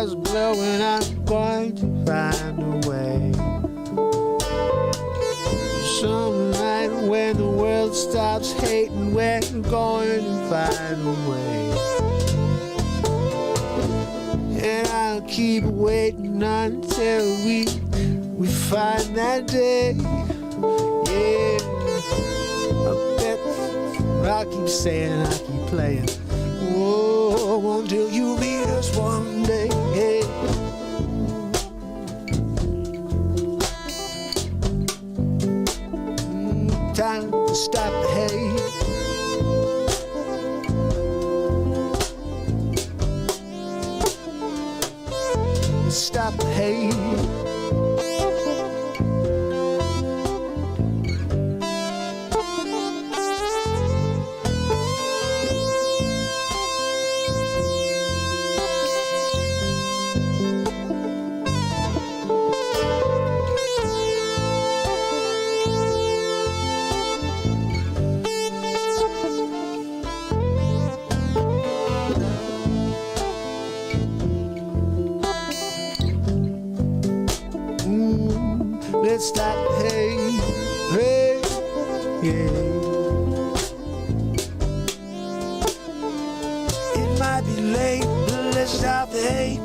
starts blowing, I'm going to find a way. Some night when the world stops hating, we're going to find a way. And I'll keep waiting until we find that day. Yeah, I bet I'll keep saying, I'll keep playing. Oh, until you meet us one day. Time to stop the hate. Stop the hate. Let's stop the hate, hey, yeah. It might be late, but let's stop the hate.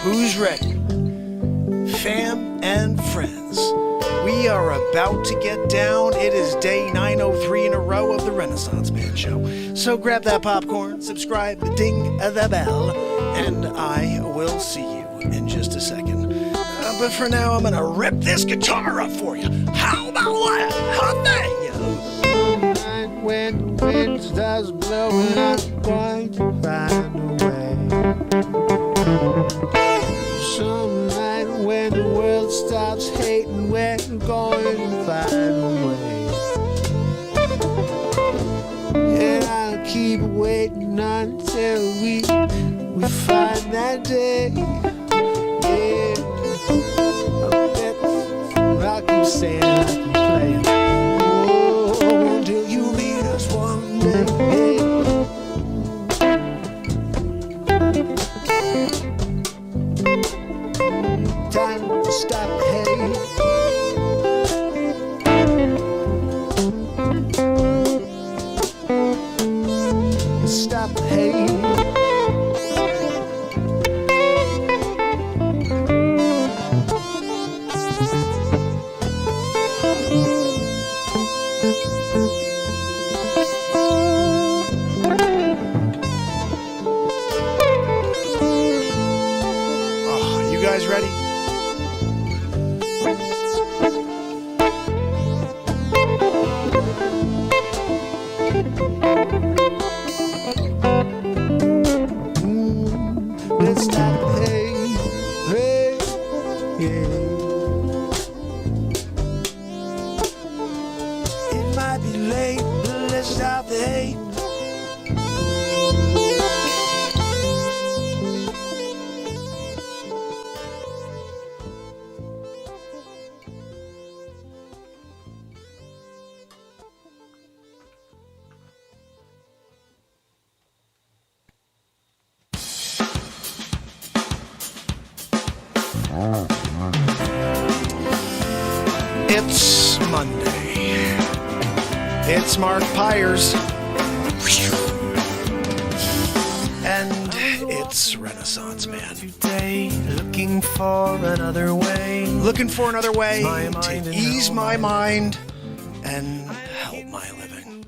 Who's ready? Fam and friends, we are about to get down. It is day 903 in a row of the Renaissance Man Show. So grab that popcorn, subscribe, ding the bell, and I will see you in just a second. But for now, I'm going to rip this guitar up for you. How about that? How that? When the wind starts blowing, I'm going to find a way. Some night when the world stops hating, we're going to find a way. And I'll keep waiting until we find that day. Yeah, I bet I'll keep saying, I'll keep playing. Oh, until you meet us one day. Time to stop the hate. Stop the hate. Oh, you guys ready? out the hate. It's Monday. It's Mark Pyers. And it's Renaissance Man. Today, looking for another way. Looking for another way to ease my mind and help my living.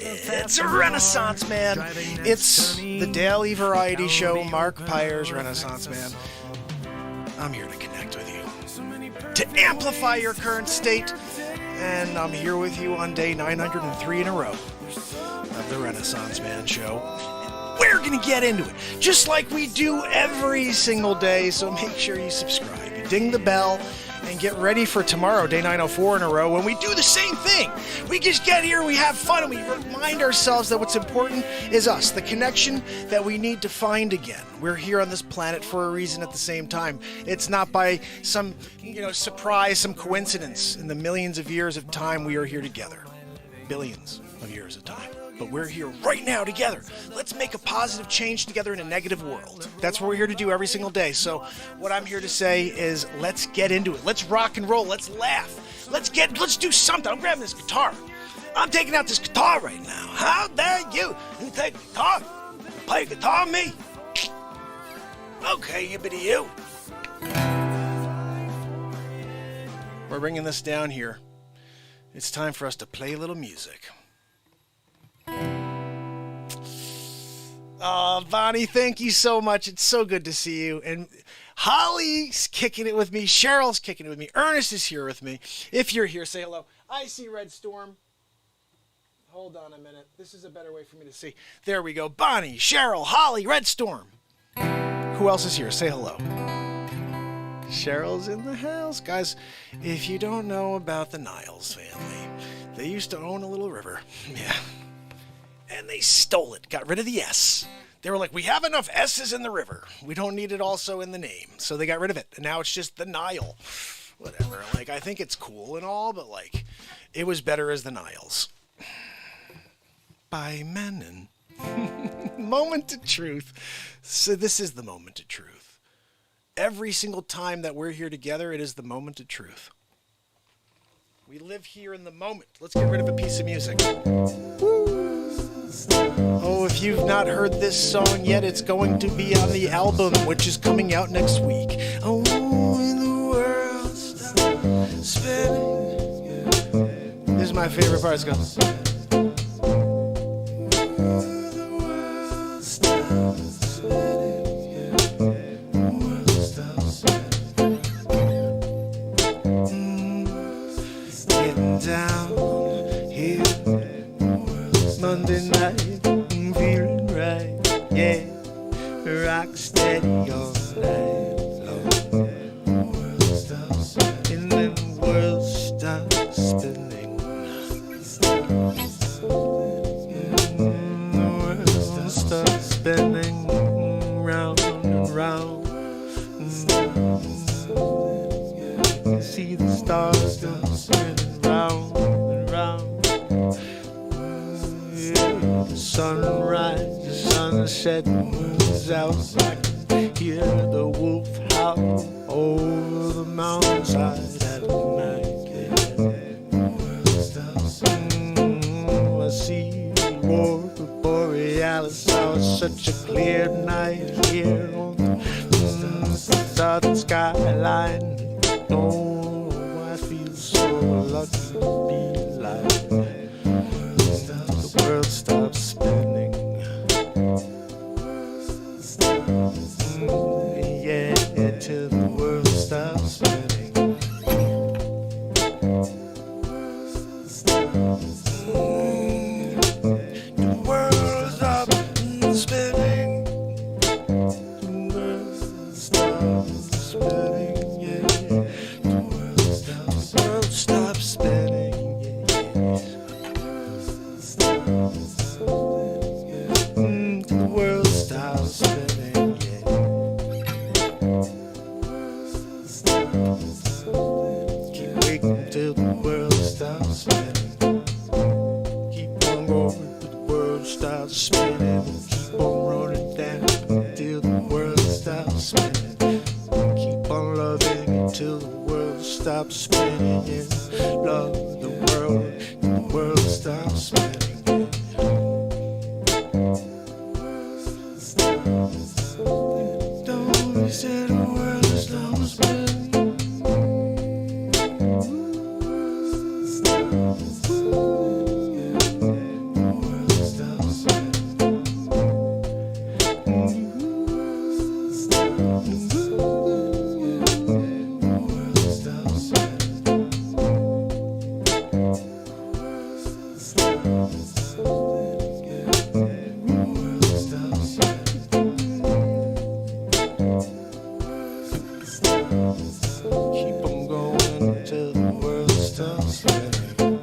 It's a Renaissance Man. It's the daily variety show, Mark Pyers, Renaissance Man. I'm here to connect with you, to amplify your current state, and I'm here with you on day 903 in a row of the Renaissance Man show. We're going to get into it, just like we do every single day, so make sure you subscribe, you ding the bell, and get ready for tomorrow, day 904 in a row, when we do the same thing. We just get here, we have fun, and we remind ourselves that what's important is us, the connection that we need to find again. We're here on this planet for a reason at the same time. It's not by some, surprise, some coincidence. In the millions of years of time, we are here together. Billions of years of time. But we're here right now together. Let's make a positive change together in a negative world. That's what we're here to do every single day. So what I'm here to say is let's get into it. Let's rock and roll. Let's laugh. Let's do something. I'm grabbing this guitar. I'm taking out this guitar right now. How dare you? You take a guitar? Play a guitar, me? Okay, yippity you. We're bringing this down here. It's time for us to play a little music. Oh, Bonnie, thank you so much. It's so good to see you. And Holly's kicking it with me. Cheryl's kicking it with me. Ernest is here with me. If you're here, say hello. I see Red Storm. Hold on a minute. This is a better way for me to see. There we go. Bonnie, Cheryl, Holly, Red Storm. Who else is here? Say hello. Cheryl's in the house. Guys, if you don't know about the Niles family, they used to own a little river. Yeah. And they stole it, got rid of the S. They were like, we have enough S's in the river. We don't need it also in the name. So they got rid of it. And now it's just the Nile. Whatever. I think it's cool and all, but it was better as the Niles. By Menon. Moment of truth. So this is the moment of truth. Every single time that we're here together, it is the moment of truth. We live here in the moment. Let's get rid of a piece of music. Oh, if you've not heard this song yet, it's going to be on the album, which is coming out next week. Oh, in the world stops spinning. This is my favorite part. It's going. Down here Monday night, I'm feeling right, yeah, rock steady all night long, and then the world stops spinning, the world stops spinning round and round, you see the stars go spinning round and round. The sunrise, the sunset, moves out. I can hear the wolf howl over the mountainside at night. I see the aurora borealis out, such a clear night here on the southern skyline. Oh, I feel so lucky to be alive. The world stops spinning. Yeah, till the world stops spinning. The world stops spinning. The world stops spinning. Yeah. Till the world stops spinning, keep waiting till the world stops spinning. Keep on going till the world stops spinning. Keep on running down till the world stops spinning. Keep on loving until the world stops spinning. Yeah. Love the world till the world stops spinning. Don't say the world stops spinning. Keep on going until the world stops spinning.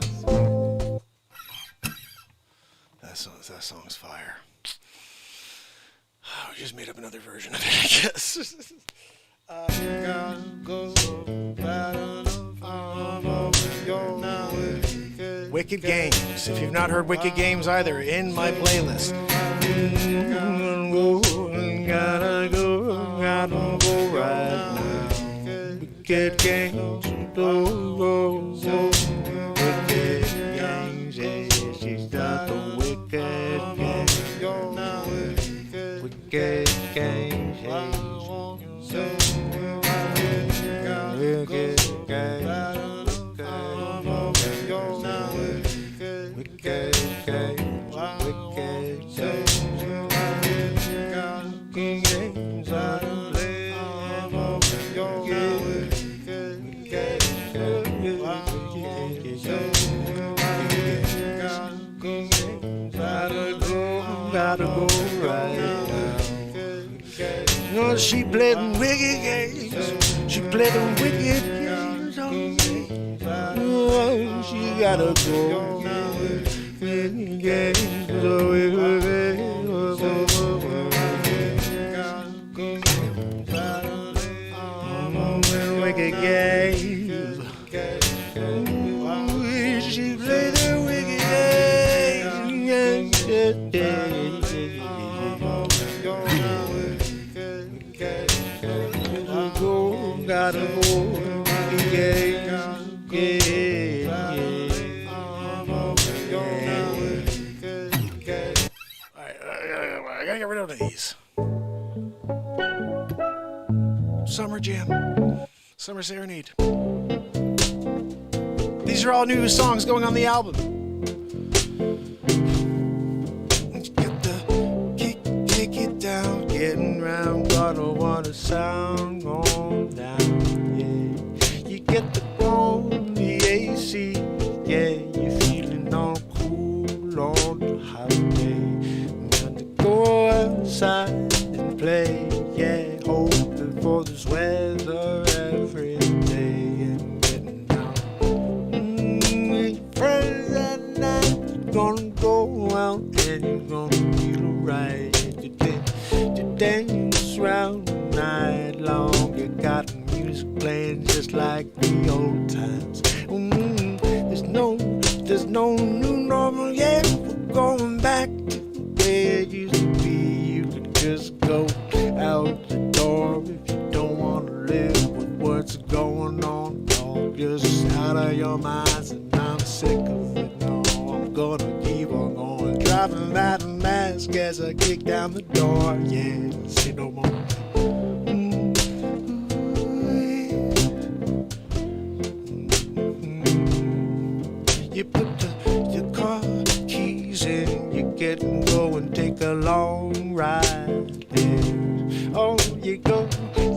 That song's fire. We just made up another version of it, I guess. Wicked Games. If you've not heard Wicked Games either, in my playlist. Gotta go right now. Wicked Games, go. Wicked Games, yeah, she's got the wicked games. Wicked Games, yeah. Wicked Games. Gotta go right now. No, she played them wicked games. She played them wicked games on me. Oh, she gotta go. Wicked games, oh, wicked games. Wicked games. Ooh, she played the wicked games. Gotta go, I gotta get rid of these. Summer Jam, Summer Serenade. These are all new songs going on the album. Kick it down, getting round, gonna want a sound going down, yeah. You get the phone, the AC, yeah. You're feeling all cool on the holiday. Gonna go outside and play, yeah. Hoping for this weather every day and getting down. With your friends at night, you're gonna go out and you're gonna feel alright. To dance round the night long, you got music playing just like the old times. There's no new normal yet. We're going back to the way it used to be. You could just go out the door if you don't want to live with what's going on. All just out of your minds, and I'm sick of it. No, I'm gonna keep on going, dropping that mask as I kick down the door. Yeah, say no more. You put your car keys in, you get and go and take a long ride there. Oh, you go,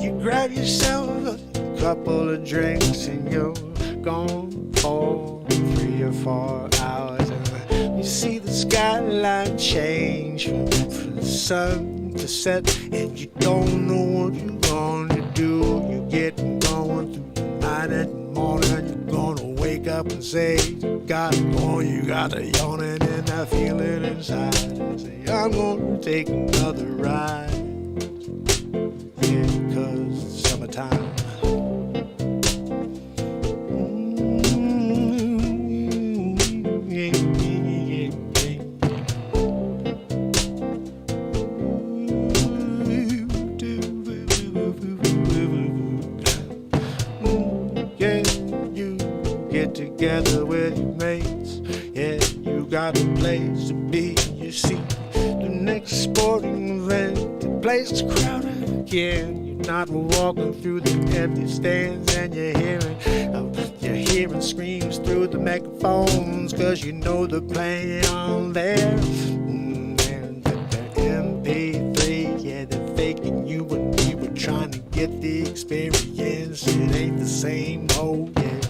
you grab yourself a couple of drinks and you're gone for 3 or 4 hours. And you see the skyline change from the sun to set, and you don't know what you're gonna do. You're getting going through the night and the morning, you're gonna wake up and say, you got it going, you got a yawning and that feeling inside. And say, I'm gonna take another ride. Yeah, 'cause it's summertime. Together with your mates, yeah, you got a place to be. You see, the next sporting event, the place is crowded again. You're not walking through the empty stands, and you're hearing screams through the megaphones, 'cause you know they're playing on there. And the MP3, yeah, they're faking you when you were trying to get the experience. It ain't the same old, yeah.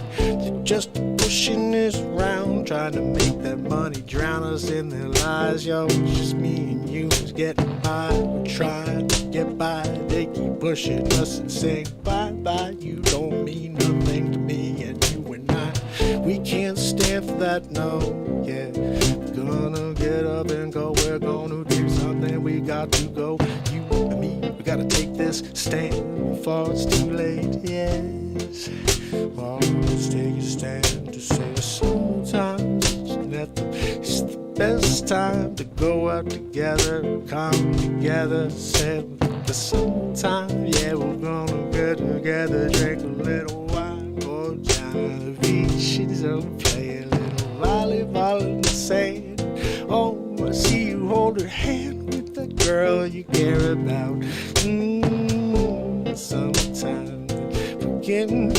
Just pushing this round, trying to make that money drown us in their lies. Yo, it's just me and you is getting by. We're trying to get by. They keep pushing us and saying bye-bye. You don't mean nothing to me, and you and I, we can't stand for that, no. Yeah, we're gonna get up and go. We're gonna do something. We got to go. You and me, we gotta take this stand before it's too late. Yes. Well, let's take a stand to say sometimes it's the best time to go out together, come together, say the summertime, yeah, we're gonna get together, drink a little wine, go down to the beach, and play a little volleyball in the sand. Oh, I see you hold her hand with the girl you care about. Summertime. We're getting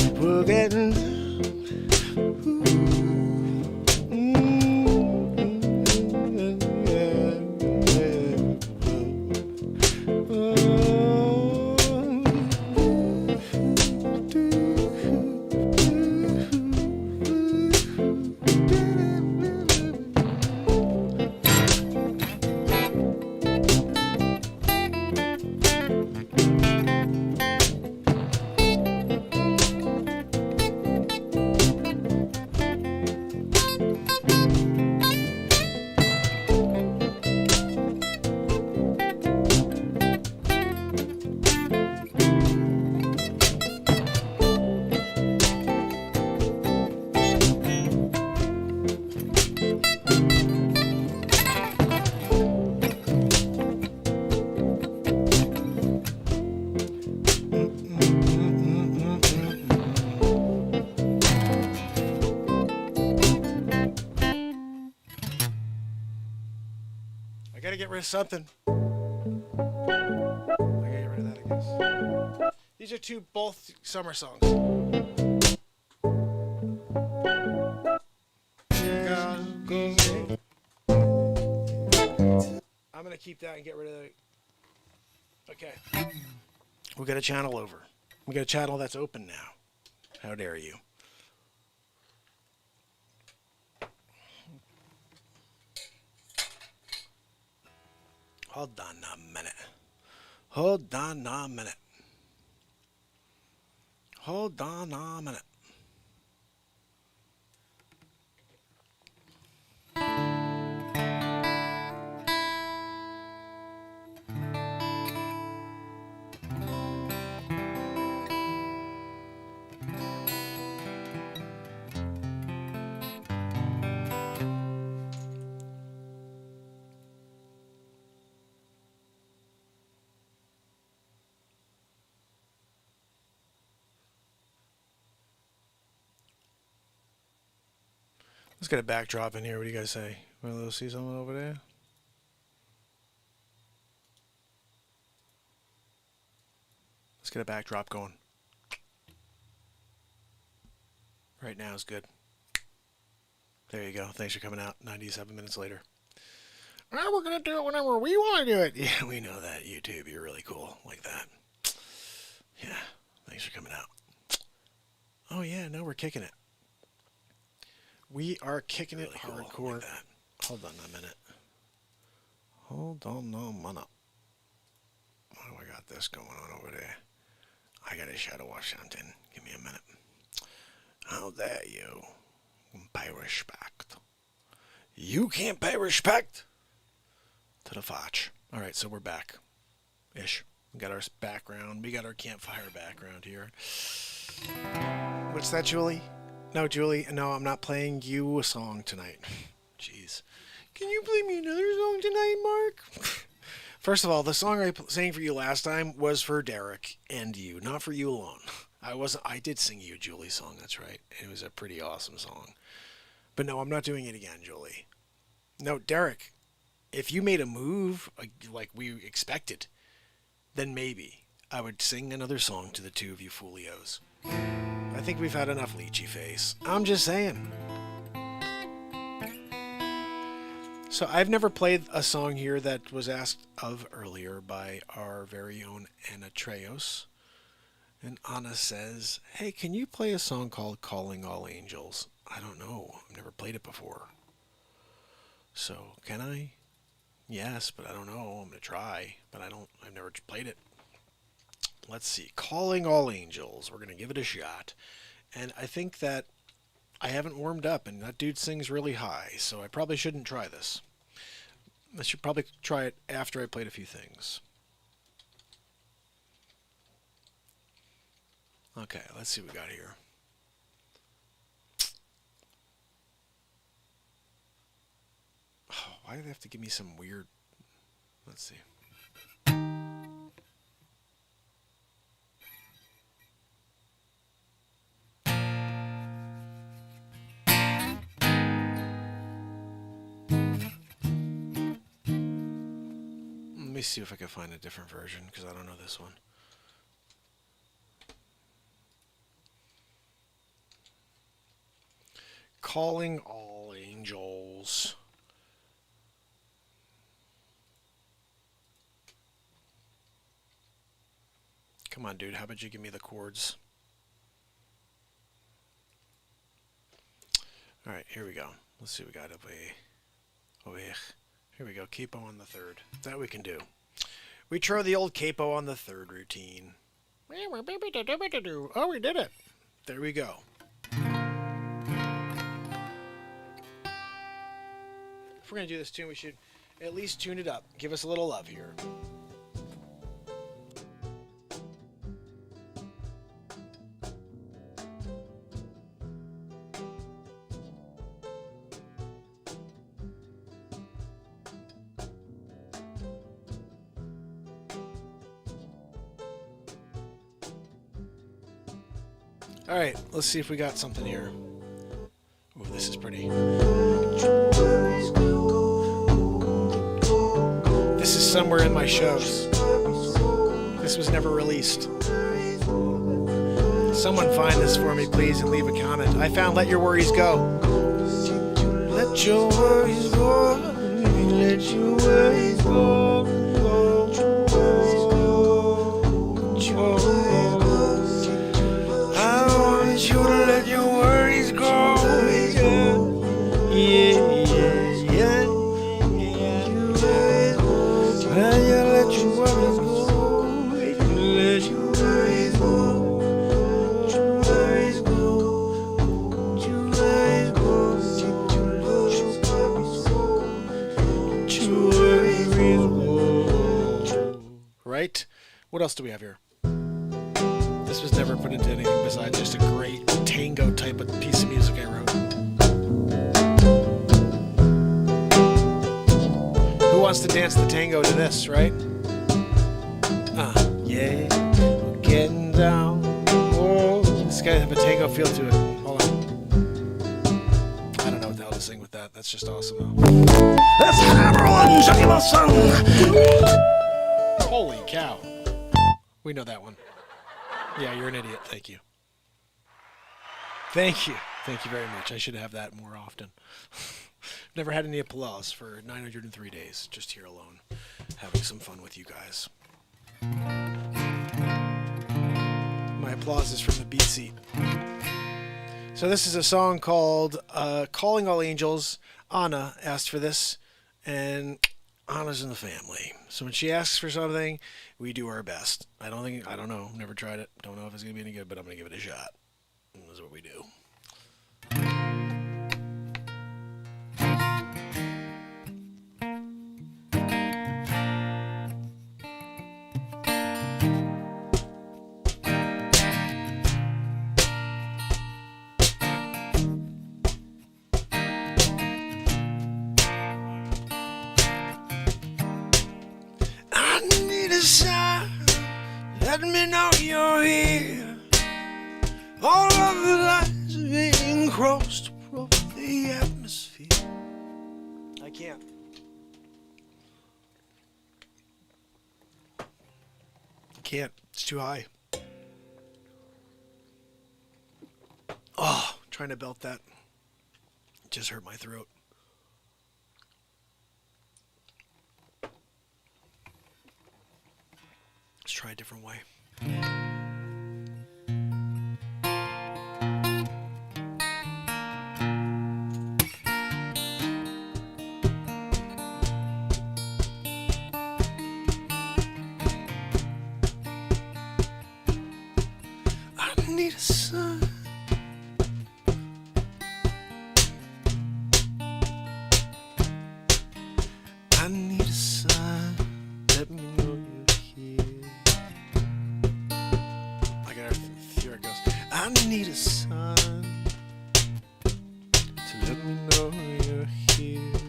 get rid of something. I gotta get rid of that, I guess. These are both summer songs. I'm gonna keep that and get rid of it. Okay. We got a channel over. We got a channel that's open now. How dare you? Hold on a minute. Hold on a minute. Hold on a minute. Let's get a backdrop in here. What do you guys say? Want to see someone over there? Let's get a backdrop going. Right now is good. There you go. Thanks for coming out 97 minutes later. Well, we're going to do it whenever we want to do it. Yeah, we know that. YouTube, you're really cool like that. Yeah, thanks for coming out. Oh, yeah, no, we're kicking it. We are kicking it really hardcore. Cool like that. Hold on a minute. Hold on a minute. Why do I got this going on over there? I got to shadow wash something. Give me a minute. How dare you? pay respect. You can't pay respect to the Foch. All right, so we're back. Ish. We got our background. We got our campfire background here. What's that, Julie? No, Julie. No, I'm not playing you a song tonight. Jeez. Can you play me another song tonight, Mark? First of all, the song I sang for you last time was for Derek and you, not for you alone. I did sing you a Julie song, that's right. It was a pretty awesome song. But no, I'm not doing it again, Julie. No, Derek, if you made a move like we expected, then maybe I would sing another song to the two of you foolios. I think we've had enough Lychee Face. I'm just saying. So I've never played a song here that was asked of earlier by our very own Anna Treos. And Anna says, hey, can you play a song called Calling All Angels? I don't know. I've never played it before. So can I? Yes, but I don't know. I'm going to try, but I've never played it. Let's see. Calling All Angels. We're going to give it a shot. And I think that I haven't warmed up, and that dude sings really high, so I probably shouldn't try this. I should probably try it after I played a few things. Okay, let's see what we got here. Oh, why do they have to give me some weird... Let's see. Let me see if I can find a different version, because I don't know this one. Calling All Angels. Come on, dude. How about you give me the chords? All right, here we go. Let's see what we got over here. Here we go. Capo on the third. That we can do. We try the old capo on the third routine. Oh, we did it. There we go. If we're going to do this tune, we should at least tune it up. Give us a little love here. All right, let's see if we got something here. Oh, this is pretty. This is somewhere in my shows. This was never released. Someone find this for me, please, and leave a comment. I found Let Your Worries Go. Let your worries go. Let your worries go. I want you to let your worries go. Yeah. Let your worries go. Let your worries go. Right? What else do we have here? This was never put into anything besides just a great tango type of piece of music I wrote. Who wants to dance the tango to this, right? Yeah, we're getting down. Oh, this guy have a tango feel to it. Hold on. I don't know what the hell to sing with that. That's just awesome. Let's hammer on Johnny Wilson. Holy cow. We know that one. Yeah, you're an idiot. Thank you. Thank you. Thank you very much. I should have that more often. Never had any applause for 903 days. Just here alone. Having some fun with you guys. My applause is from the beat seat. So this is a song called Calling All Angels. Anna asked for this, and Anna's in the family. So when she asks for something, we do our best. I don't know. Never tried it. Don't know if it's going to be any good, but I'm going to give it a shot. And that's what we do. let me know you're here. All of the lines are being crossed across the atmosphere. I can't. I can't. It's too high. Oh, trying to belt that. It just hurt my throat. Let's try a different way. I need a sign. I need a sign. Let me know you're here. Here it goes. I need a sign to let me know you're here.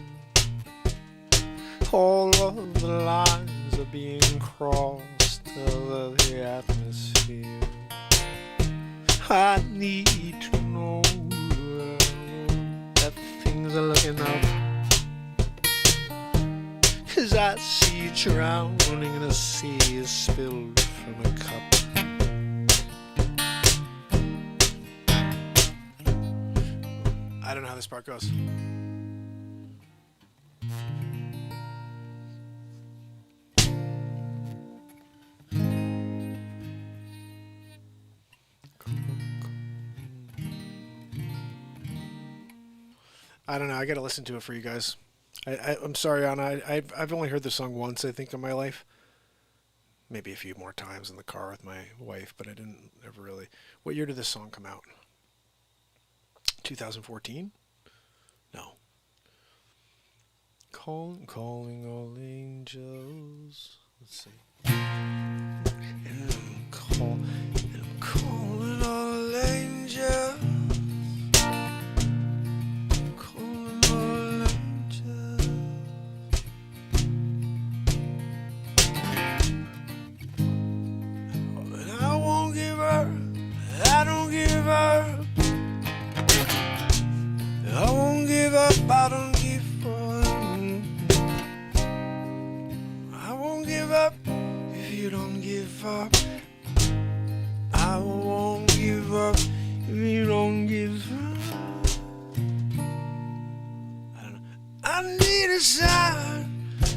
All of the lines are being crossed over the atmosphere. I need to know that things are looking up, 'cause I see you drowning in a sea spilled from a cup. I don't know how this part goes. I don't know. I gotta listen to it for you guys. I'm sorry, Anna. I've only heard the song once, I think, in my life. Maybe a few more times in the car with my wife, but I didn't ever really. What year did this song come out? 2014? No. Calling all angels. Let's see. And I'm calling all angels. Calling all angels. And I won't give up. I don't give up. I won't give up, I don't give up. I won't give up if you don't give up. I won't give up if you don't give up. I don't know. I need a sign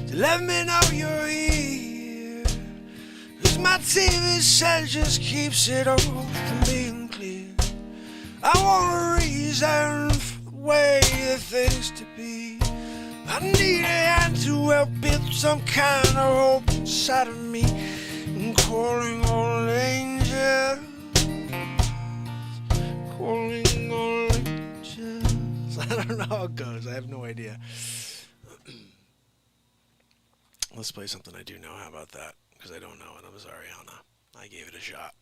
to let me know you're here, 'cause my TV set just keeps it all from being clear. I want a reason way the things to be. I need a hand to help build some kind of hope inside of me. I'm calling all angels. Calling all angels. I don't know how it goes. I have no idea. Let's play something I do know. How about that? Because I don't know it. I'm sorry, Anna. I gave it a shot.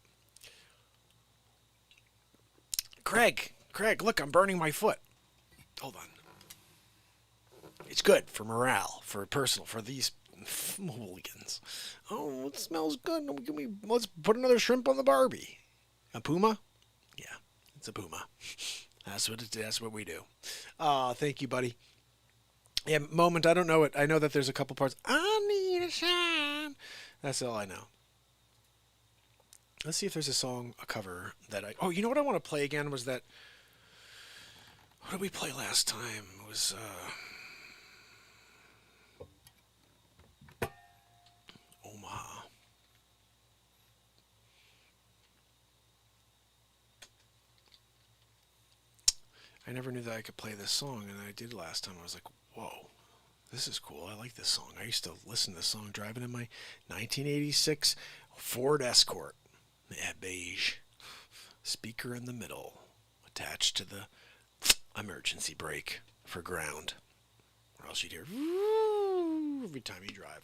Craig, look, I'm burning my foot. Hold on. It's good for morale, for personal, for these hooligans. Oh, it smells good. Let's put another shrimp on the Barbie. A puma? Yeah, it's a puma. That's what we do. Thank you, buddy. Yeah, moment. I don't know it. I know that there's a couple parts. I need a shine. That's all I know. Let's see if there's a song, a cover that I. Oh, you know what I want to play again was that. What did we play last time? It was Omaha. I never knew that I could play this song, and I did last time. I was like, whoa, this is cool. I like this song. I used to listen to this song driving in my 1986 Ford Escort. Yeah, beige. Speaker in the middle, attached to the emergency brake for ground, or else you'd hear every time you drive.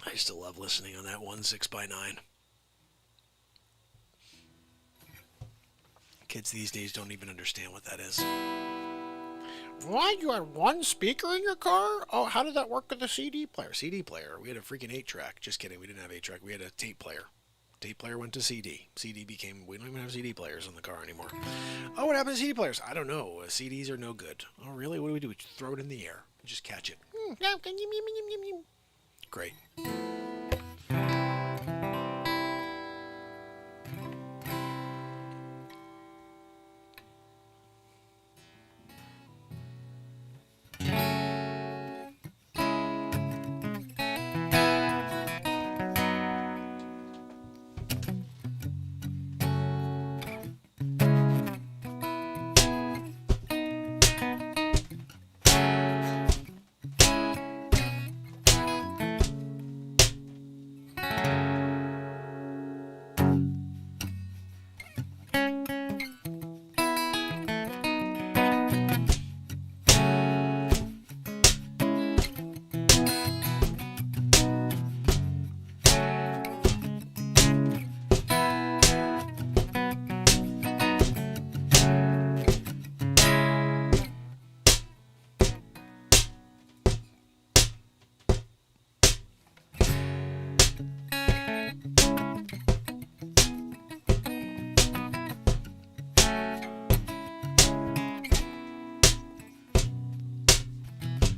I used to love listening on that 1.6x9. Kids these days don't even understand what that is. What? You had one speaker in your car? Oh, how did that work with the CD player? CD player. We had a freaking 8-track. Just kidding. We didn't have 8-track. We had a tape player. Tape player went to CD. CD became... We don't even have CD players in the car anymore. Oh, what happened to CD players? I don't know. CDs are no good. Oh, really? What do? We just throw it in the air. Just catch it. Great.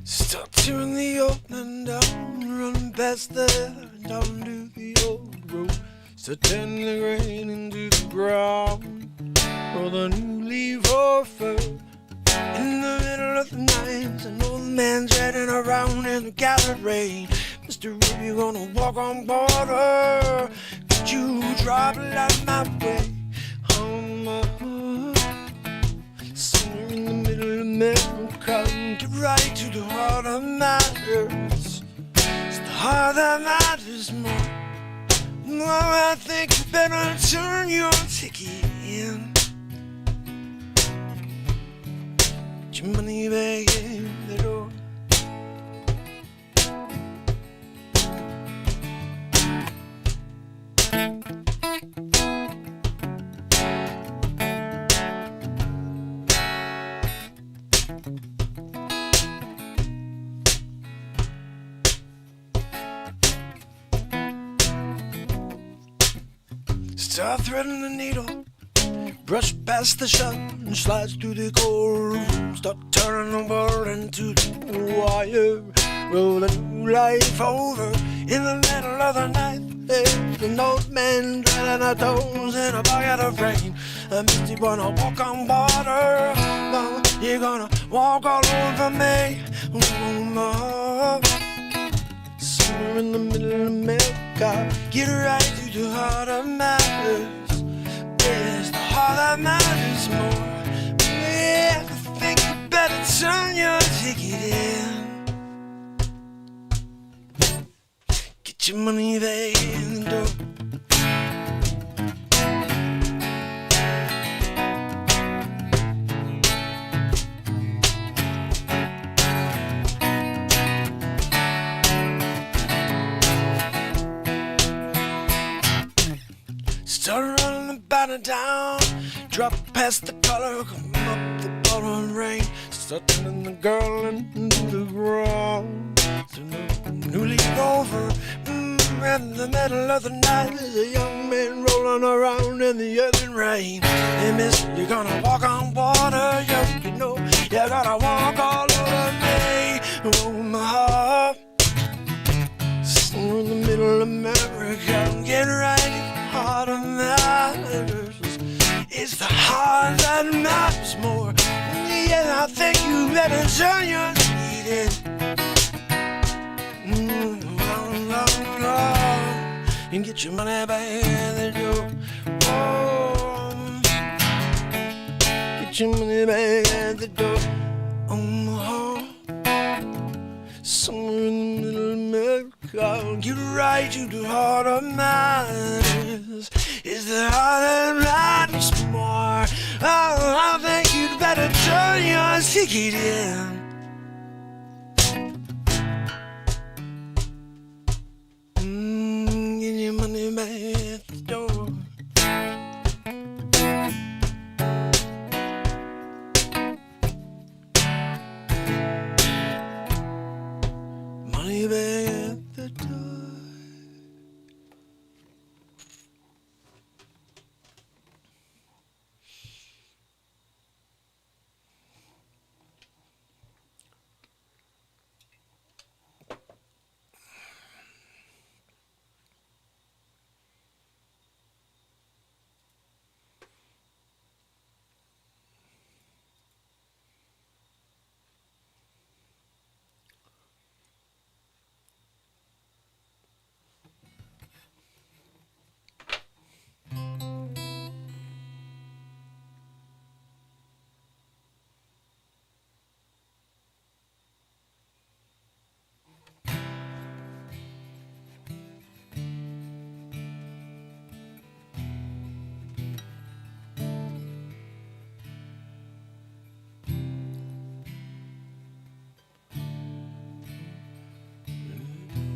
Start tearing the opening down, running past there, down to the old road. Start turning the grain into the ground, for the new leaf or fur. In the middle of the night, an old man riding around in the gathered rain. Mr. Rip, you gonna walk on water? Could you drop a line my way? On my heart, somewhere in the middle of America, get right to the heart of matters. It's the heart that matters more. No, I think you better turn your ticket in. Get your money back in the door. Start threading the needle, brush past the shot and slides through the courtroom. Start turning the world into the wire, roll a new life over. In the middle of the night, there's an old man drilling our toes in a bucket of rain. A misty wanna walk on water. Mama, you're gonna walk all over me. Oh, somewhere in the middle of America, get right to the heart of matters. Yes, the heart that matters more. Yeah, I think you better turn your ticket in. Get your money back in the door. Start running the banner down, drop past the collar, come up the pouring rain. Start turning the girl into the ground. New leaf over, right in the middle of the night, there's a young man rolling around in the earthing rain. Hey miss, you're gonna walk on water, you know, you're gonna walk all over me. Oh my heart, somewhere in the middle of America, get right. Heart of matters. It's the heart that matters more. Yeah, I think you better turn your feet in. And get your money back in the door. Oh, get your money back at the door. Oh, somewhere in the middle of America, get right to the heart of matters. Is the heart that matters more? Oh, I think you'd better turn your ticket in. Get your money back at the door. honey bang at the door.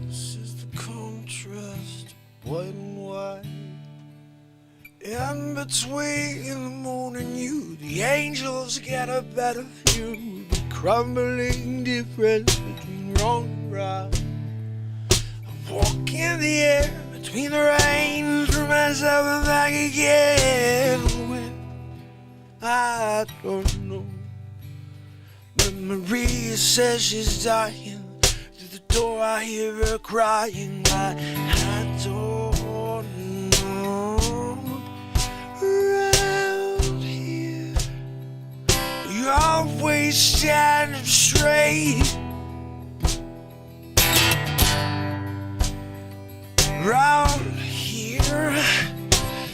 This is the contrast, white and white. In between the moon and you, the angels get a better view. The crumbling difference between wrong and right. I walk in the air between the rain, through myself and back again. When I don't know, but Maria says she's dying. Through the door I hear her crying. I don't know. Around here, you're always standing straight. Around here,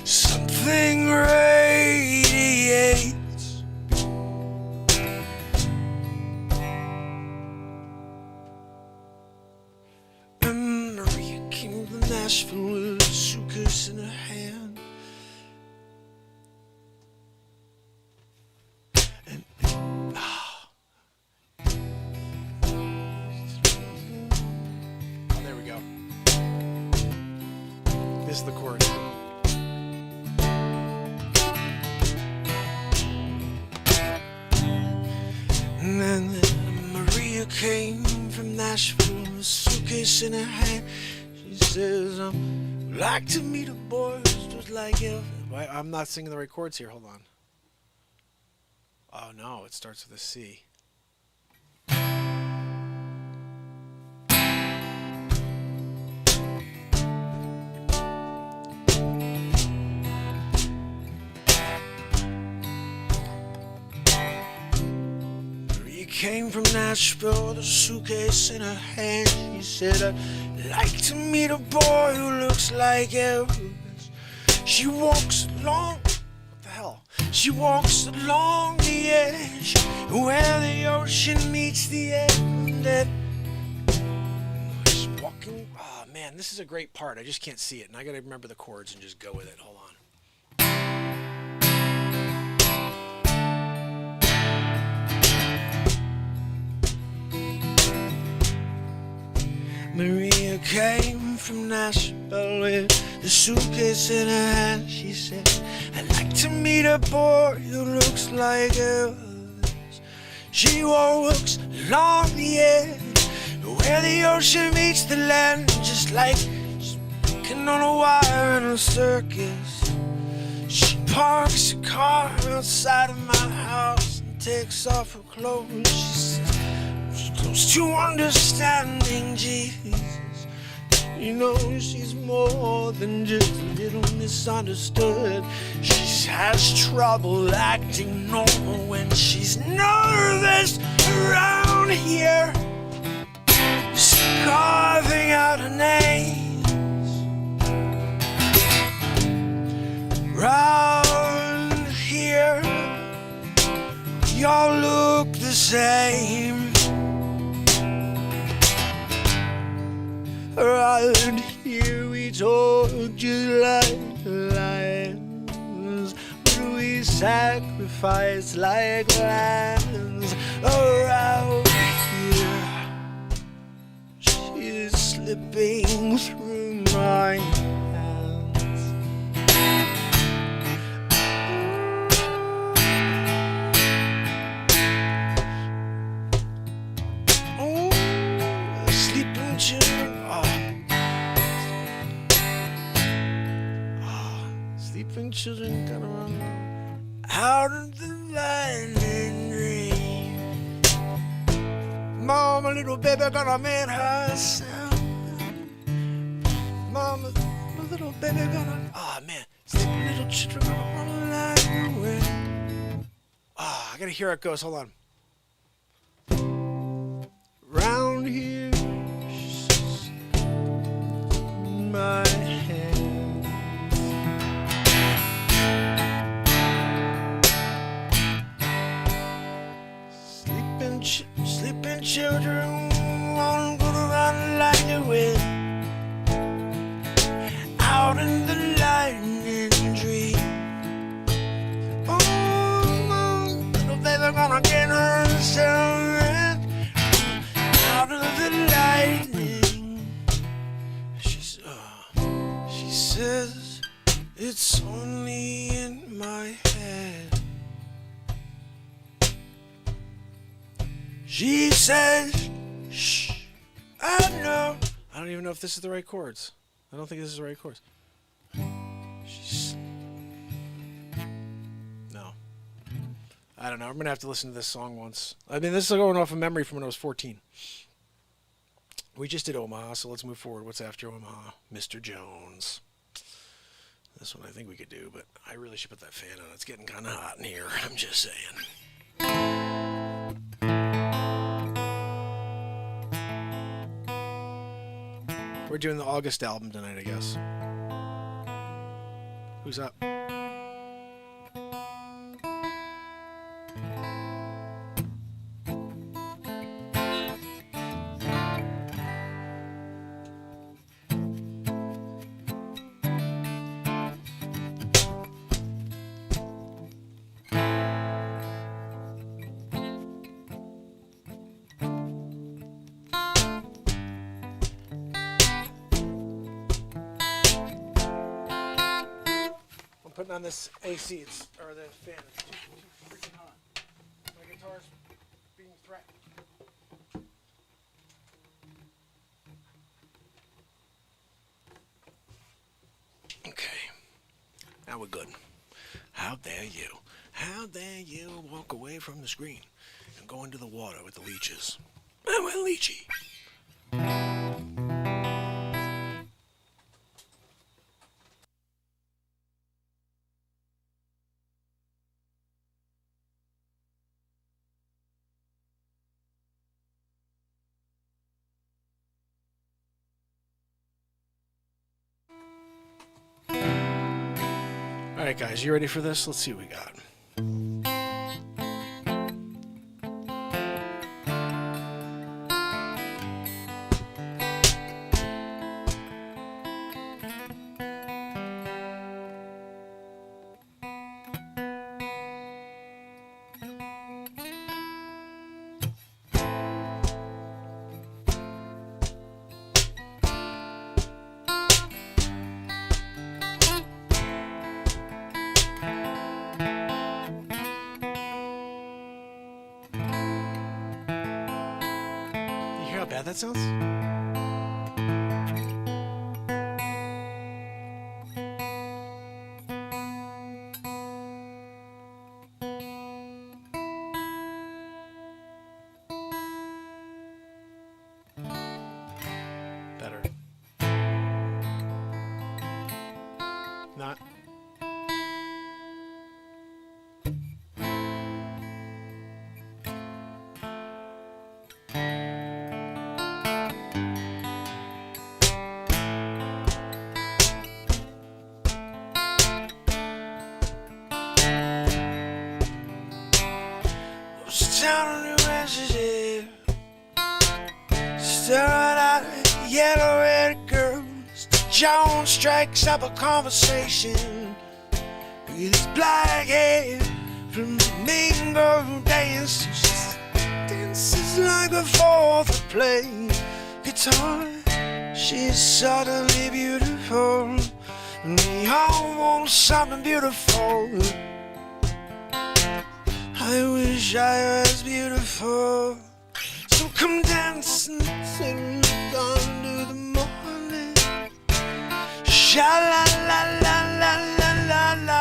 something radiates. And Maria came from Nashville with a suitcase in her hand. And oh, there we go. This is the chorus. And then Maria came from Nashville with a suitcase in her hand. She says, I'd like to meet a boy who's just like you. I'm not singing the right chords here. Hold on. Oh no, it starts with a C. Came from Nashville with a suitcase in her hand. She said, I'd like to meet a boy who looks like Elvis. She walks along, what the hell? She walks along the edge where the ocean meets the end. And she's walking, oh man, this is a great part. I just can't see it. And I gotta remember the chords and just go with it. Hold on. Maria came from Nashville with a suitcase in her hand. She said, I'd like to meet a boy who looks like Elvis. She walks along the edge where the ocean meets the land, just like she's walking on a wire in a circus. She parks a car outside of my house and takes off her clothes. She says, close to understanding Jesus. You know she's more than just a little misunderstood. She has trouble acting normal when she's nervous around here. She's carving out her names. Round here, we all look the same. Around here we talk just like lions, but we sacrifice like lambs. Around here, she's slipping through my hands. Oh, sleeping children gonna run out of the lightning dream. Mama, little baby gonna make herself. Mama, my little baby gonna. Oh man, sleepy little children gonna run like the wind. Ah, I gotta hear how it goes. Hold on. Round here, my hand. Sleeping children won't go around like the wind. Out in the lightning dream. Oh, little baby gonna get herself out of the lightning. She says it's only in my head. She says, shh, I know. I don't even know if this is the right chords. I don't think this is the right chords. No. I don't know. I'm going to have to listen to this song once. I mean, this is going off of memory from when I was 14. We just did Omaha, so let's move forward. What's after Omaha? Mr. Jones. This one I think we could do, but I really should put that fan on. It's getting kind of hot in here. I'm just saying. We're doing the August album tonight, I guess. Who's up? Putting on this AC, or the fan, it's too freaking hot. My guitar's being threatened. Okay, now we're good. How dare you? How dare you walk away from the screen and go into the water with the leeches? I went leechy. Alright guys, you ready for this? Let's see what we got. How bad that sounds? Better. Not. Down on the resident, staring at yellow-haired girls. John strikes up a conversation with his black hair from the mingo dance. She dances like before the play guitar. She's suddenly beautiful, and we all want something beautiful. I wish I was beautiful. So come dancing till dawn to the morning. Sha la la la la la la la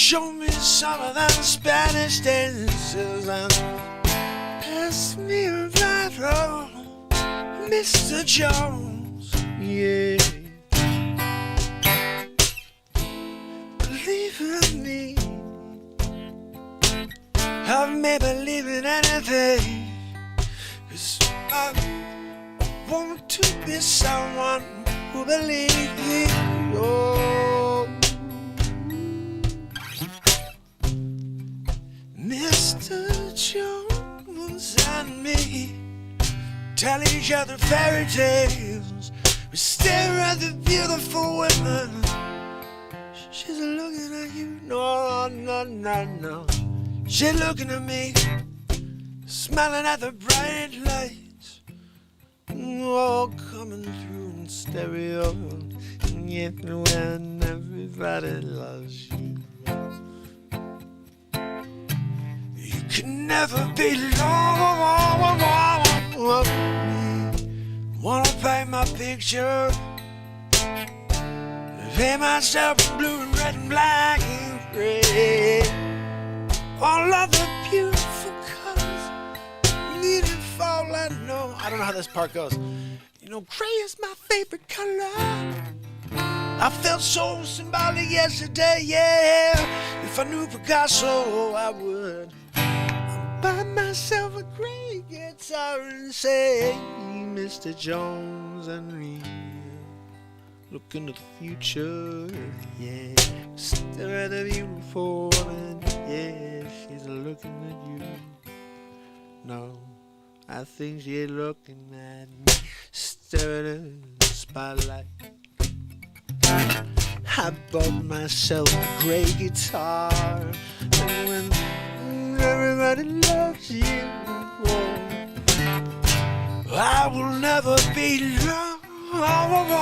show me some of them Spanish dances and pass me a bottle, Mr. Jones. Yeah. Believe in me, I may believe in anything, 'cause I want to be someone who believes. Oh, Mr. Jones and me tell each other fairy tales. We stare at the beautiful women. She's looking at you. No, no, no, no. She's looking at me, smiling at the bright lights. All coming through in stereo. Yet when everybody loves you, you can never be alone. Wanna paint my picture, paint myself in blue and red and black and gray. All of the beautiful colors need to fall. I know. I don't know how this part goes. You know, gray is my favorite color. I felt so symbolic yesterday, yeah. If I knew Picasso, I would buy myself a gray guitar and say, Mr. Jones and me, look into the future, yeah. Stare at the beautiful woman, yeah. She's looking at you. No, I think she's looking at me. Staring at the spotlight. I bought myself a gray guitar, and when everybody loves you, I will never be alone. I'll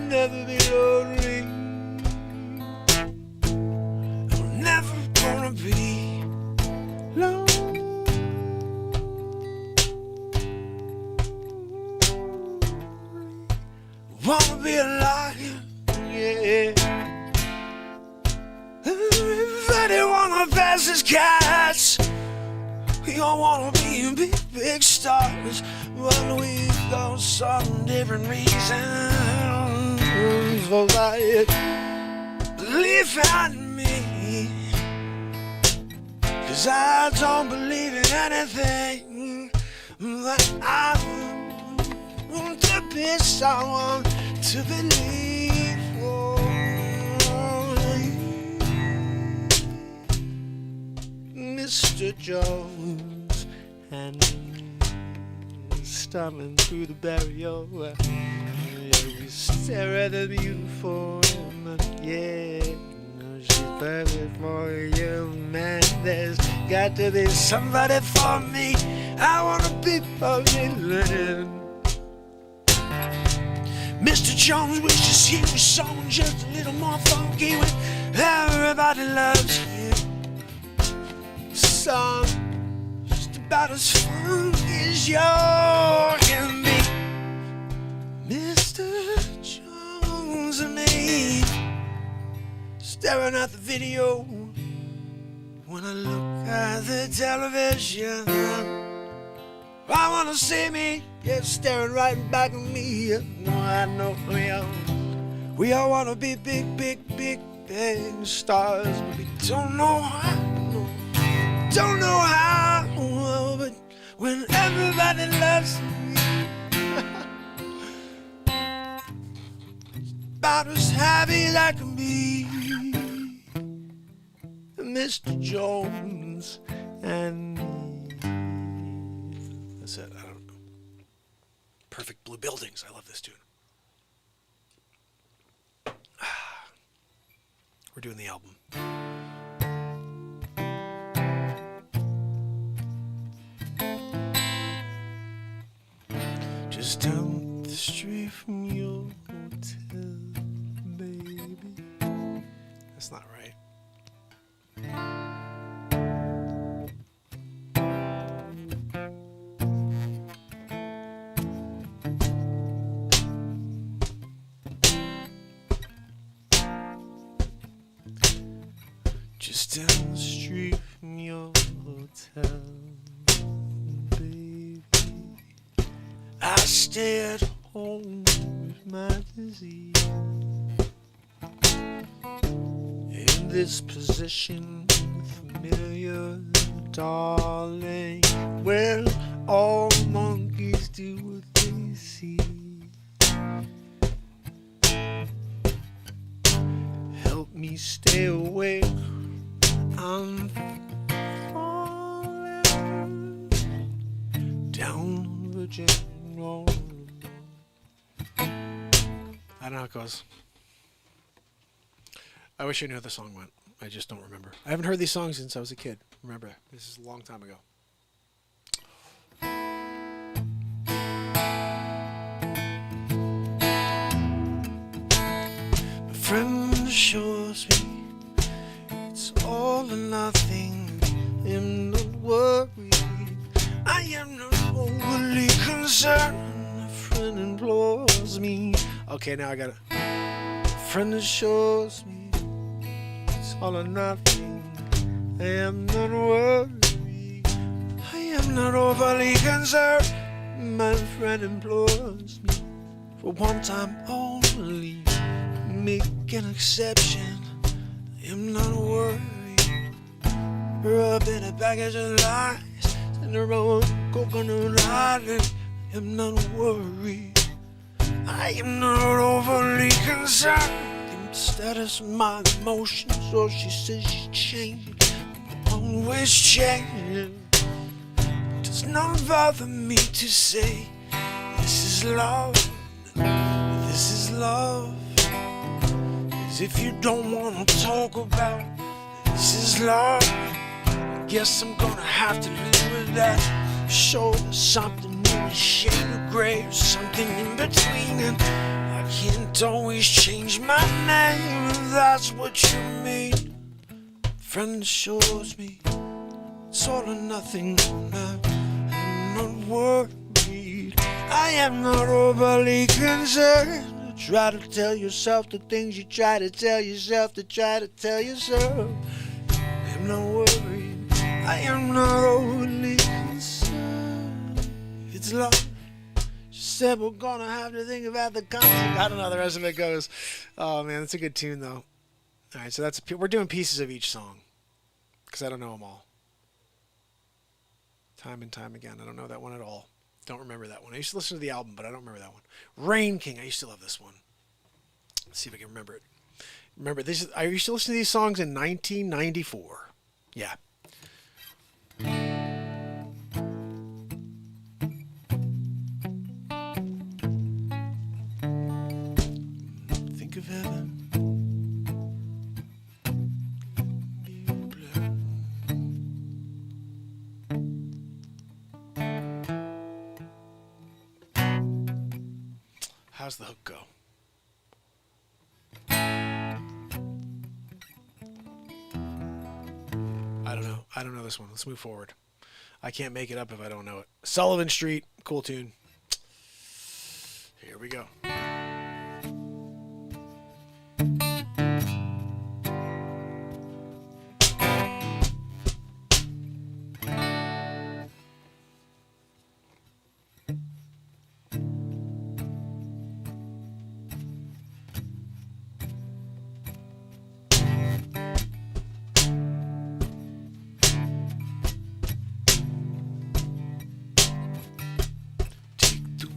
never be lonely. I'm never gonna be lonely. Wanna be a lion, yeah. Everybody wanna pass as cats. We all wanna be big, big stars, but we got some different reasons. So believe in me, 'cause I don't believe in anything, but I want to be someone to believe for. Mr. Jones and stumbling through the barrier, we stare at the beautiful woman, yeah. She's perfect for you, man. There's got to be somebody for me. I wanna be forbidden. Mr. Jones wishes he was song just a little more funky when everybody loves you. Song just about as funky as you can be. Mr. Jones and me staring at the video when I look at the television. I wanna see me, yeah, staring right back at me. No, I know we all wanna be big, big, big, big stars, but we don't know how. Don't know how, but when everybody loves me, about as happy as I can be. Mr. Jones and that's it. I don't know. Perfect Blue Buildings. I love this tune. We're doing the album. Just down the street from your hotel, baby. That's not right. just down the street from your hotel, baby. I stay at home with my disease. In this position, familiar, darling. Well, all monkeys do what they see. Help me stay awake. I'm falling down Virginia Road. I don't know how it goes. I wish I knew how the song went. I just don't remember. I haven't heard these songs since I was a kid. Remember, this is a long time ago. My friend assures me it's all or nothing. I am not worried. I am not overly concerned. My friend implores me. Okay, now I got it. Friend assures me it's all or nothing. I am not worried. I am not overly concerned. My friend implores me for one time only. Make an exception. I am not worried. Rubbing a package of lies in the road, Coconut Island. I am not worried. I am not overly concerned. The status of my emotions, so she says she's changing, always changing. It does not bother me to say this is love, this is love. As if you don't want to talk about this is love, I guess I'm gonna have to live with that. Show there's something in the shade of gray, something in between, and I can't always change my name if that's what you mean. Friend assures me it's all or nothing now. I'm not worried. I am not overly concerned. Try to tell yourself the things you try to tell yourself to try to tell yourself. I'm not worried. I am not overly concerned. It's love. She said we're gonna have to think about the concept. I don't know how the rest of it goes. Oh man, that's a good tune though. All right, so we're doing pieces of each song because I don't know them all. Time and time again, I don't know that one at all. Don't remember that one. I used to listen to the album, but I don't remember that one. Rain King, I used to love this one. Let's see if I can remember it. Remember, I used to listen to these songs in 1994. Yeah. Think of heaven. How's the hook go? I don't know this one. Let's move forward. I can't make it up if I don't know it. Sullivan Street, cool tune. Here we go.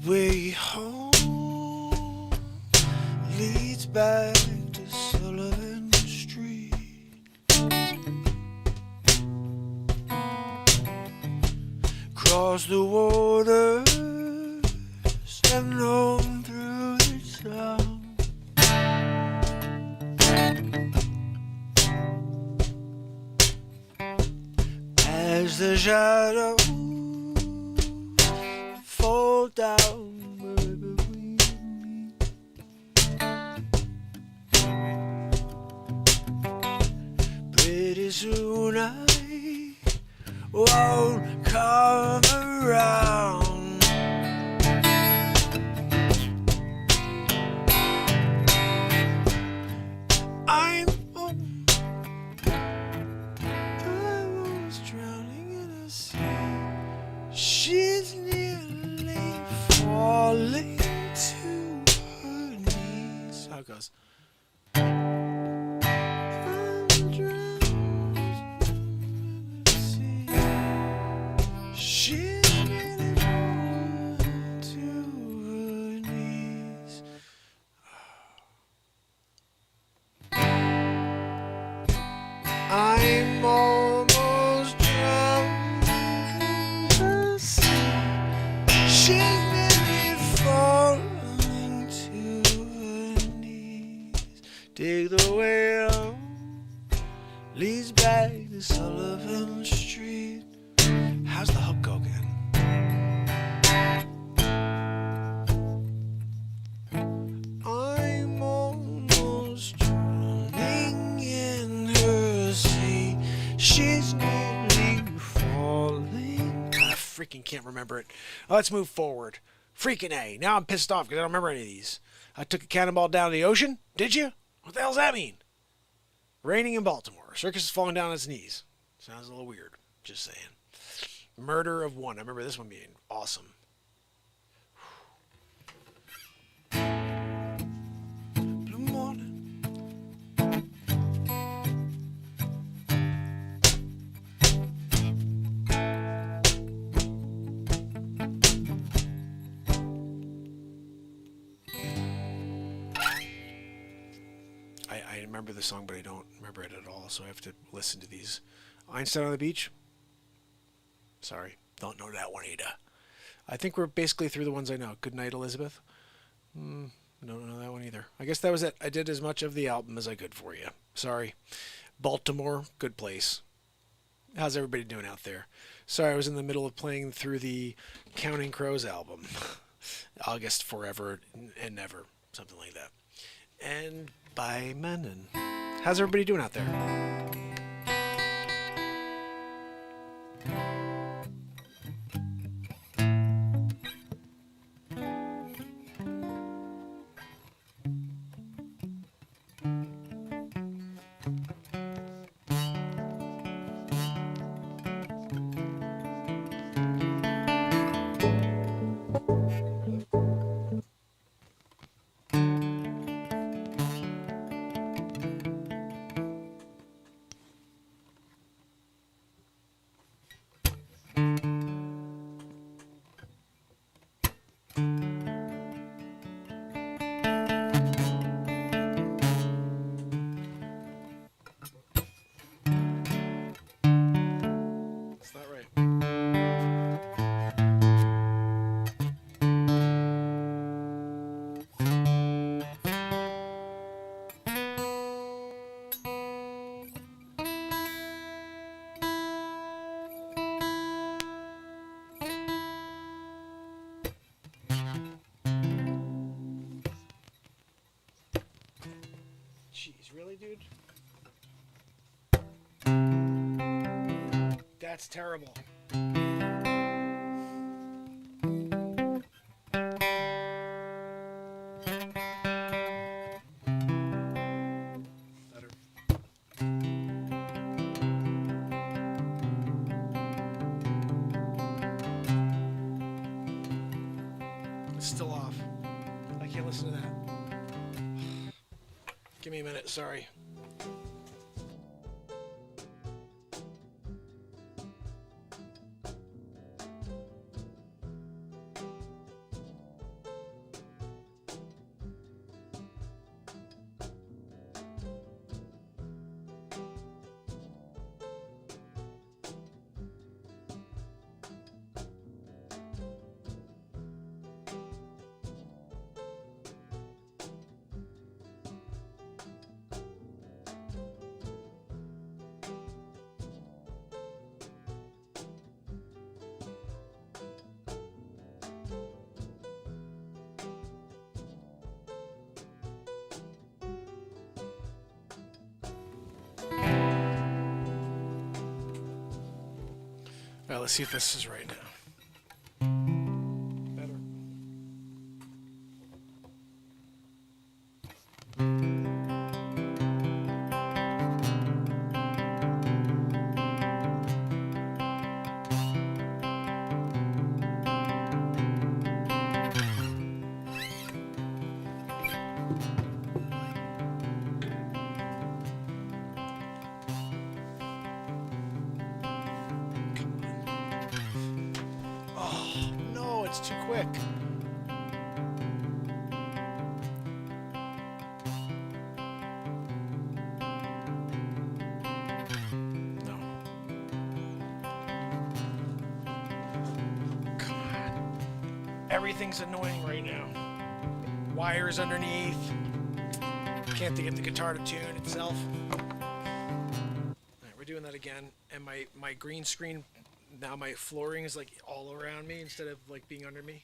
Way home leads back to Sullivan Street. Cross the water and on through the town. As the shadow fall down where we meet, pretty soon I won't come around. I'm home She's nearly falling to her knees. Take the way out, leads back to Sullivan Street. How's the hook go again? I'm almost drowning in her sea. She's nearly falling. I freaking can't remember it. Let's move forward. Freaking A. Now I'm pissed off because I don't remember any of these. I took a cannonball down the ocean. Did you? What the hell does that mean? Raining in Baltimore. Circus is falling down on its knees. Sounds a little weird. Just saying. Murder of One. I remember this one being awesome. Blue morning. I remember the song, but I don't remember it at all, so I have to listen to these. Einstein on the Beach? Sorry, don't know that one either. I think we're basically through the ones I know. Good Night, Elizabeth? Don't know that one either. I guess that was it. I did as much of the album as I could for you. Sorry. Baltimore, good place. How's everybody doing out there? Sorry, I was in the middle of playing through the Counting Crows album. August Forever and Never, something like that. And by Menon. How's everybody doing out there? Jeez, really, dude? That's terrible. Better. It's still off. I can't listen to that. Give me a minute, sorry. All right, let's see if this is right now. Better. It's too quick. No. Come on. Everything's annoying right now. Wires underneath. Can't get the guitar to tune itself. Alright, we're doing that again. And my green screen, now my flooring is like all around me instead of like being under me.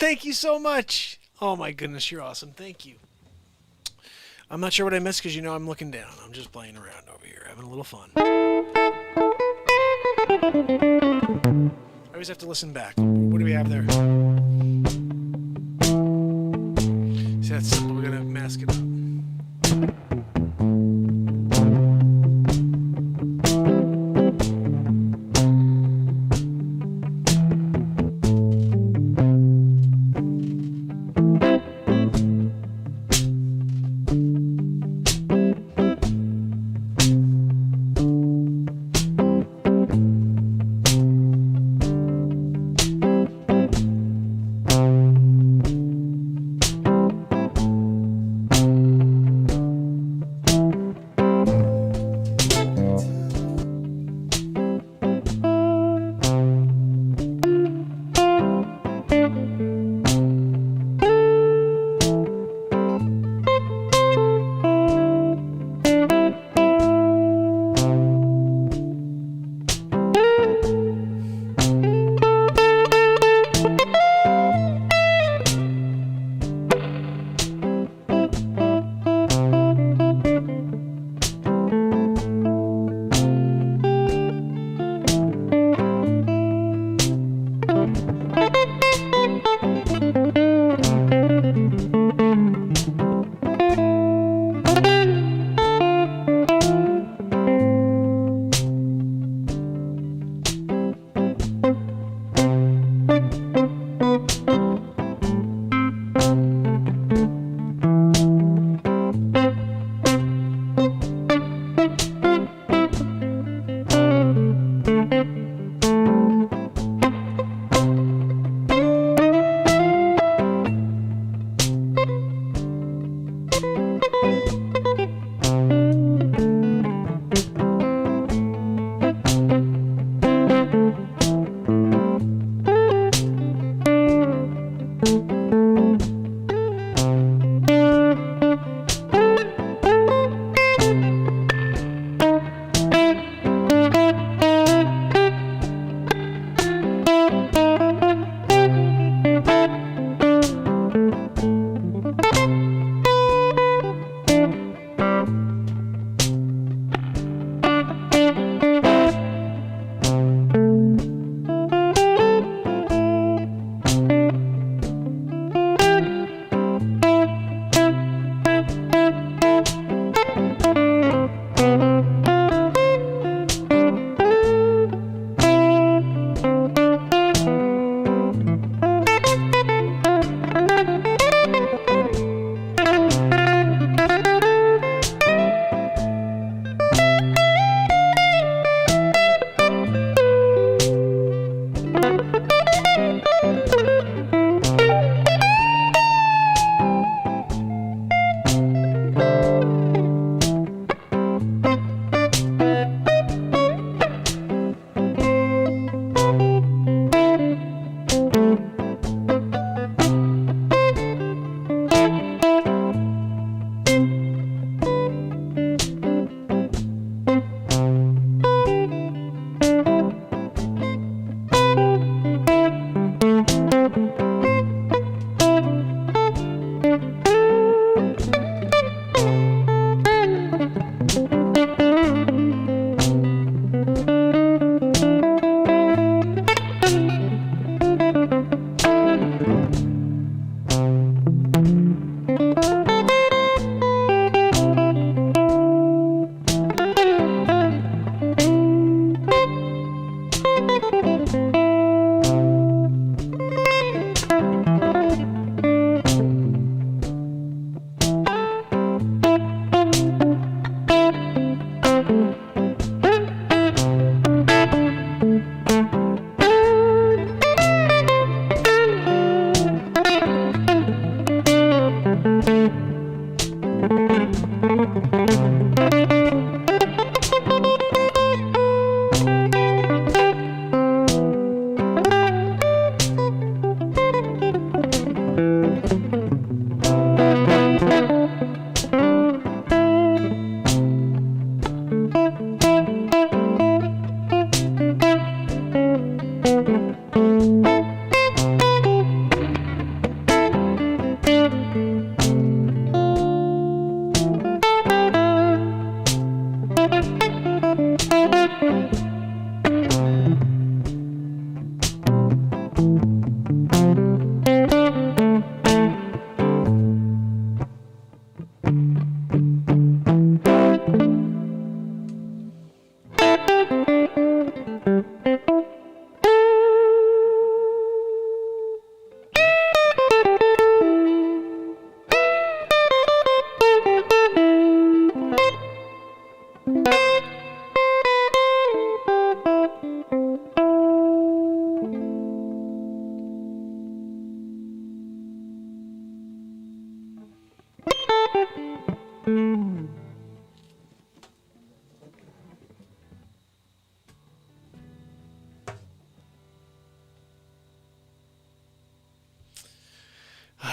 thank you so much. Oh my goodness, you're awesome. Thank you. I'm not sure what I missed because I'm looking down. I'm just playing around over here, having a little fun. I always have to listen back. What do we have there? See, that's simple. We're gonna mask it up.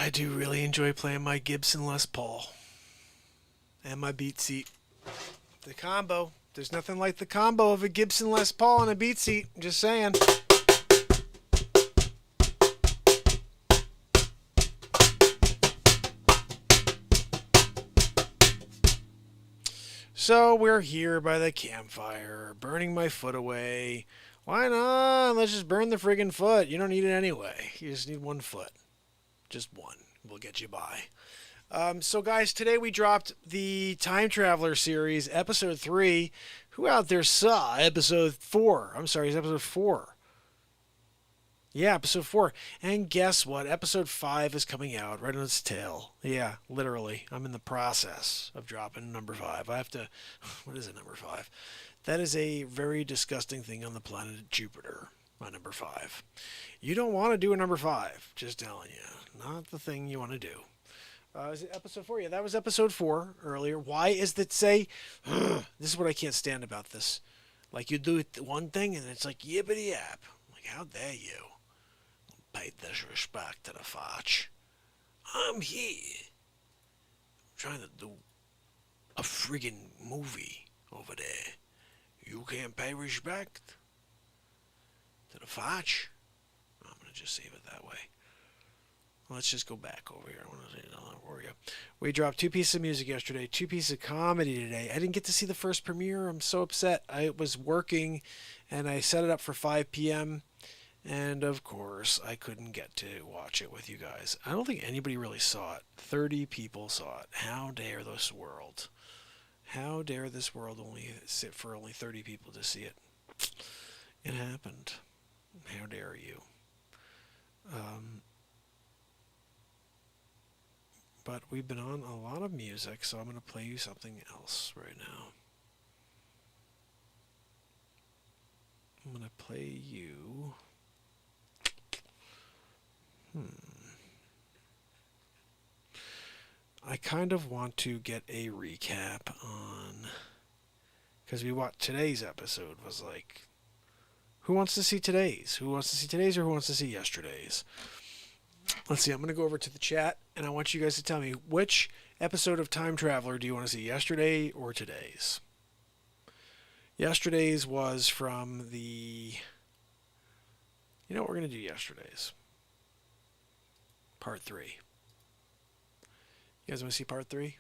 I do really enjoy playing my Gibson Les Paul and my beat seat. The combo. There's nothing like the combo of a Gibson Les Paul and a beat seat. Just saying. So we're here by the campfire, burning my foot away. Why not? Let's just burn the friggin' foot. You don't need it anyway. You just need one foot. Just one. We'll get you by. So guys, today we dropped the Time Traveler series, episode 3. Who out there saw episode 4? I'm sorry, it's episode 4. Yeah, episode 4. And guess what? Episode 5 is coming out right on its tail. Yeah, literally. I'm in the process of dropping number 5. I have to... What is it, number 5? That is a very disgusting thing on the planet Jupiter. My number 5. You don't want to do a number 5. Just telling you. Not the thing you want to do. Is it episode 4? Yeah, that was episode 4 earlier. Why is that say... This is what I can't stand about this. Like, you do one thing, and it's like, yippity-yap. Like, how dare you? Pay disrespect to the fotch. I'm here. I'm trying to do a friggin' movie over there. You can't pay respect to the fotch? I'm going to just save it that way. Let's just go back over here. We dropped 2 pieces of music yesterday, 2 pieces of comedy today. I didn't get to see the first premiere. I'm so upset. I was working, and I set it up for 5 p.m., and of course, I couldn't get to watch it with you guys. I don't think anybody really saw it. 30 people saw it. How dare this world? How dare this world only sit for only 30 people to see it? It happened. How dare you? But we've been on a lot of music, so I'm going to play you something else right now. I'm going to play you... I kind of want to get a recap on... Because we watched today's episode was like... Who wants to see today's? Who wants to see today's or who wants to see yesterday's? Let's see, I'm going to go over to the chat, and I want you guys to tell me which episode of Time Traveler do you want to see, yesterday or today's? Yesterday's was from the... You know what, we're going to do yesterday's. Part 3. You guys want to see part 3?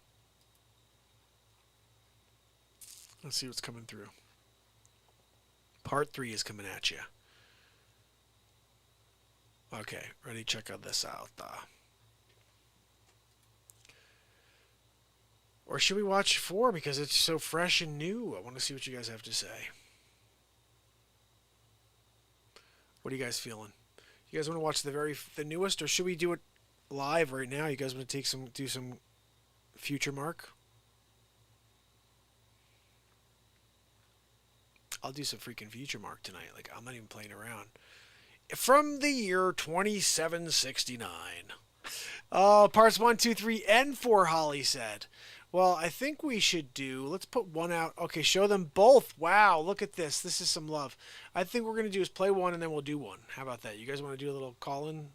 Let's see what's coming through. Part 3 is coming at you. Okay, ready? Check out this out. Or should we watch 4 because it's so fresh and new? I want to see what you guys have to say. What are you guys feeling? You guys want to watch the newest, or should we do it live right now? You guys want to do some future mark? I'll do some freaking future mark tonight. Like, I'm not even playing around. From the year 2769. Parts 1, 2, 3, and 4, Holly said. Well, I think we should let's put one out. Okay, show them both. Wow, look at this. This is some love. I think what we're going to do is play one and then we'll do one. How about that? You guys want to do a little call-in?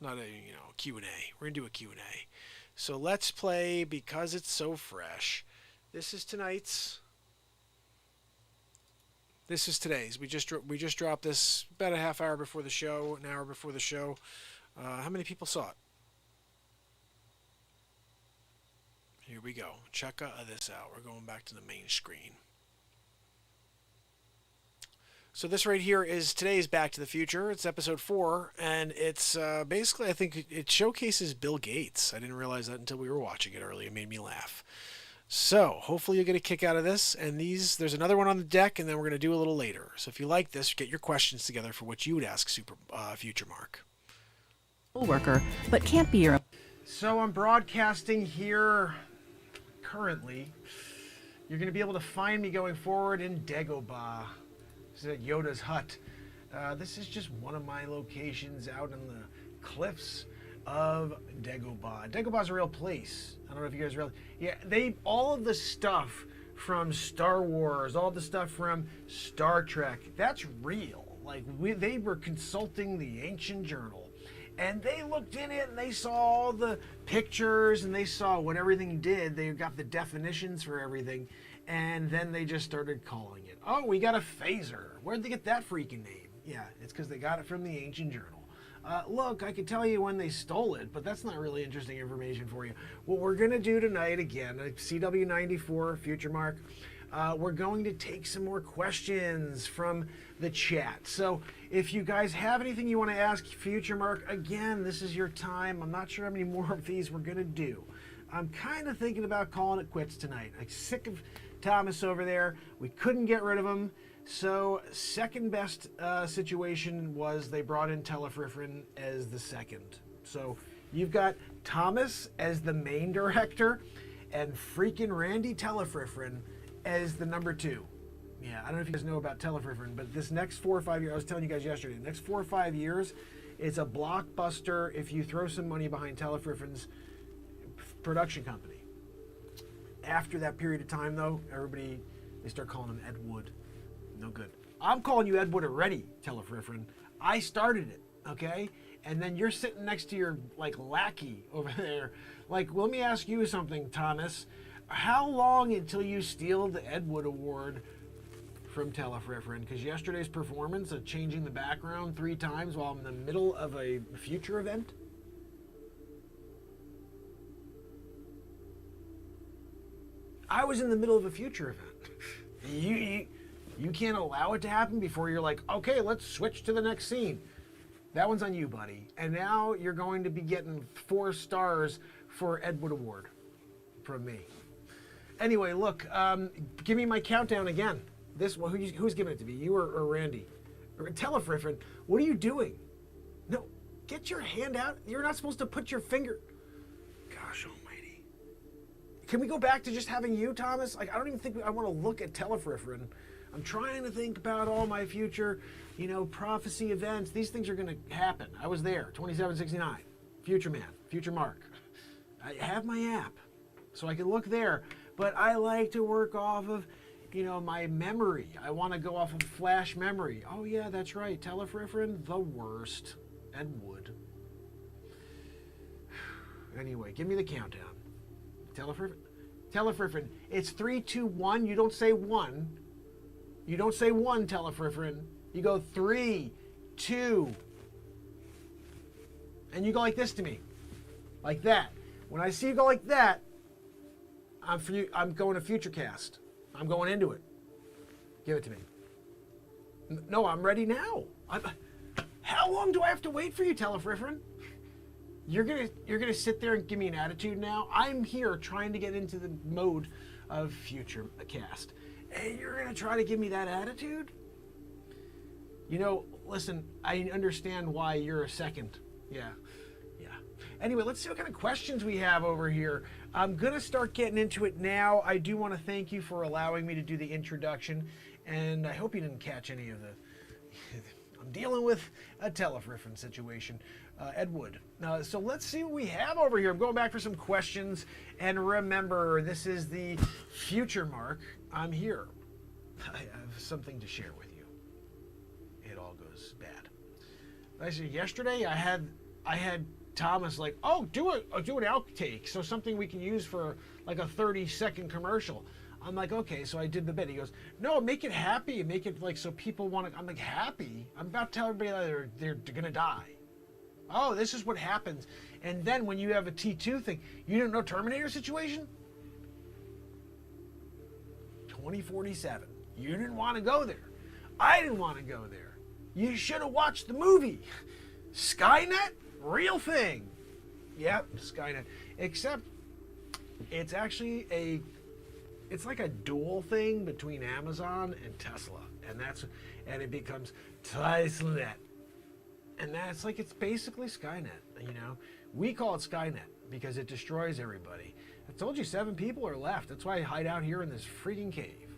Not a, Q&A. We're going to do a Q&A. So let's play Because It's So Fresh. This is tonight's. This is today's. We just dropped this about a half hour before the show, an hour before the show. How many people saw it? we go. Check this out. We're going back to the main screen. So this right here is today's Back to the Future. It's episode 4, and it's basically, I think it showcases Bill Gates. I didn't realize that until we were watching it earlier. It made me laugh. So hopefully you'll get a kick out of this. And there's another one on the deck, and then we're going to do a little later. So if you like this, get your questions together for what you would ask Future Mark. Worker, but can't be your. So I'm broadcasting here currently. You're going to be able to find me going forward in Dagobah. This is at Yoda's hut. This is just one of my locations out in the cliffs of Dagobah. Dagobah's a real place. I don't know if you guys realize. Yeah, all of the stuff from Star Wars, all the stuff from Star Trek, that's real. Like they were consulting the ancient journal, and they looked in it and they saw all the pictures and they saw what everything did. They got the definitions for everything, and then they just started calling it. Oh, we got a phaser. Where'd they get that freaking name? Yeah, it's because they got it from the ancient journal. Look, I could tell you when they stole it, but that's not really interesting information for you. What we're going to do tonight, again, CW94, Future Mark, we're going to take some more questions from the chat. So if you guys have anything you want to ask Future Mark, again, this is your time. I'm not sure how many more of these we're going to do. I'm kind of thinking about calling it quits tonight. I'm sick of Thomas over there. We couldn't get rid of him. So second best situation was they brought in Telefriffin as the second. So you've got Thomas as the main director and freaking Randy Telefriffin as the number 2. Yeah, I don't know if you guys know about Telefriffin, but this next 4 or 5 years, I was telling you guys yesterday, the next 4 or 5 years, it's a blockbuster if you throw some money behind Telefriffin's production company. After that period of time, though, they start calling him Ed Wood. No good. I'm calling you Ed Wood already, Telefriffin. I started it, okay? And then you're sitting next to your, lackey over there. Let me ask you something, Thomas. How long until you steal the Ed Wood Award from Telefriffin? Because yesterday's performance of changing the background 3 times while I'm in the middle of a future event? I was in the middle of a future event. You can't allow it to happen before you're like, okay, let's switch to the next scene. That one's on you, buddy. And now you're going to be getting 4 stars for Ed Wood Award from me. Anyway, look, give me my countdown again. This one, who's giving it to me? You or Randy? Telefriffin, what are you doing? No, get your hand out. You're not supposed to put your finger. Gosh almighty. Can we go back to just having you, Thomas? I don't even think I want to look at Telefriffin. I'm trying to think about all my future, prophecy events. These things are going to happen. I was there, 2769, Future Man, Future Mark. I have my app, so I can look there. But I like to work off of, my memory. I want to go off of flash memory. Oh yeah, that's right. Telefriffin, the worst. Ed Wood. Anyway, give me the countdown. Telefriffin. It's 3, 2, 1. You don't say 1. You don't say 1, Telefriffin. You go 3, 2. And you go like this to me. Like that. When I see you go like that, I'm going to Futurecast. I'm going into it. Give it to me. No, I'm ready now. How long do I have to wait for you, Telefriffin? You're gonna sit there and give me an attitude now? I'm here trying to get into the mode of Futurecast. And you're going to try to give me that attitude? Listen, I understand why you're a second. Yeah. Anyway, let's see what kind of questions we have over here. I'm going to start getting into it now. I do want to thank you for allowing me to do the introduction, and I hope you didn't catch any of the... I'm dealing with a Telefriffin situation. Ed Wood. So let's see what we have over here. I'm going back for some questions, and remember, this is the Future Mark. I'm here. I have something to share with you. It all goes bad. Yesterday, I had Thomas do an outtake, so something we can use for a 30-second commercial. I'm like, okay, so I did the bit. He goes, no, make it happy, make it so people want to. I'm like, happy? I'm about to tell everybody that they're gonna die. Oh, this is what happens. And then when you have a T2 thing, you don't know Terminator situation? 2047. You didn't want to go there. I didn't want to go there. You should have watched the movie. Skynet? Real thing. Yep, Skynet. Except it's actually it's like a dual thing between Amazon and Tesla. And it becomes Tesla. And that's like, it's basically Skynet, you know. We call it Skynet because it destroys everybody. I told you 7 people are left. That's why I hide out here in this freaking cave.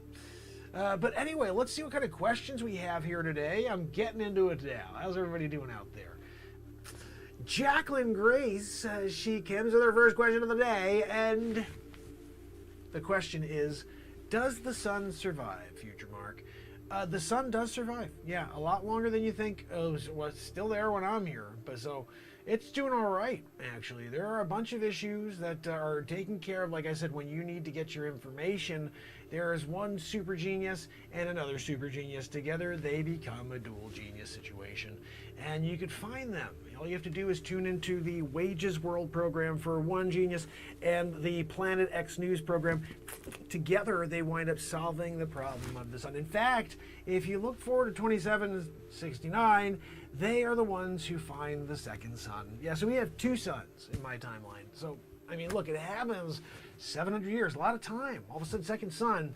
But anyway, let's see what kind of questions we have here today. I'm getting into it now. How's everybody doing out there? Jacqueline Grace says she comes with her first question of the day, and the question is, does the sun survive, Future Mark? The sun does survive. Yeah, a lot longer than you think. It was still there when I'm here, but so it's doing all right, actually. There are a bunch of issues that are taken care of. Like I said, when you need to get your information, there is one super genius and another super genius. Together, they become a dual genius situation. And you could find them. All you have to do is tune into the Wages World program for one genius and the Planet X News program. Together, they wind up solving the problem of the sun. In fact, if you look forward to 2769, they are the ones who find the second sun. Yeah, so we have 2 suns in my timeline. So, I mean, look, it happens 700 years, a lot of time. All of a sudden, second sun.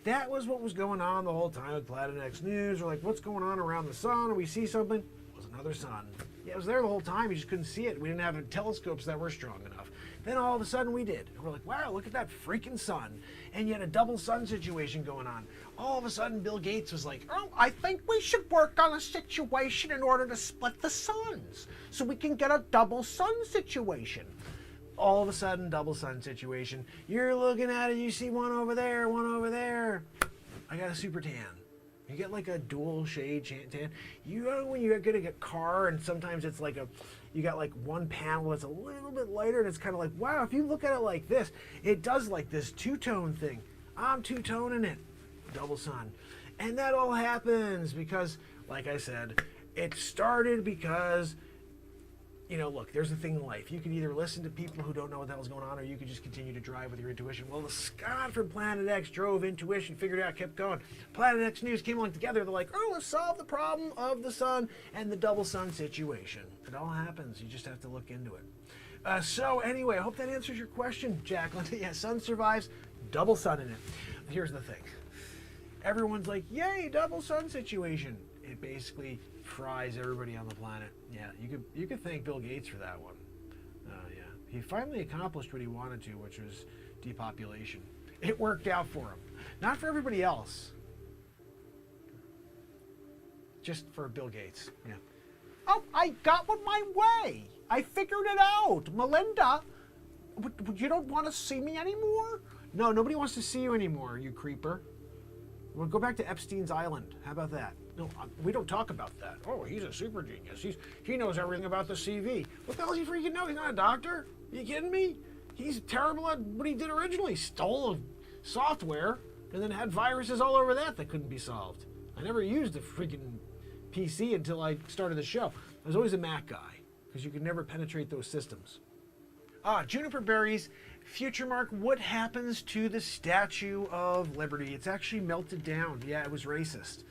That was what was going on the whole time with Planet X News. We're like, what's going on around the sun? And we see something. It was another sun. Yeah, it was there the whole time. You just couldn't see it. We didn't have telescopes that were strong enough. Then all of a sudden we did. And we're like, wow, look at that freaking sun. And you had a double sun situation going on. All of a sudden Bill Gates was like, oh, I think we should work on a situation in order to split the suns so we can get a double sun situation. All of a sudden, double sun situation. You're looking at it, you see one over there, one over there. I got a super tan. You get like a dual shade tan. You know when you're getting a car and sometimes it's like you got like one panel that's a little bit lighter and it's kind of like, wow, if you look at it like this, it does like this two-tone thing. I'm two-toning it. Double sun. And that all happens because, like I said, it started because, you know, look, there's a thing in life. You can either listen to people who don't know what the hell's going on, or you can just continue to drive with your intuition. Well, the Scott from Planet X drove intuition, figured it out, kept going. Planet X News came along together. They're like, oh, let's solve the problem of the sun and the double sun situation. It all happens. You just have to look into it. So anyway, I hope that answers your question, Jacqueline. Yeah, sun survives, double sun in it. Here's the thing. Everyone's like, yay, double sun situation. It basically fries everybody on the planet. Yeah, you could thank Bill Gates for that one. Yeah, he finally accomplished what he wanted to, which was depopulation. It worked out for him, not for everybody else. Just for Bill Gates. Yeah. Oh, I got one my way. I figured it out, Melinda. You don't want to see me anymore? No, nobody wants to see you anymore, you creeper. We'll go back to Epstein's Island. How about that? No, we don't talk about that. Oh, he's a super genius. He knows everything about the CV. What the hell does he freaking know? He's not a doctor. Are you kidding me? He's terrible at what he did originally. Stole software and then had viruses all over that couldn't be solved. I never used a freaking PC until I started the show. I was always a Mac guy because you could never penetrate those systems. Juniper Berries, Future Mark, what happens to the Statue of Liberty? It's actually melted down. Yeah, it was racist.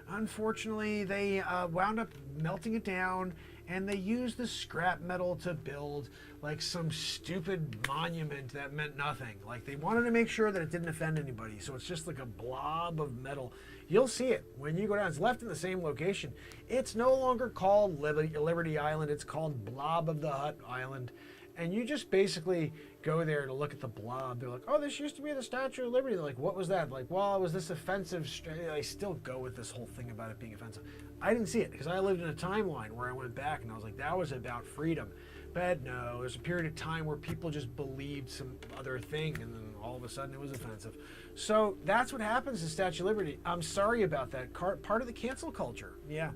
Unfortunately, they wound up melting it down, and they used the scrap metal to build like some stupid monument that meant nothing. Like they wanted to make sure that it didn't offend anybody, so it's just like a blob of metal. You'll see it when you go down. It's left in the same location. It's no longer called Liberty Island. It's called Blob of the Hut Island. And you just basically go there to look at the blob. They're like, oh, this used to be the Statue of Liberty. They're like, what was that? Like, well, it was this offensive. I still go with this whole thing about it being offensive. I didn't see it because I lived in a timeline where I went back and I was like, that was about freedom. But no, there's a period of time where people just believed some other thing and then all of a sudden it was offensive. So that's what happens to Statue of Liberty. I'm sorry about that. Part of the cancel culture. Yeah,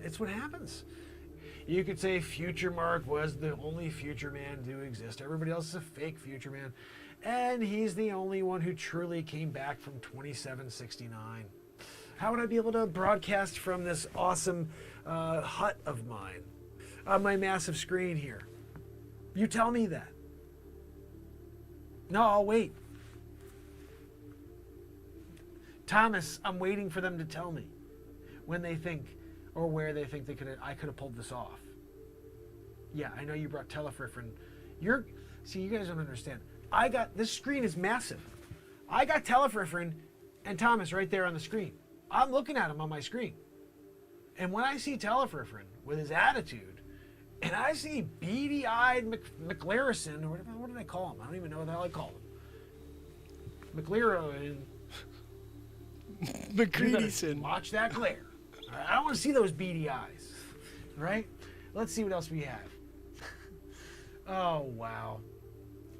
it's what happens. You could say Future Mark was the only future man to exist. Everybody else is a fake future man. And he's the only one who truly came back from 2769. How would I be able to broadcast from this awesome hut of mine on my massive screen here? You tell me that. No, I'll wait. Thomas, I'm waiting for them to tell me when they think or where they think I could have pulled this off. Yeah, I know you brought telefriffin. See, you guys don't understand. This screen is massive. I got telefriffin and Thomas right there on the screen. I'm looking at him on my screen. And when I see telefriffin with his attitude, and I see beady-eyed McLarison, or whatever, what did I call him? I don't even know what the hell I called him. McLaren. McCreadyson. Watch that glare. All right, I don't want to see those beady eyes. Right? Let's see what else we have. Oh, wow.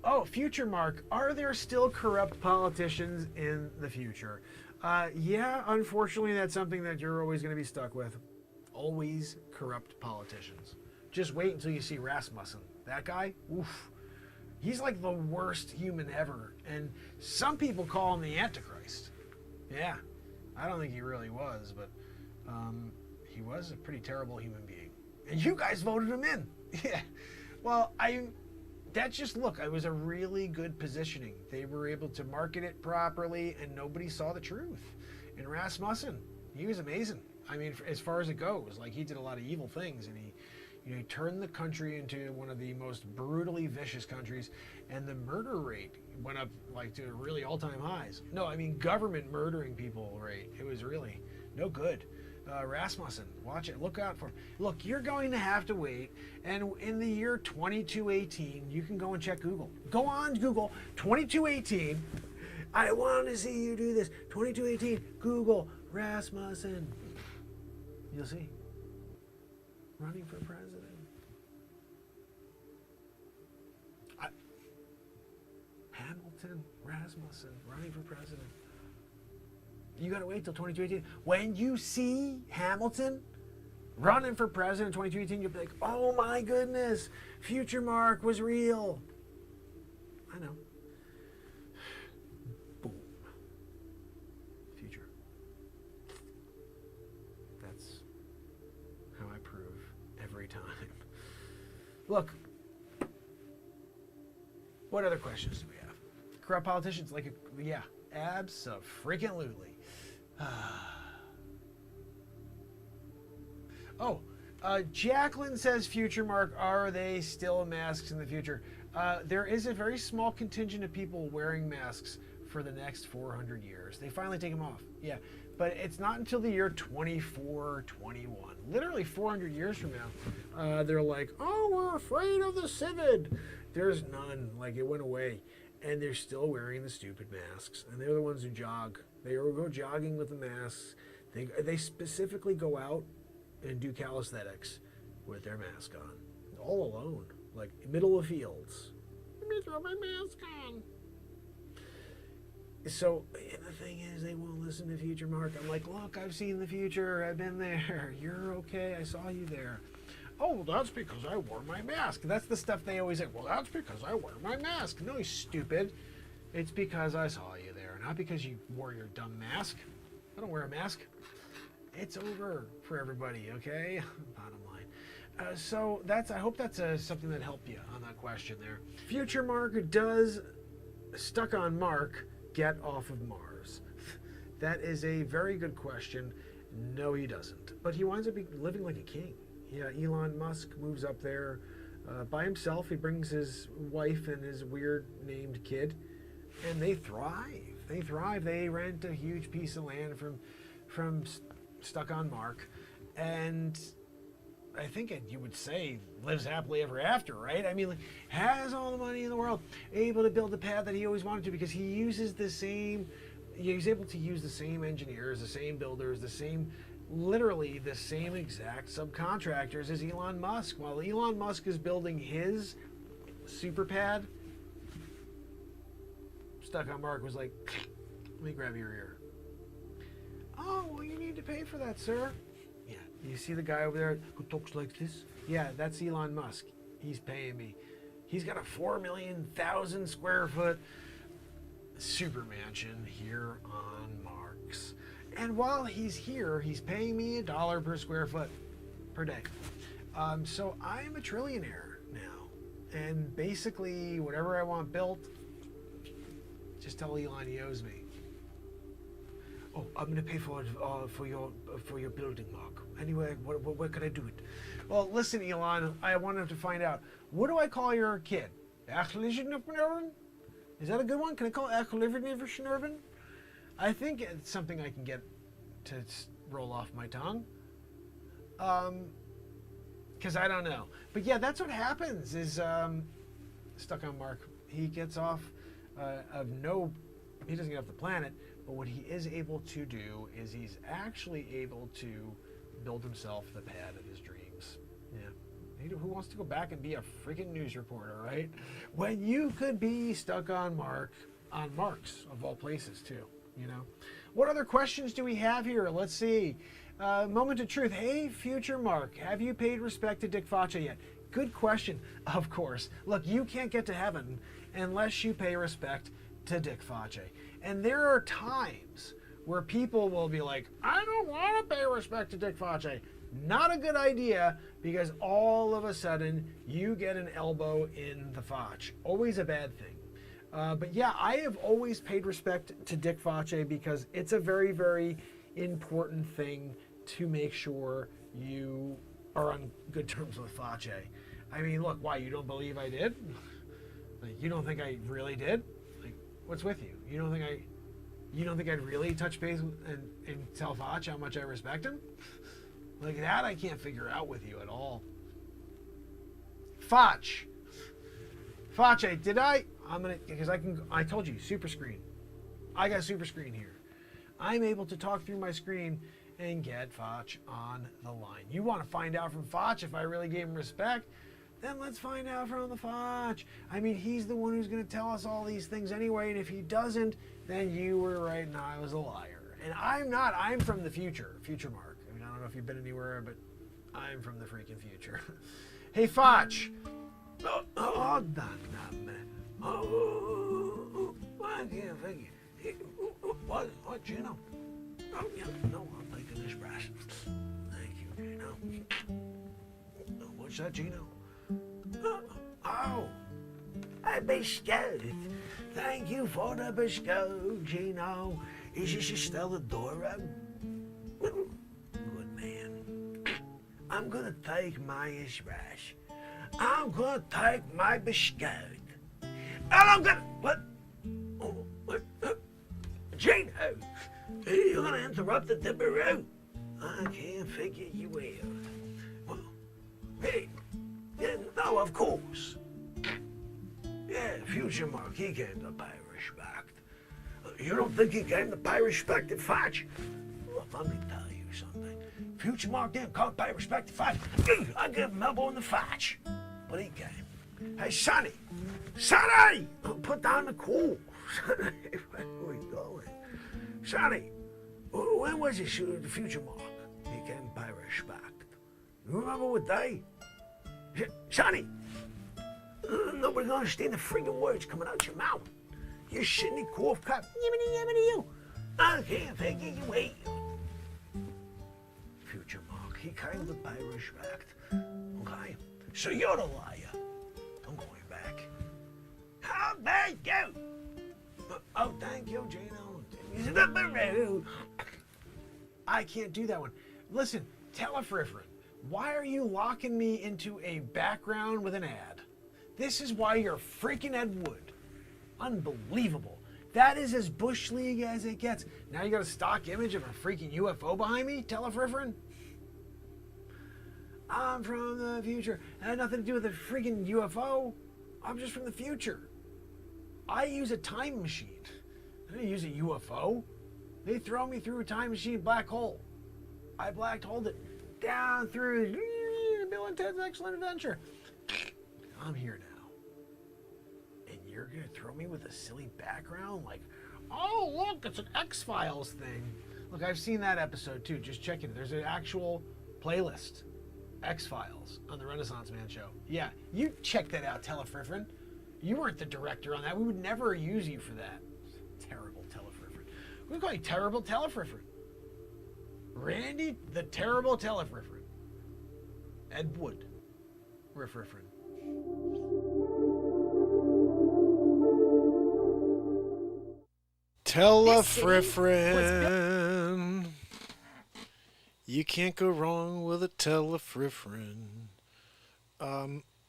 Oh, future Mark. Are there still corrupt politicians in the future? Yeah, unfortunately, that's something that you're always going to be stuck with. Always corrupt politicians. Just wait until you see Rasmussen. That guy, oof. He's like the worst human ever. And some people call him the Antichrist. Yeah, I don't think he really was, but he was a pretty terrible human being. And you guys voted him in. Yeah. Well, it was a really good positioning. They were able to market it properly, and nobody saw the truth. And Rasmussen, he was amazing. I mean, as far as it goes, like, he did a lot of evil things, and he turned the country into one of the most brutally vicious countries, and the murder rate went up like to really all-time highs. No, I mean government murdering people rate. It was really no good. Rasmussen, watch it. Look out for him. Look, you're going to have to wait. And in the year 2218, you can go and check Google. Go on Google, 2218. I want to see you do this. 2218, Google, Rasmussen. You'll see. Running for president. Hamilton, Rasmussen, running for president. You gotta wait till 2018. When you see Hamilton running for president in 2018, you'll be like, oh my goodness, future Mark was real. I know. Boom. Future. That's how I prove every time. Look, what other questions do we have? Corrupt politicians, yeah, abso-freaking-lutely. Jacqueline says, future Mark, are they still masks in the future? There is a very small contingent of people wearing masks for the next 400 years. They finally take them off. Yeah, but it's not until the year 2421. Literally 400 years from now, they're like, oh, we're afraid of the civid. There's none. Like, it went away. And they're still wearing the stupid masks. And they're the ones who jog. They go jogging with the masks. They specifically go out and do calisthenics with their mask on. All alone. Like, middle of fields. Let me throw my mask on. So, and the thing is, they won't listen to Future Mark. I'm like, look, I've seen the future. I've been there. You're okay. I saw you there. Oh, well, that's because I wore my mask. That's the stuff they always say. Well, that's because I wear my mask. No, you stupid. It's because I saw you there, not because you wore your dumb mask. I don't wear a mask. It's over for everybody, okay? Bottom line. So I hope that's something that helped you on that question there. Future Mark, does Stuck on Mark get off of Mars? That is a very good question. No, he doesn't. But he winds up living like a king. Yeah, Elon Musk moves up there by himself. He brings his wife and his weird named kid, and they thrive. They thrive. They rent a huge piece of land from Stuck on Mark, and I think you would say lives happily ever after, right? I mean, like, has all the money in the world, able to build the pad that he always wanted to, because he uses he's able to use the same engineers, the same builders, literally the same exact subcontractors as Elon Musk. While Elon Musk is building his super pad, Stuck on Mark was like, let me grab your ear. Oh, well, you need to pay for that, sir. Yeah, you see the guy over there who talks like this? Yeah, that's Elon Musk. He's paying me. He's got a 4,000,000 square foot super mansion here on Mars. And while he's here, he's paying me $1 per square foot per day. So I'm a trillionaire now. And basically, whatever I want built, just tell Elon he owes me. Oh, I'm gonna pay for your building, Mark. Anyway, where can I do it? Well, listen, Elon. I wanted to find out. What do I call your kid? Is that a good one? Can I call it? I think it's something I can get to roll off my tongue. Because I don't know. But yeah, that's what happens. Is stuck on Mark. He gets off he doesn't get off the planet. But what he is able to do is he's actually able to build himself the pad of his dreams. Yeah. Who wants to go back and be a freaking news reporter, right? When you could be stuck on Mark's, of all places, too, you know? What other questions do we have here? Let's see. Moment of truth. Hey, future Mark, have you paid respect to Dick Faccia yet? Good question, of course. Look, you can't get to heaven unless you pay respect to Dick Faccia. And there are times where people will be like, I don't want to pay respect to Dick Faccia. Not a good idea, because all of a sudden you get an elbow in the Faccia. Always a bad thing. But yeah, I have always paid respect to Dick Faccia because it's a very, very important thing to make sure you are on good terms with Faccia. I mean, look, why, you don't believe I did? Like, you don't think I really did? Like, what's with you? You don't think I'd really touch base and tell Faccia how much I respect him? Like that I can't figure out with you at all. Faccia, did I told you, super screen. I got super screen here. I'm able to talk through my screen and get Faccia on the line. You want to find out from Faccia if I really gave him respect? Then let's find out from the Faccia. I mean, he's the one who's going to tell us all these things anyway, and if he doesn't, then you were right and I was a liar. And I'm not. I'm from the future Mark. I mean, I don't know if you've been anywhere, but I'm from the freaking future. Hey, Faccia. Hold on a minute. I can't figure. What, Gino? Oh, yeah, no, I'm taking this brush. Thank you, Gino. What's that, Gino? Oh, a biscuit. Thank you for the biscuit, Gino. Is this still a door? Good man. I'm gonna take my espresso. I'm gonna take my biscuit. And I'm gonna... What? Oh, what? Gino, you're gonna interrupt the dipperoo? I can't figure you out. Well, hey, yeah, no, of course. Yeah, future Mark, he came to pay respect. You don't think he came to pay respect to Faccia? Well, let me tell you something. Future Mark didn't come to pay respect to Faccia. I give him elbow in the Faccia. But he came. Hey, Sonny! Sonny! Put down the cool. Sonny, where are we going? Sonny, when was he shooting the future Mark? He came by respect. You remember what day? Sonny! Nobody's gonna understand the friggin' words coming out your mouth. You shitty cough cup. Yimmity you. I can't figure you wait. Future Mark, he came to pay respect. Okay? So you're the liar. I'm going back. How about you? Oh, thank you, Gino. I can't do that one. Listen, Telefriferin, why are you locking me into a background with an ad? This is why you're freaking Ed Wood. Unbelievable. That is as Bush League as it gets. Now you got a stock image of a freaking UFO behind me, Telefriferin? I'm from the future. It had nothing to do with the freaking UFO. I'm just from the future. I use a time machine. I didn't use a UFO. They throw me through a time machine black hole. I black holed it down through Bill and Ted's Excellent Adventure. I'm here now. And you're going to throw me with a silly background? Like, oh, look, it's an X-Files thing. Look, I've seen that episode too. Just check it. There's an actual playlist. X-Files on the Renaissance Man show. Yeah, you check that out, Telefriferin. You weren't the director on that. We would never use you for that. Terrible Telefriferin. We call you Terrible Telefriferin. Randy the Terrible Telefriferin. Ed Wood. Riffriferin. Tell a friend. You can't go wrong with a telefriffrin.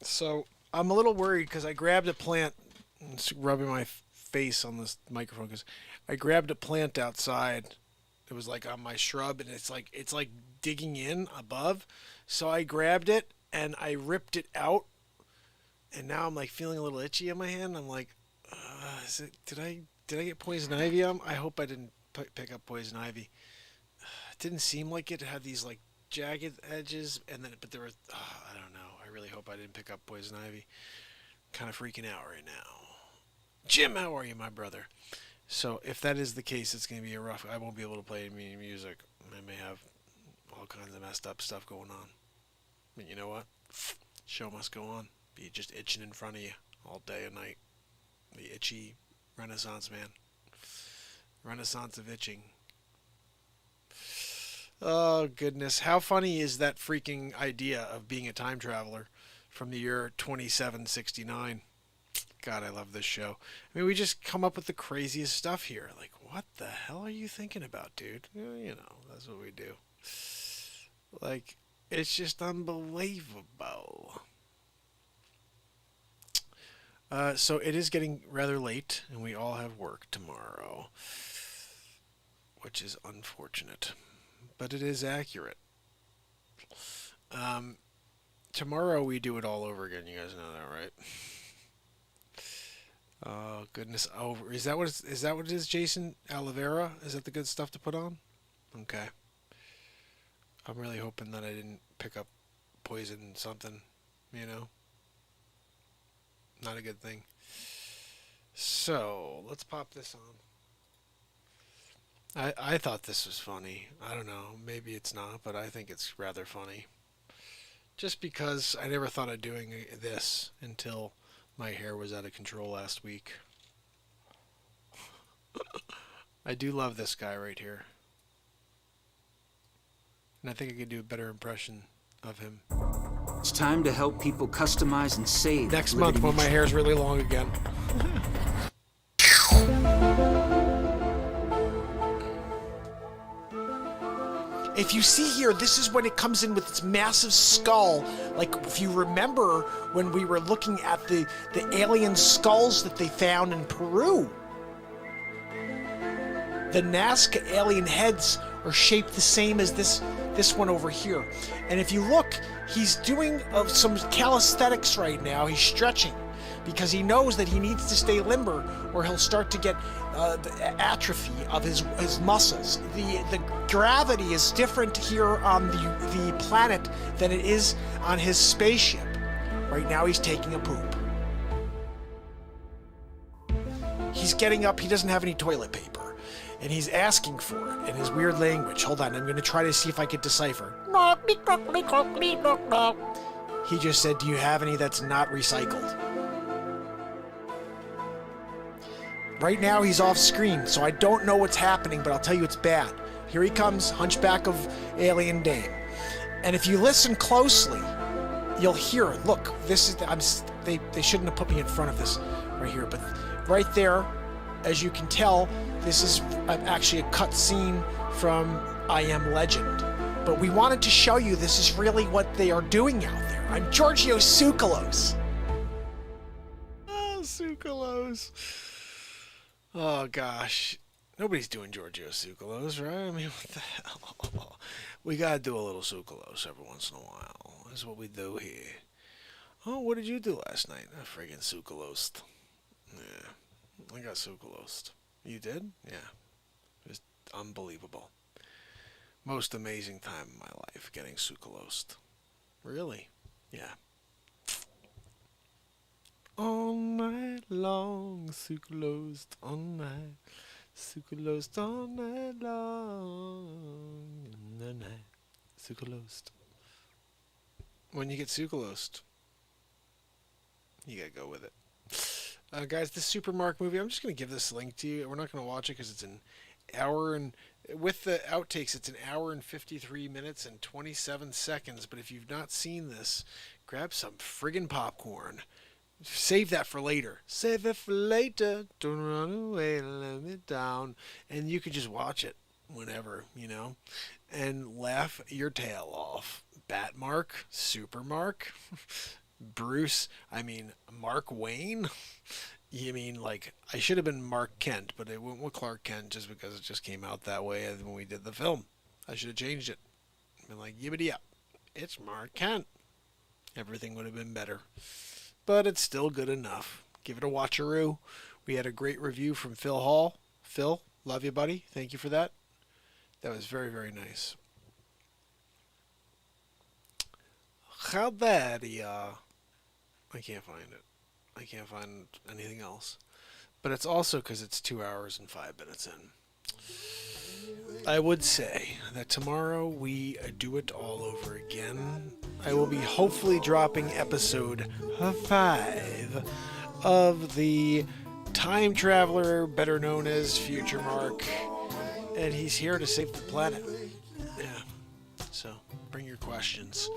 So I'm a little worried because I grabbed a plant, and rubbing my face on this microphone because I grabbed a plant outside. It was like on my shrub, and it's like digging in above. So I grabbed it and I ripped it out, and now I'm like feeling a little itchy in my hand. I'm like, did I get poison ivy? I hope I didn't pick up poison ivy. It didn't seem like it had these like jagged edges, but there were. I don't know. I really hope I didn't pick up poison ivy. Kind of freaking out right now. Jim, how are you, my brother? So if that is the case, it's going to be a rough. I won't be able to play any music. I may have all kinds of messed up stuff going on. But you know what? Show must go on. Be just itching in front of you all day and night. The itchy Renaissance man. Renaissance of itching. Oh, goodness. How funny is that freaking idea of being a time traveler from the year 2769? God, I love this show. I mean, we just come up with the craziest stuff here. Like, what the hell are you thinking about, dude? You know, that's what we do. Like, it's just unbelievable. So it is getting rather late, and we all have work tomorrow, which is unfortunate. But it is accurate. Tomorrow we do it all over again. You guys know that, right? Oh goodness! Oh, is that what it is, Jason? Aloe vera? Is that the good stuff to put on? Okay. I'm really hoping that I didn't pick up poison something. You know. Not a good thing. So let's pop this on. I thought this was funny. I don't know. Maybe it's not, but I think it's rather funny. Just because I never thought of doing this until my hair was out of control last week. I do love this guy right here. And I think I could do a better impression of him. It's time to help people customize and save. Next month when my hair's really long again. If you see here, this is when it comes in with its massive skull. Like, if you remember when we were looking at the alien skulls that they found in Peru. The Nazca alien heads are shaped the same as this one over here. And if you look, he's doing some calisthenics right now. He's stretching because he knows that he needs to stay limber or he'll start to get the atrophy of his muscles. The gravity is different here on the planet than it is on his spaceship. Right now he's taking a poop. He's getting up, he doesn't have any toilet paper, and he's asking for it in his weird language. Hold on, I'm going to try to see if I can decipher. He just said, do you have any that's not recycled? Right now he's off screen, so I don't know what's happening, but I'll tell you it's bad. Here he comes, Hunchback of Alien Dame. And if you listen closely, you'll hear it. Look, this is they shouldn't have put me in front of this right here, but right there, as you can tell, this is actually a cut scene from I Am Legend. But we wanted to show you this is really what they are doing out there. I'm Giorgio Tsoukalos. Oh, Tsoukalos. Oh, gosh. Nobody's doing Giorgio Tsoukalos, right? I mean, what the hell? We gotta do a little Tsoukalos every once in a while. That's what we do here. Oh, what did you do last night? I friggin' Tsoukalos. Yeah, I got Tsoukalos. You did? Yeah. It was unbelievable. Most amazing time of my life getting Tsoukalos. Really? Yeah. All night long, Tsoukalos all night. Tsoukalos all night long. In the night. Tsoukalos. When you get Tsoukalos, you gotta go with it. Guys, this Super Mark movie, I'm just gonna give this link to you. We're not gonna watch it because it's an hour and with the outtakes, it's an hour and 53 minutes and 27 seconds. But if you've not seen this, grab some friggin' popcorn Save that for later. Save it for later. Don't run away and let me down. And you could just watch it whenever, and laugh your tail off. Batmark, Super Mark, Mark Wayne. You mean, like, I should have been Mark Kent, but it went with Clark Kent just because it just came out that way when we did the film. I should have changed it. Been like, yibbity up. It's Mark Kent. Everything would have been better. But it's still good enough. Give it a watcheroo. We had a great review from Phil Hall. Phil, love you, buddy. Thank you for that. That was very, very nice. How bad I can't find it. I can't find anything else. But it's also because it's 2 hours and 5 minutes in. I would say that tomorrow we do it all over again. I will be hopefully dropping episode 5 of the time traveler, better known as Future Mark. And he's here to save the planet. Yeah. So bring your questions.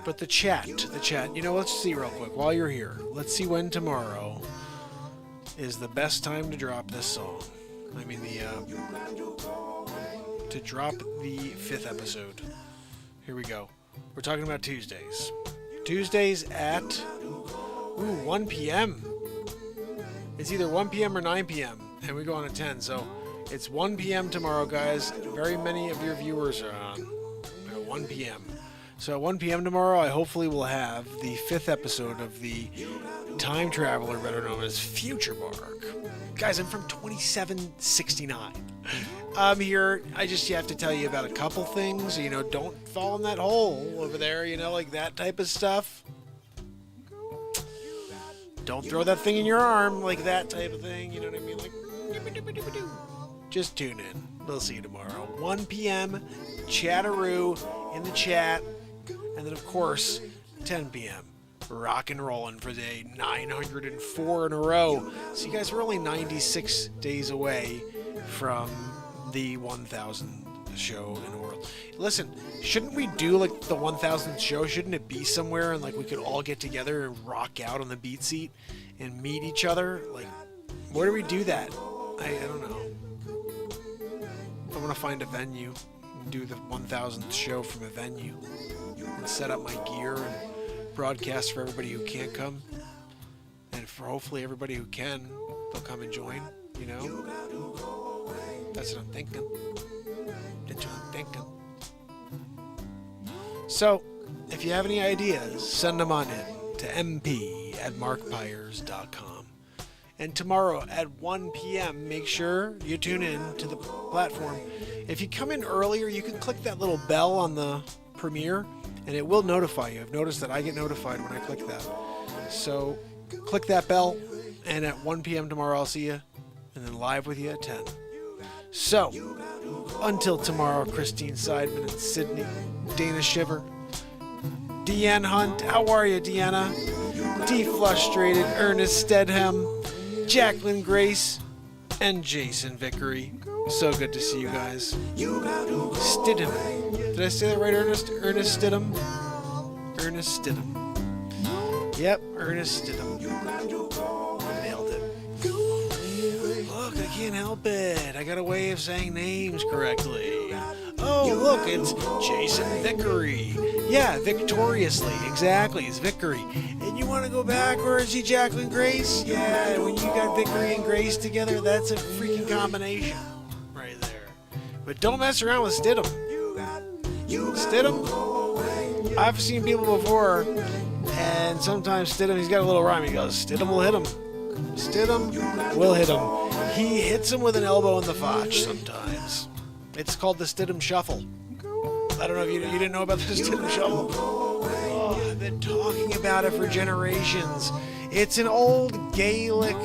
But the chat, let's see real quick while you're here. Let's see when tomorrow is the best time to drop this song. To drop the 5th episode. Here we go. We're talking about Tuesdays. Tuesdays at 1 p.m. It's either 1 p.m. or 9 p.m. and we go on at 10. So it's 1 p.m. tomorrow, guys. Very many of your viewers are on at 1 p.m. So at 1 p.m. tomorrow, I hopefully will have the 5th episode of the time traveler, better known as Future Mark. Guys, I'm from 2769. I'm here. I just have to tell you about a couple things. Don't fall in that hole over there, like that type of stuff. Don't throw that thing in your arm, like that type of thing. You know what I mean? Like, just tune in. We'll see you tomorrow. 1 p.m. Chatteroo in the chat. And then, of course, 10 p.m. rock and rollin' for day 904 in a row. So you guys, we're only 96 days away from the 1,000th show in the world. Listen, shouldn't we do like the 1,000th show? Shouldn't it be somewhere and like we could all get together and rock out on the beat seat and meet each other? Like, where do we do that? I don't know. I want to find a venue and do the 1,000th show from a venue and set up my gear and broadcast for everybody who can't come, and for hopefully everybody who can, they'll come and join. That's what I'm thinking. So if you have any ideas, send them on in to mp@markpyers.com. And tomorrow at 1 p.m. make sure you tune in to the platform. If you come in earlier, you can click that little bell on the premiere and it will notify you. I've noticed that I get notified when I click that. So click that bell, and at 1 p.m. tomorrow I'll see you, and then live with you at 10. So, until tomorrow, Christine Seidman and Sydney, Dana Shiver, Deanne Hunt, how are you, Deanna? Deflustrated, Ernest Stedham, Jacqueline Grace, and Jason Vickery. So good to see you guys. Stidham. Did I say that right, Ernest? Ernest Stidham? Ernest Stidham. Yep, Ernest Stidham. Nailed it. Look, I can't help it. I got a way of saying names correctly. Oh, look, it's Jason Vickery. Yeah, victoriously. Exactly, it's Vickery. And you want to go backwards, you Jacqueline Grace? Yeah, when you got Vickery and Grace together, that's a freaking combination right there. But don't mess around with Stidham. Stidham? I've seen people before, and sometimes Stidham, he's got a little rhyme. He goes, Stidham will hit him. Stidham will hit him. He hits him with an elbow in the fotch sometimes. It's called the Stidham Shuffle. I don't know if you didn't know about the Stidham Shuffle. Oh, I've been talking about it for generations. It's an old Gaelic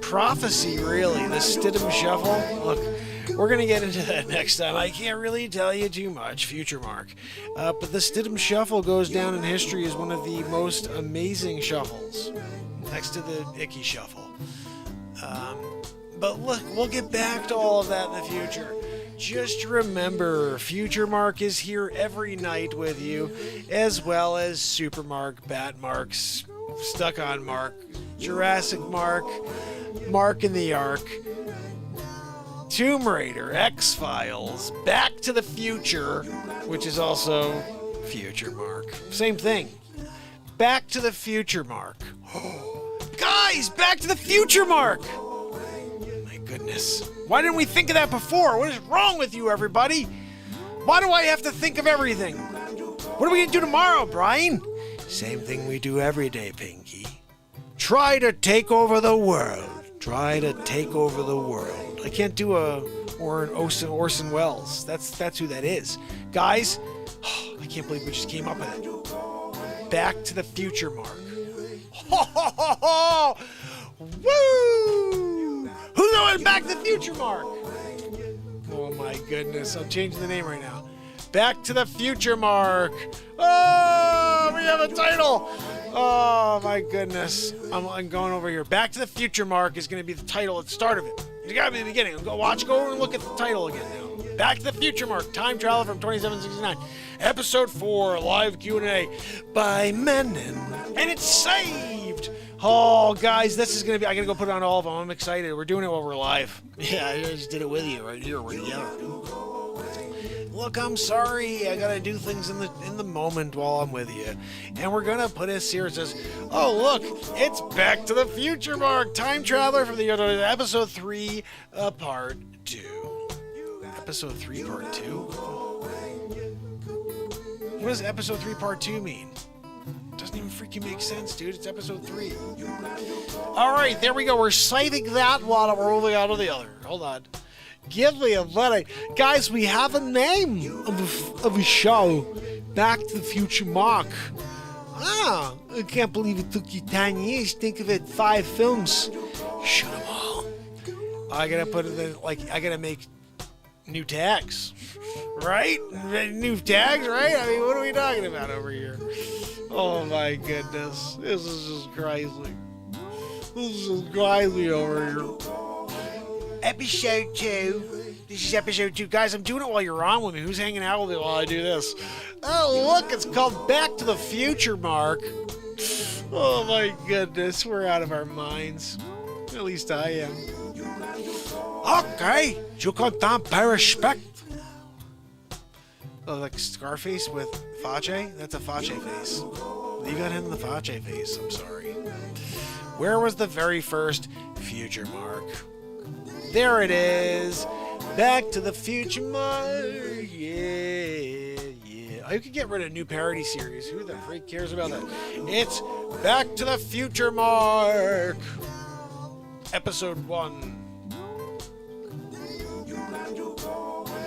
prophecy, really, the Stidham Shuffle. Look, we're going to get into that next time. I can't really tell you too much, Future Mark. But the Stidham Shuffle goes down in history as one of the most amazing shuffles, next to the Icky Shuffle. But look, we'll get back to all of that in the future. Just remember, Future Mark is here every night with you, as well as Super Mark, Bat Marks, Stuck on Mark, Jurassic Mark, Mark in the Ark, Tomb Raider, X-Files, Back to the Future, which is also Future Mark. Same thing. Back to the Future Mark. Guys, Back to the Future Mark! My goodness. Why didn't we think of that before? What is wrong with you, everybody? Why do I have to think of everything? What are we going to do tomorrow, Brian? Same thing we do every day, Pinky. Try to take over the world. Try to take over the world. I can't do Orson Welles. That's who that is. Guys, I can't believe we just came up with it. Back to the Future Mark. Woo! Who knows Back to the Future Mark? Oh my goodness, I'm changing the name right now. Back to the Future Mark. Oh, we have a title. Oh my goodness. I'm going over here. Back to the Future Mark is going to be the title at the start of it. You gotta be the beginning. Go over and look at the title again now. Back to the Future Mark. Time travel from 2769. Episode 4, live Q&A by Menon. And it's saved. Oh, guys, this is going to be... I got to go put it on all of them. I'm excited. We're doing it while we're live. Yeah, I just did it with you right here. We're together. Look, I'm sorry. I got to do things in the moment while I'm with you. And we're going to put this here. It says, oh, look, it's Back to the Future Mark. Time Traveler from the Episode 3, Part 2. Episode 3, Part 2? What does Episode 3, Part 2 mean? Doesn't even freaking make sense, dude. It's Episode 3. All right, there we go. We're saving that while we're rolling out of the other. Hold on. Give me a minute. Guys, we have a name of a show. Back to the Future Mark. Ah, I can't believe it took you 10 years. Think of it, 5 films. Shoot them all. I gotta put it in, I gotta make new tags. Right? New tags, right? I mean, what are we talking about over here? Oh my goodness. This is just crazy. This is just crazy over here. Episode 2. This is episode 2. Guys, I'm doing it while you're on with me. Who's hanging out with me while I do this? Oh, look, it's called Back to the Future Mark. Oh my goodness, we're out of our minds. At least I am. Okay, you can damn pay respect. Oh, like Scarface with Fache? That's a Fache face. You got him in the Fache face, I'm sorry. Where was the very first Future Mark? There it is. Back to the Future Mark. Yeah. I could get rid of new parody series. Who the freak cares about that? It's Back to the Future Mark. Episode 1.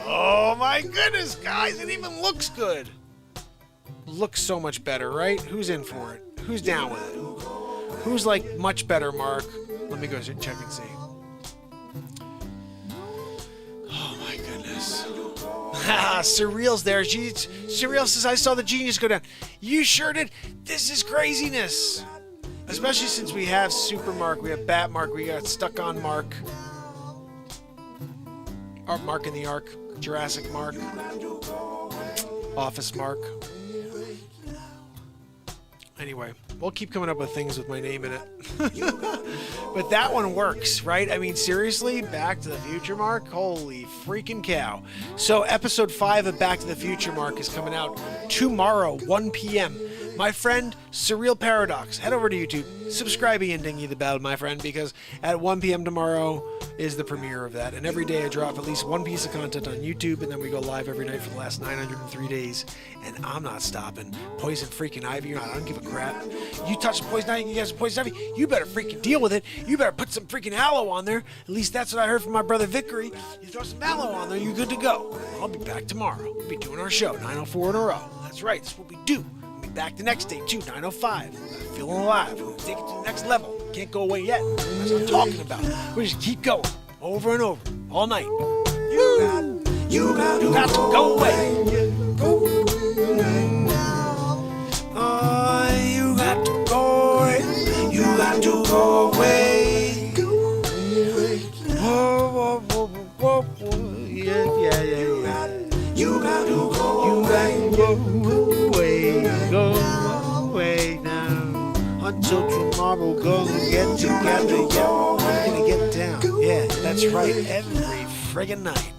Oh my goodness, guys, it even looks good. Looks so much better, right? Who's in for it? Who's down with it? Who's like much better, Mark? Let me go check and see. Oh my goodness. Surreal's there. Surreal says, I saw the genius go down. You sure did? This is craziness. Especially since we have Super Mark, we have Bat Mark, we got Stuck on Mark. Mark in the Ark. Jurassic Mark. Office Mark. Anyway, we'll keep coming up with things with my name in it. But that one works, right? I mean, seriously, Back to the Future Mark? Holy freaking cow. So episode 5 of Back to the Future Mark is coming out tomorrow, 1 p.m. My friend, Surreal Paradox. Head over to YouTube. Subscribe and dingy the bell, my friend, because at 1 p.m. tomorrow is the premiere of that. And every day I drop at least one piece of content on YouTube, and then we go live every night for the last 903 days. And I'm not stopping. Poison freaking Ivy, I don't give a crap. You touch some Poison Ivy, you get some Poison Ivy, you better freaking deal with it. You better put some freaking aloe on there. At least that's what I heard from my brother Vickery. You throw some aloe on there, you're good to go. I'll be back tomorrow. We'll be doing our show, 904 in a row. That's right, that's what we do. Back the next day, too, 9:05. Feeling alive. We're going to take it to the next level. Can't go away yet. That's what I'm talking about. We just keep going. Over and over. All night. You got to go away. Go. You got to go away. You got to go away. Yeah. You got to go away. Go away now. Until So tomorrow we're gonna get together. Yeah, we're gonna get down. Yeah, that's right. Every friggin' night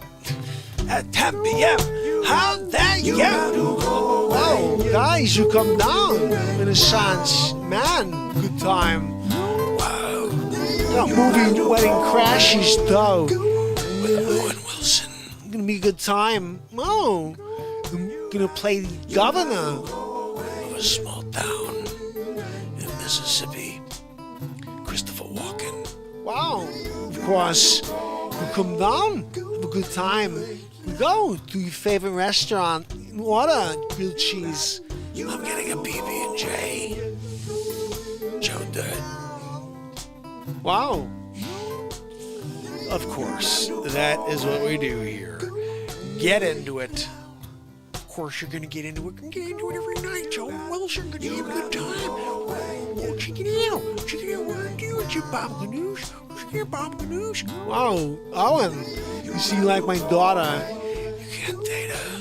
at 10 p.m. How that yeah? Oh, guys, you come down. Renaissance man, good time. Wow. That movie Wedding Crashes though. With Owen Wilson. Gonna be a good time. Oh, I'm gonna play the governor of a small town in Mississippi. Christopher Walken. Wow. Of course, you come down, have a good time. We go to your favorite restaurant, order grilled cheese. I'm getting a PB&J. Joe Dirt. Wow. Of course, that is what we do here. Get into it. Of course, you're gonna get into it. Gonna get into it every night, Joe Wilson. Gonna have a good time. Oh, check it out. Check it out. What are you doing, you Bob Ganoush? Check it out, Bob Ganoush. Wow, Owen. You see, like my daughter, you can't date her.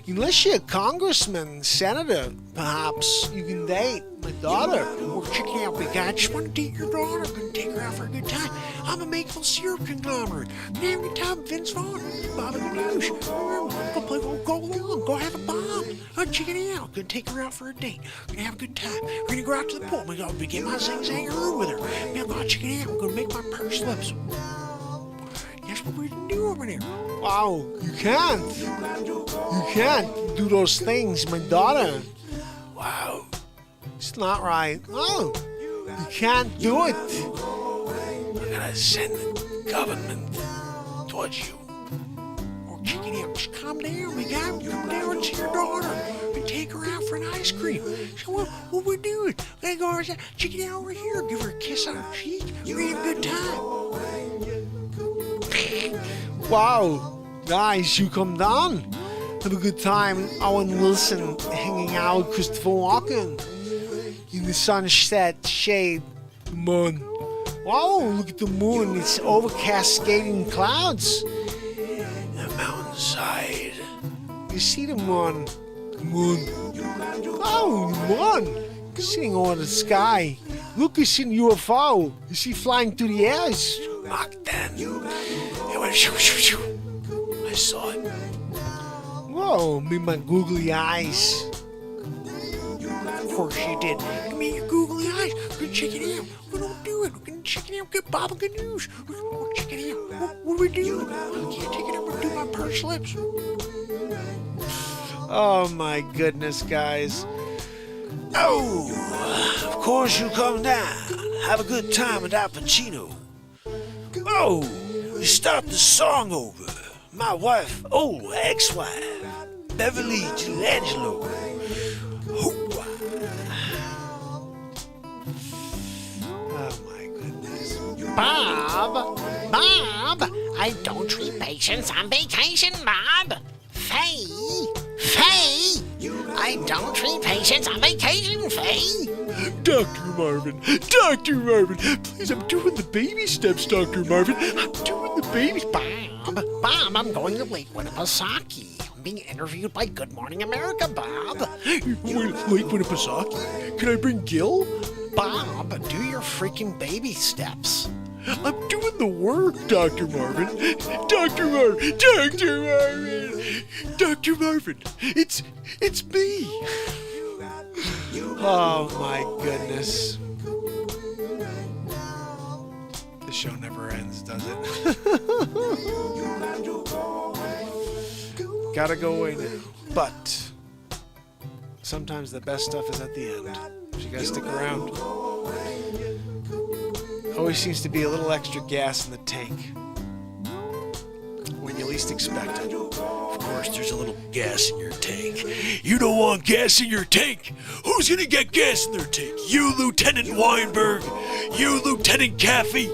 Unless you're a congressman, senator, perhaps you can date my daughter. Well, check it out, big guy. I just want to date your daughter. I'm going to take her out for a good time. I'm a maple syrup conglomerate. Gonna have a good time. Vince Vaughn, Bobby Ganoush. Go play, go along. Go have a bomb. Check it out. Gonna take her out for a date. Gonna have a good time. We're gonna go out to the pool. I'm gonna begin my zing-zangaroo with her. Man, go check it out. I'm gonna make my purse lips. That's what we're gonna do over there. Wow, you can't. You can't do those things, my daughter. Wow, it's not right. Oh, you can't do it. I'm gonna send the government towards you. Oh, check it out. Just calm down, my guy. Come down and see your daughter and take her out for an ice cream. So what we doing? We're gonna go check it out over here. Give her a kiss on her cheek. We're having a good time. Wow, guys, you come down. Have a good time. Owen Wilson hanging out with Christopher Walken in the sunset shade. The moon. Wow, look at the moon. It's over cascading clouds. The mountainside. You see the moon. The moon. Oh, the moon. Sitting over the sky. Look, it's an UFO. You see flying through the air. It's Mach 10. It went shoo, shoo, shoo. I saw it. Whoa, me my googly eyes. Of course you did. Give me your googly eyes. We're gonna check it out. We don't do it. We're gonna check it out. Get Bob and Ganoush. We're check it out. What do we do? I can't take it out. We're doing my purse lips. Oh my goodness, guys. Oh, of course you come down. Have a good time with Al Pacino. Oh, you start the song over. My wife, ex-wife, Beverly D'Angelo. Oh my goodness. Bob, I don't treat patients on vacation, Bob. Faye, I don't treat patients on vacation, Faye. Dr. Marvin, please, I'm doing the baby steps, Dr. Marvin. I'm doing the baby Bob, I'm going to Lake Winnipesaukee. I'm being interviewed by Good Morning America, Bob. Lake Winnipesaukee? Can I bring Gil? Bob, do your freaking baby steps. I'm doing the work, Dr. Marvin. Dr. Marvin, it's me. Oh my goodness. The show never ends, does it? Gotta go away now. But sometimes the best stuff is at the end. So you gotta stick around. Always seems to be a little extra gas in the tank when you least expect it. Of course, there's a little gas in your tank. You don't want gas in your tank. Who's gonna get gas in their tank? You, Lieutenant Weinberg? You, Lieutenant Caffey?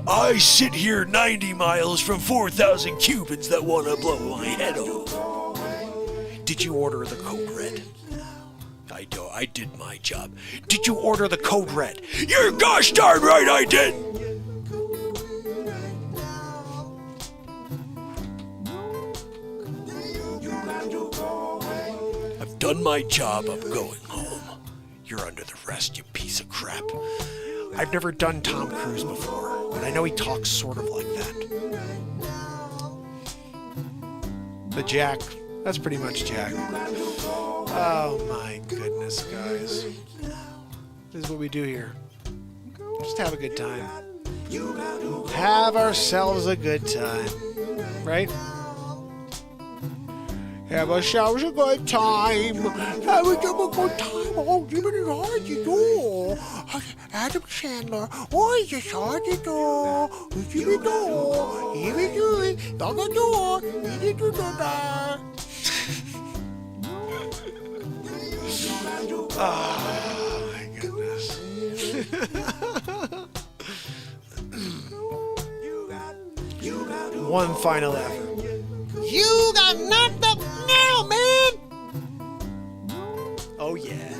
I sit here 90 miles from 4,000 Cubans that want to blow my head off. Did you order the code red? I did my job. Did you order the code red? You're gosh darn right I did! I've done my job. I'm going home. You're under the rest, you piece of crap. rap. I've never done Tom Cruise before, but I know he talks sort of like that. The Jack, that's pretty much Jack. Oh my goodness, guys. This is what we do here. Just have a good time. Have ourselves a good time. Right? Have ourselves a good time. Have a good time. Oh, give it a hard to do. Adam Sandler. Oh, it's hard to do. Give it do. Give it do it. Don't go do it. Give it do that. Oh, my goodness. One final effort. You got knocked up now, man! Oh, yeah.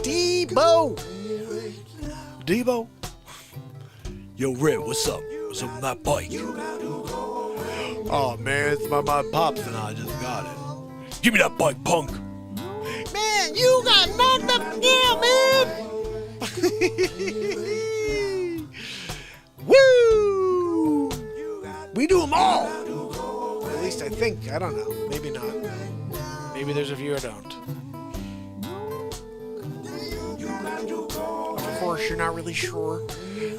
Debo! Debo? Yo, Red, what's up? What's up with that bike? Oh, man, it's my pops and I just got it. Give me that bike, punk! Man, you got knocked up now, man! Woo! We do them all! At least I think. I don't know. Maybe not. Maybe there's a few I don't. Of course, you're not really sure.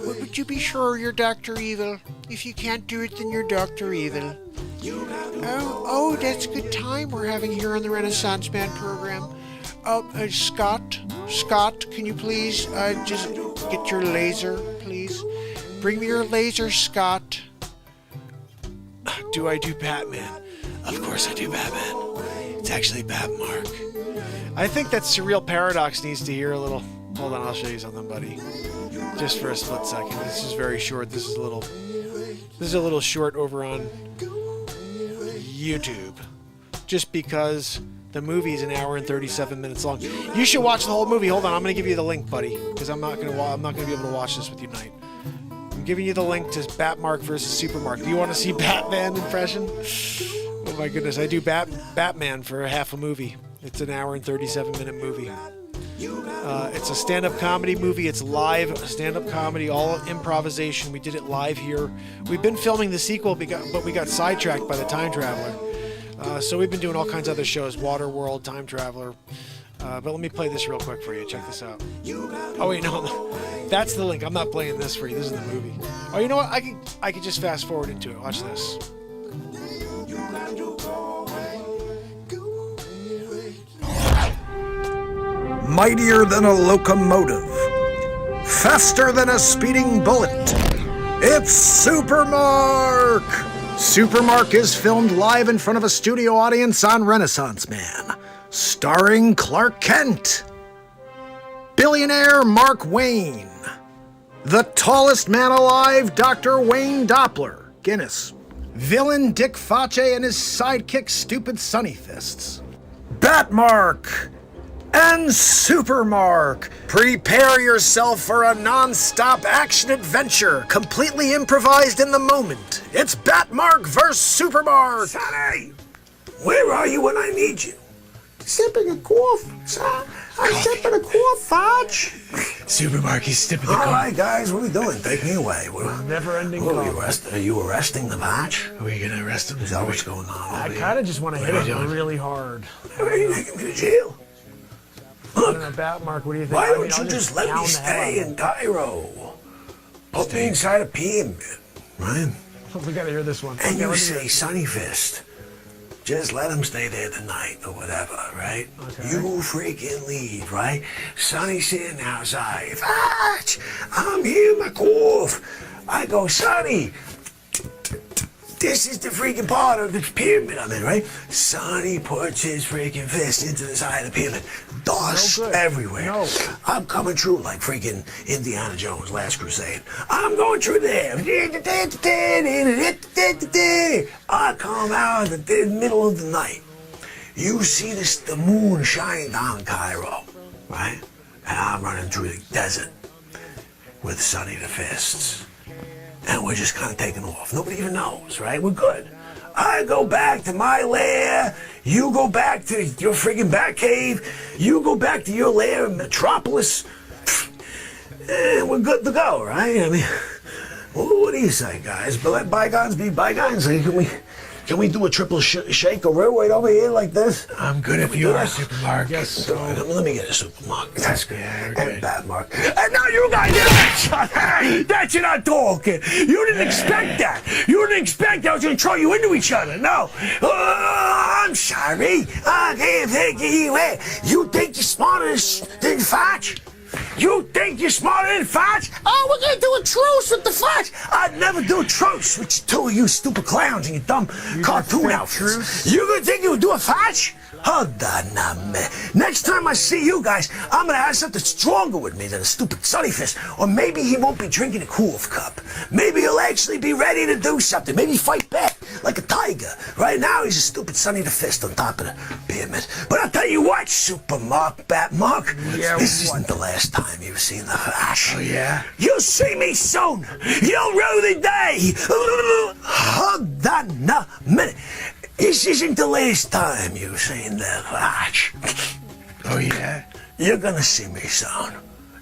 Would you be sure you're Dr. Evil? If you can't do it, then you're Dr. Evil. Oh, that's a good time we're having here on the Renaissance Man program. Scott, can you please just get your laser, please? Bring me your laser, Scott. Do I do Batman? Of course I do Batman. It's actually Batmark. I think that Surreal Paradox needs to hear a little. Hold on, I'll show you something, buddy. Just for a split second. This is very short. This is a little short over on YouTube. Just because the movie is an hour and 37 minutes long. You should watch the whole movie. Hold on, I'm gonna give you the link, buddy, because I'm not gonna be able to watch this with you tonight. I'm giving you the link to Batmark versus Supermark. Do you want to see Batman impression? Oh my goodness, I do Batman for half a movie. It's an hour and 37-minute movie. It's a stand-up comedy movie. It's live stand-up comedy, all improvisation. We did it live here. We've been filming the sequel, but we got sidetracked by the Time Traveler. So we've been doing all kinds of other shows, Waterworld, Time Traveler. But let me play this real quick for you. Check this out. Oh wait, no, that's the link. I'm not playing this for you. This is the movie. Oh, you know what? I could just fast forward into it. Watch this. Mightier than a locomotive, faster than a speeding bullet. It's Supermark! Supermark is filmed live in front of a studio audience on Renaissance Man, starring Clark Kent, billionaire Mark Wayne, the tallest man alive, Dr. Wayne Doppler, Guinness, villain Dick Facce and his sidekick Stupid Sunny Fists, Batmark, and Supermark. Prepare yourself for a non-stop action adventure, completely improvised in the moment. It's Batmark vs. Supermark. Sonny, where are you when I need you? Sipping a coffee, son. I'm sipping a coffee, Fudge. Supermark, he's sipping the All right, guys, what are we doing? Take me away. Never-ending Are you arresting the Vatch? Are we gonna arrest him? Is that what's going on? I kind of just want to hit him really hard. Are you taking me to jail? I don't know, Batmark, what do you think? Why I mean, don't you I'll just let me pound the hell stay out in Cairo? Put me inside a PM, right? of him. We gotta hear this one. And Okay, you let me say, hear Sunny Fist, just let him stay there tonight or whatever, right? Okay. You freaking leave, right? Sonny's sitting outside. Vatch, I'm here, my cough. I go, Sonny, this is the freaking part of the pyramid I'm in, right? Sonny puts his freaking fist into the side of the pyramid. Dust No good. everywhere. No. I'm coming through like freaking Indiana Jones, Last Crusade. I'm going through there. I come out in the middle of the night. You see the moon shining down Cairo, right? And I'm running through the desert with Sonny the Fists. And we're just kind of taking off. Nobody even knows, right? We're good. I go back to my lair. You go back to your friggin' Batcave. You go back to your lair in Metropolis. And we're good to go, right? I mean, what do you say, guys? But let bygones be bygones. Like, can we do a triple shake or right over here like this? I'm good if you are, Supermark. Yes, so. Let me get a Supermark. That's good. Yeah, And Batmark. And now you guys, that's you're not talking. You didn't expect that. You didn't expect I was going to throw you into each other. No. I'm sorry. I can't take you away. You think you're smarter than Fudge? You think you're smarter than Fudge? Oh, we're gonna do a truce with the Fudge. I'd never do a truce with two of you stupid clowns and your dumb cartoon outfits. You gonna think you would do a Fudge? Hold on now, man. Next time I see you guys, I'm gonna have something stronger with me than a stupid Sunny Fist. Or maybe he won't be drinking a Cool Cup. Maybe he'll actually be ready to do something. Maybe fight back like a tiger. Right now, he's a stupid Sunny the Fist on top of the pyramid. But I'll tell you what, Supermark, Batmark, this isn't the last time you've seen the Flash. Oh, yeah? You'll see me soon. You'll rue the day. Hold on a minute. This isn't the last time you've seen the Flash. Oh, yeah? You're gonna see me soon.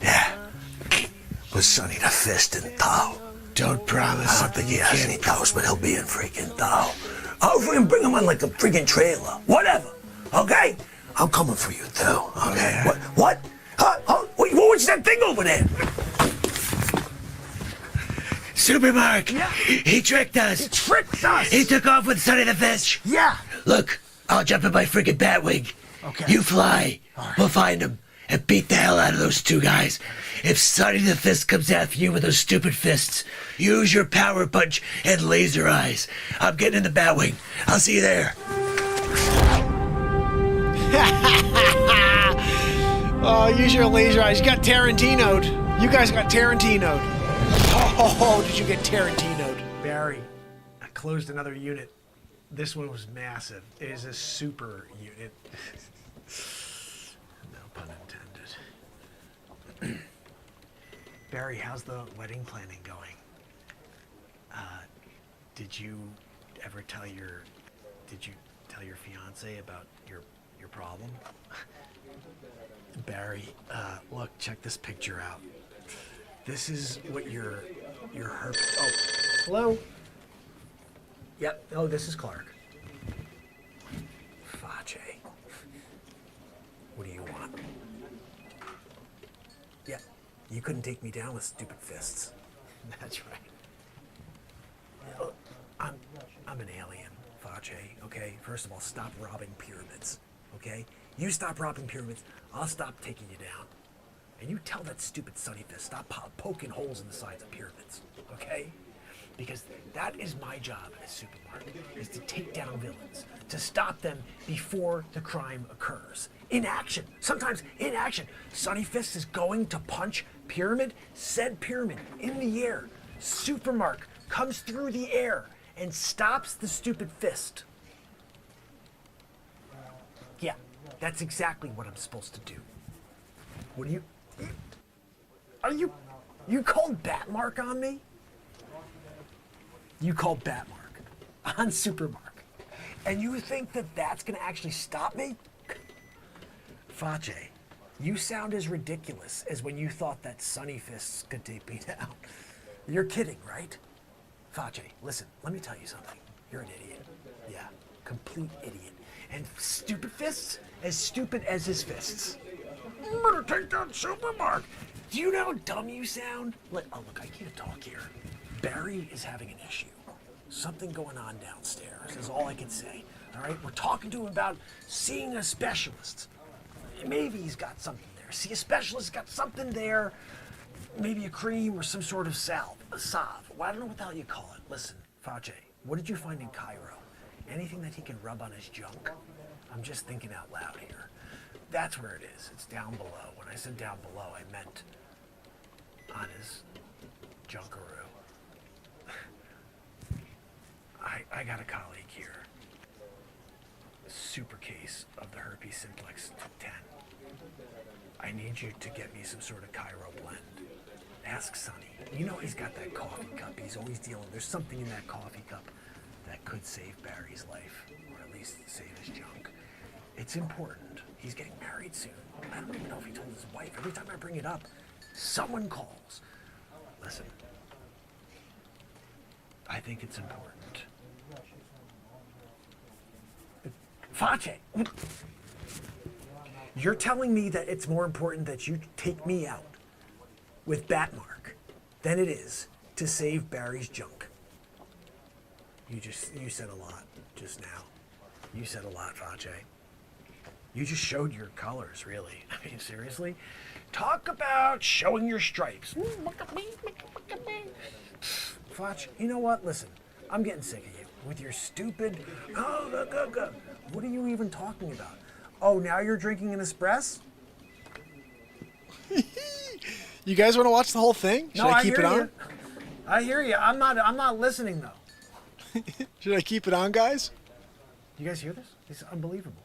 Yeah. With Sonny the Fist in tow. Don't promise. I don't think he has any toes, but he'll be in freaking tow. I'll freaking bring him on like a freaking trailer. Whatever. Okay? I'm coming for you too. Okay? Yeah. What? What's that thing over there? Supermark! Yeah. He tricked us! He tricked us! He took off with Sonny the Fish! Yeah. Look, I'll jump in my friggin' Batwing. Okay. You fly. Right. We'll find him and beat the hell out of those two guys. If Sonny the Fist comes after you with those stupid fists, use your power punch and laser eyes. I'm getting in the Batwing. I'll see you there. Oh, use your laser eyes. You got Tarantino'd. You guys got Tarantino'd. Oh, did you get Tarantino'd? Barry, I closed another unit. This one was massive. It is a super unit. No pun intended. Barry, how's the wedding planning going? Did you tell your fiance about your problem? Barry, look, check this picture out. This is what your herpes. Oh, hello. Yep. Oh, this is Clark. Fache. What do you want? Yeah, you couldn't take me down with stupid fists. That's right. I'm an alien, Fache. Okay. First of all, stop robbing pyramids. Okay. You stop robbing pyramids, I'll stop taking you down. And you tell that stupid Sunny Fist stop poking holes in the sides of pyramids, okay? Because that is my job as Supermark, is to take down villains, to stop them before the crime occurs. In action, sometimes in action. Sunny Fist is going to punch said pyramid in the air. Supermark comes through the air and stops the stupid fist. Yeah, that's exactly what I'm supposed to do. What do you... You called Batmark on me? You called Batmark on Supermark. And you think that that's going to actually stop me? Fache, you sound as ridiculous as when you thought that Sunny Fists could take me down. You're kidding, right? Fache, listen, let me tell you something. You're an idiot. Yeah, complete idiot. And stupid fists, as stupid as his fists. I'm gonna take down Supermark. Do you know how dumb you sound? Look, I can't talk here. Barry is having an issue. Something going on downstairs is all I can say. All right, we're talking to him about seeing a specialist. Maybe he's got something there. See, a specialist got something there. Maybe a cream or some sort of salve, a salve. Well, I don't know what the hell you call it. Listen, Fache, what did you find in Cairo? Anything that he can rub on his junk? I'm just thinking out loud here. That's where it is. It's down below. When I said down below, I meant on his junkaroo. I got a colleague here. Super case of the herpes simplex 10. I need you to get me some sort of Cairo blend. Ask Sonny. You know he's got that coffee cup. He's always dealing. There's something in that coffee cup that could save Barry's life, or at least save his junk. It's important. He's getting married soon. I don't even know if he told his wife. Every time I bring it up, someone calls. Listen, I think it's important. Fache, you're telling me that it's more important that you take me out with Batmark than it is to save Barry's junk. You said a lot just now. You said a lot, Fache. You just showed your colors, really. I mean, seriously? Talk about showing your stripes. Fotch, you know what? Listen, I'm getting sick of you with your stupid, go. What are you even talking about? Oh, now you're drinking an espresso? You guys want to watch the whole thing? Should I keep it on? I hear you. I'm not listening, though. Should I keep it on, guys? You guys hear this? It's unbelievable.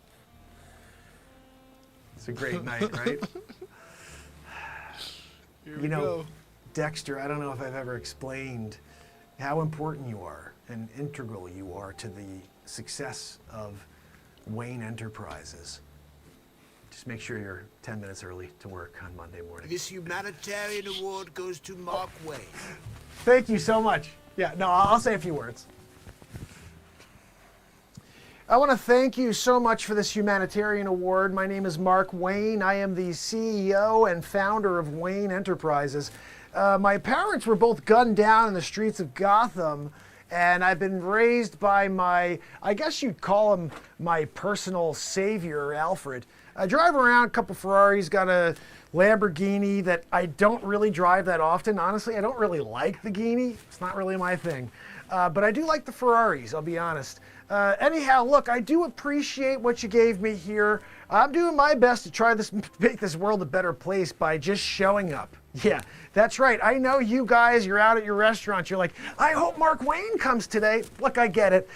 It's a great night, right? Here we go. Dexter, I don't know if I've ever explained how important you are and integral you are to the success of Wayne Enterprises. Just make sure you're 10 minutes early to work on Monday morning. This humanitarian award goes to Mark Wayne. Thank you so much. Yeah, no, I'll say a few words. I want to thank you so much for this humanitarian award. My name is Mark Wayne. I am the CEO and founder of Wayne Enterprises. My parents were both gunned down in the streets of Gotham, and I've been raised by I guess you'd call him my personal savior, Alfred. I drive around a couple Ferraris, got a Lamborghini that I don't really drive that often. Honestly, I don't really like the Ghini. It's not really my thing. But I do like the Ferraris, I'll be honest. Anyhow, look, I do appreciate what you gave me here. I'm doing my best to try this, make this world a better place by just showing up. Yeah, that's right. I know you guys, you're out at your restaurant. You're like, I hope Mark Wayne comes today. Look, I get it.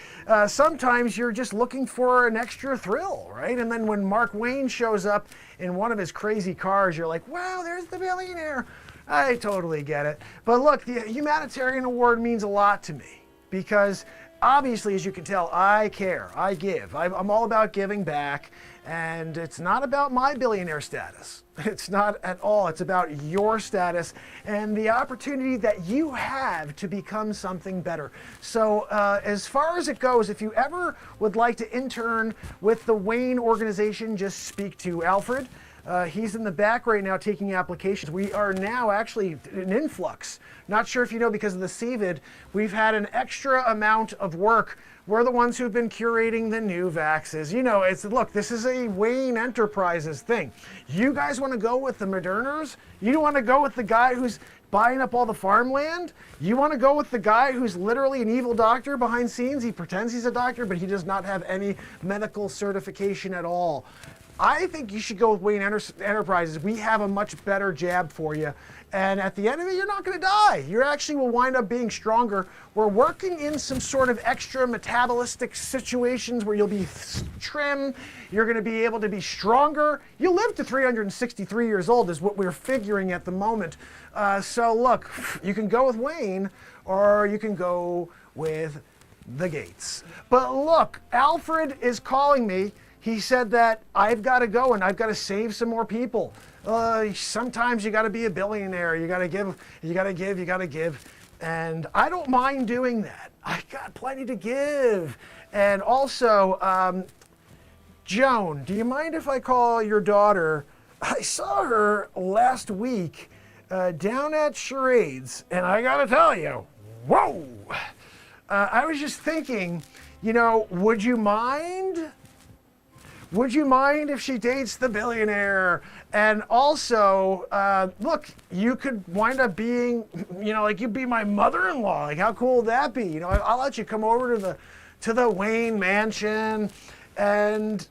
Sometimes you're just looking for an extra thrill, right? And then when Mark Wayne shows up in one of his crazy cars, you're like, wow, there's the billionaire. I totally get it. But look, the humanitarian award means a lot to me because obviously, as you can tell, I care, I give. I'm all about giving back, and it's not about my billionaire status. It's not at all. It's about your status and the opportunity that you have to become something better. So as far as it goes, if you ever would like to intern with the Wayne organization, just speak to Alfred. He's in the back right now taking applications. We are now actually an influx. Not sure if you know, because of the CVID, we've had an extra amount of work. We're the ones who've been curating the new vaxes. You know, look, this is a Wayne Enterprises thing. You guys want to go with the Moderners? You want to go with the guy who's buying up all the farmland? You want to go with the guy who's literally an evil doctor behind scenes? He pretends he's a doctor, but he does not have any medical certification at all. I think you should go with Wayne Enterprises. We have a much better jab for you. And at the end of it, you're not going to die. You actually will wind up being stronger. We're working in some sort of extra metabolistic situations where you'll be trim. You're going to be able to be stronger. You'll live to 363 years old is what we're figuring at the moment. So look, you can go with Wayne or you can go with the Gates. But look, Alfred is calling me. He said that I've got to go and I've got to save some more people. Sometimes you got to be a billionaire. You got to give, you got to give, you got to give. And I don't mind doing that. I got plenty to give. And also, Joan, do you mind if I call your daughter? I saw her last week down at Charades, and I got to tell you, whoa! I was just thinking, you know, would you mind? Would you mind if she dates the billionaire? And also, look, you could wind up being, you know, like you'd be my mother-in-law. Like, how cool would that be? You know, I'll let you come over to the Wayne mansion, and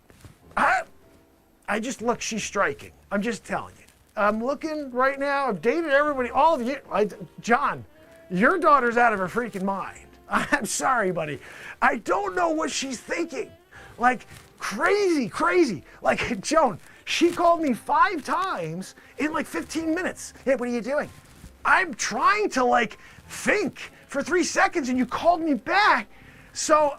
I just look. She's striking. I'm just telling you. I'm looking right now. I've dated everybody, all of you. John, your daughter's out of her freaking mind. I'm sorry, buddy. I don't know what she's thinking. Like. Crazy. Like, Joan, she called me 5 times in like 15 minutes. Hey, what are you doing? I'm trying to like think for 3 seconds and you called me back. So,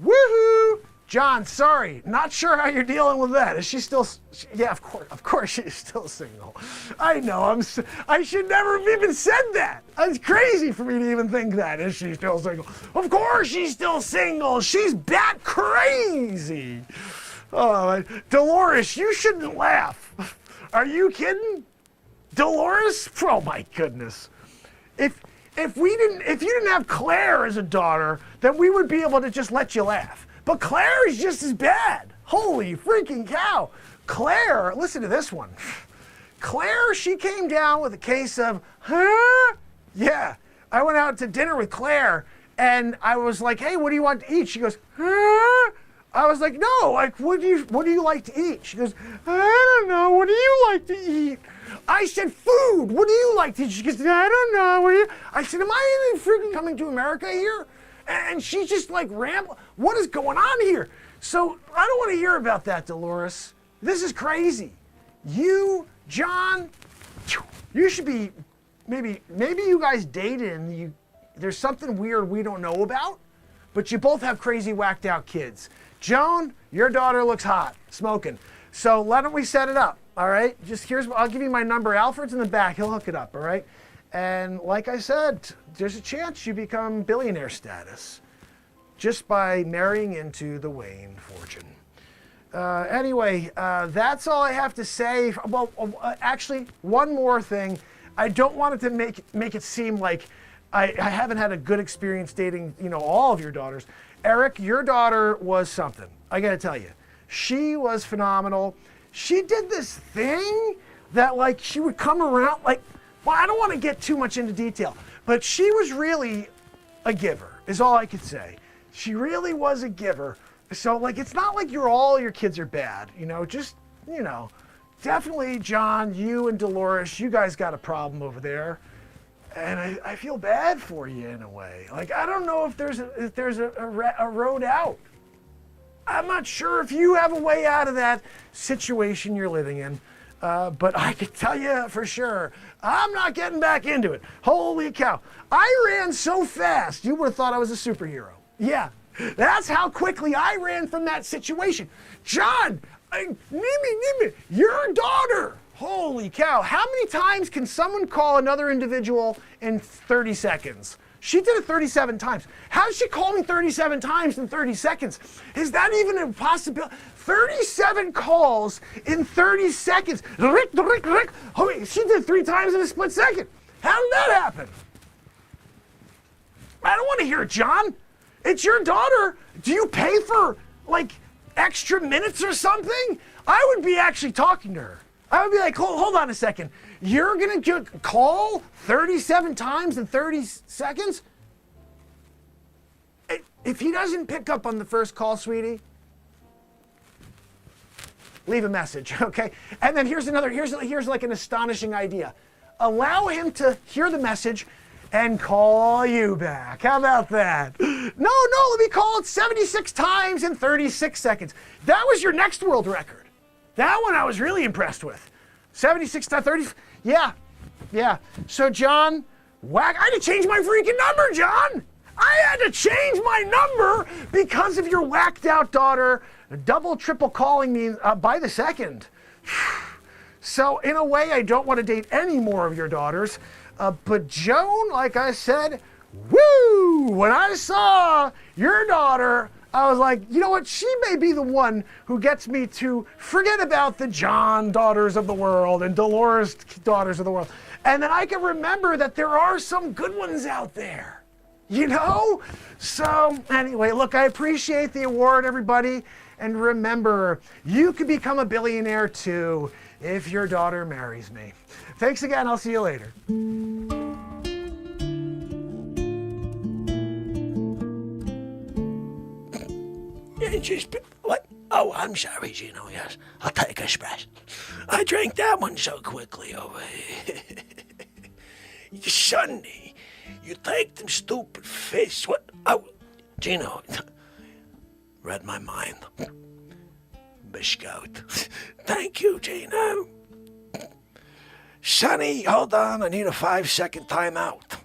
woohoo! John, sorry, not sure how you're dealing with that. Is she still? Yeah, of course she's still single. I know. I should never have even said that. It's crazy for me to even think that. Is she still single? Of course she's still single. She's bat crazy. Oh, Dolores, you shouldn't laugh. Are you kidding? Dolores? Oh my goodness. If you didn't have Claire as a daughter, then we would be able to just let you laugh. But Claire is just as bad. Holy freaking cow. Claire, listen to this one. Claire, she came down with a case of, huh? Yeah, I went out to dinner with Claire and I was like, hey, what do you want to eat? She goes, huh? I was like, no, like, what do you like to eat? She goes, I don't know, what do you like to eat? I said, food, what do you like to eat? She goes, I don't know, I said, am I even freaking coming to America here? And she's just like rambling. What is going on here? So I don't want to hear about that, Dolores. This is crazy. You, John, you should be, maybe you guys dated and there's something weird we don't know about, but you both have crazy whacked out kids. Joan, your daughter looks hot, smoking. So why don't we set it up, all right? I'll give you my number. Alfred's in the back, he'll hook it up, all right? And like I said, there's a chance you become billionaire status just by marrying into the Wayne fortune. Anyway, that's all I have to say. Well, actually, one more thing. I don't want it to make it seem like I haven't had a good experience dating, all of your daughters. Eric, your daughter was something. I got to tell you, she was phenomenal. She did this thing that, like, she would come around, like, well, I don't want to get too much into detail, but she was really a giver, is all I could say. She really was a giver. So, like, it's not like all your kids are bad, definitely, John, you and Dolores, you guys got a problem over there. And I feel bad for you in a way. Like, I don't know if there's a road out. I'm not sure if you have a way out of that situation you're living in. But I can tell you for sure, I'm not getting back into it. Holy cow. I ran so fast, you would have thought I was a superhero. Yeah, that's how quickly I ran from that situation. John, Nimi, your daughter. Holy cow. How many times can someone call another individual in 30 seconds? She did it 37 times. How did she call me 37 times in 30 seconds? Is that even a possibility? 37 calls in 30 seconds. Oh, she did 3 times in a split second. How did that happen? I don't want to hear it, John. It's your daughter. Do you pay for, like, extra minutes or something? I would be actually talking to her. I would be like, hold on a second. You're going to call 37 times in 30 seconds? If he doesn't pick up on the first call, sweetie, leave a message, okay? And then here's like an astonishing idea. Allow him to hear the message and call you back. How about that? No, let me call it 76 times in 36 seconds. That was your next world record. That one I was really impressed with. 76 to 30, yeah. So John, I had to change my freaking number, John. I had to change my number because of your whacked out daughter double, triple calling me by the second. So in a way, I don't want to date any more of your daughters. But Joan, like I said, woo! When I saw your daughter, I was like, you know what? She may be the one who gets me to forget about the John daughters of the world and Dolores daughters of the world. And then I can remember that there are some good ones out there, So anyway, look, I appreciate the award, everybody. And remember, you can become a billionaire too if your daughter marries me. Thanks again. I'll see you later. What? Oh, I'm sorry, Gino. Yes, I'll take a splash. I drank that one so quickly over here. Sonny, you take them stupid fish. What? Oh, Gino, read my mind. Biscout. Thank you, Gino. Sonny, hold on. I need a 5-second timeout.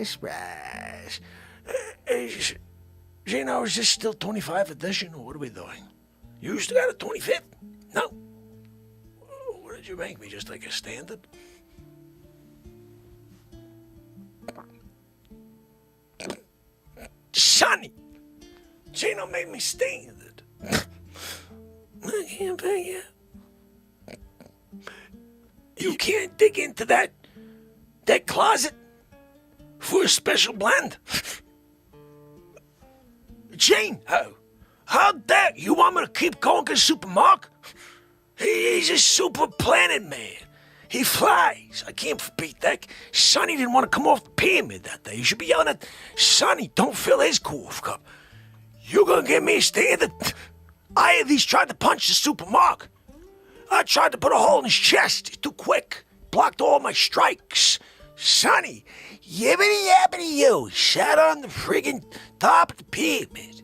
Express. Gino, is this still 25th edition, or what are we doing? You still got a 25th? No. What did you make me, just like a standard? Sonny! Gino made me standard. I can't pay you. You can't dig into that closet for a special blend. Gene, how dare you want me to keep going to Super Mark? He's a super planet man. He flies. I can't beat that. Sonny didn't want to come off the pyramid that day. You should be yelling at Sonny, don't fill his cough cup. You gonna give me a standard? I at least tried to punch the Super Mark. I tried to put a hole in his chest. He's too quick. Blocked all my strikes. Sonny, yibbity yabbity you, sat on the friggin' top of the pyramid.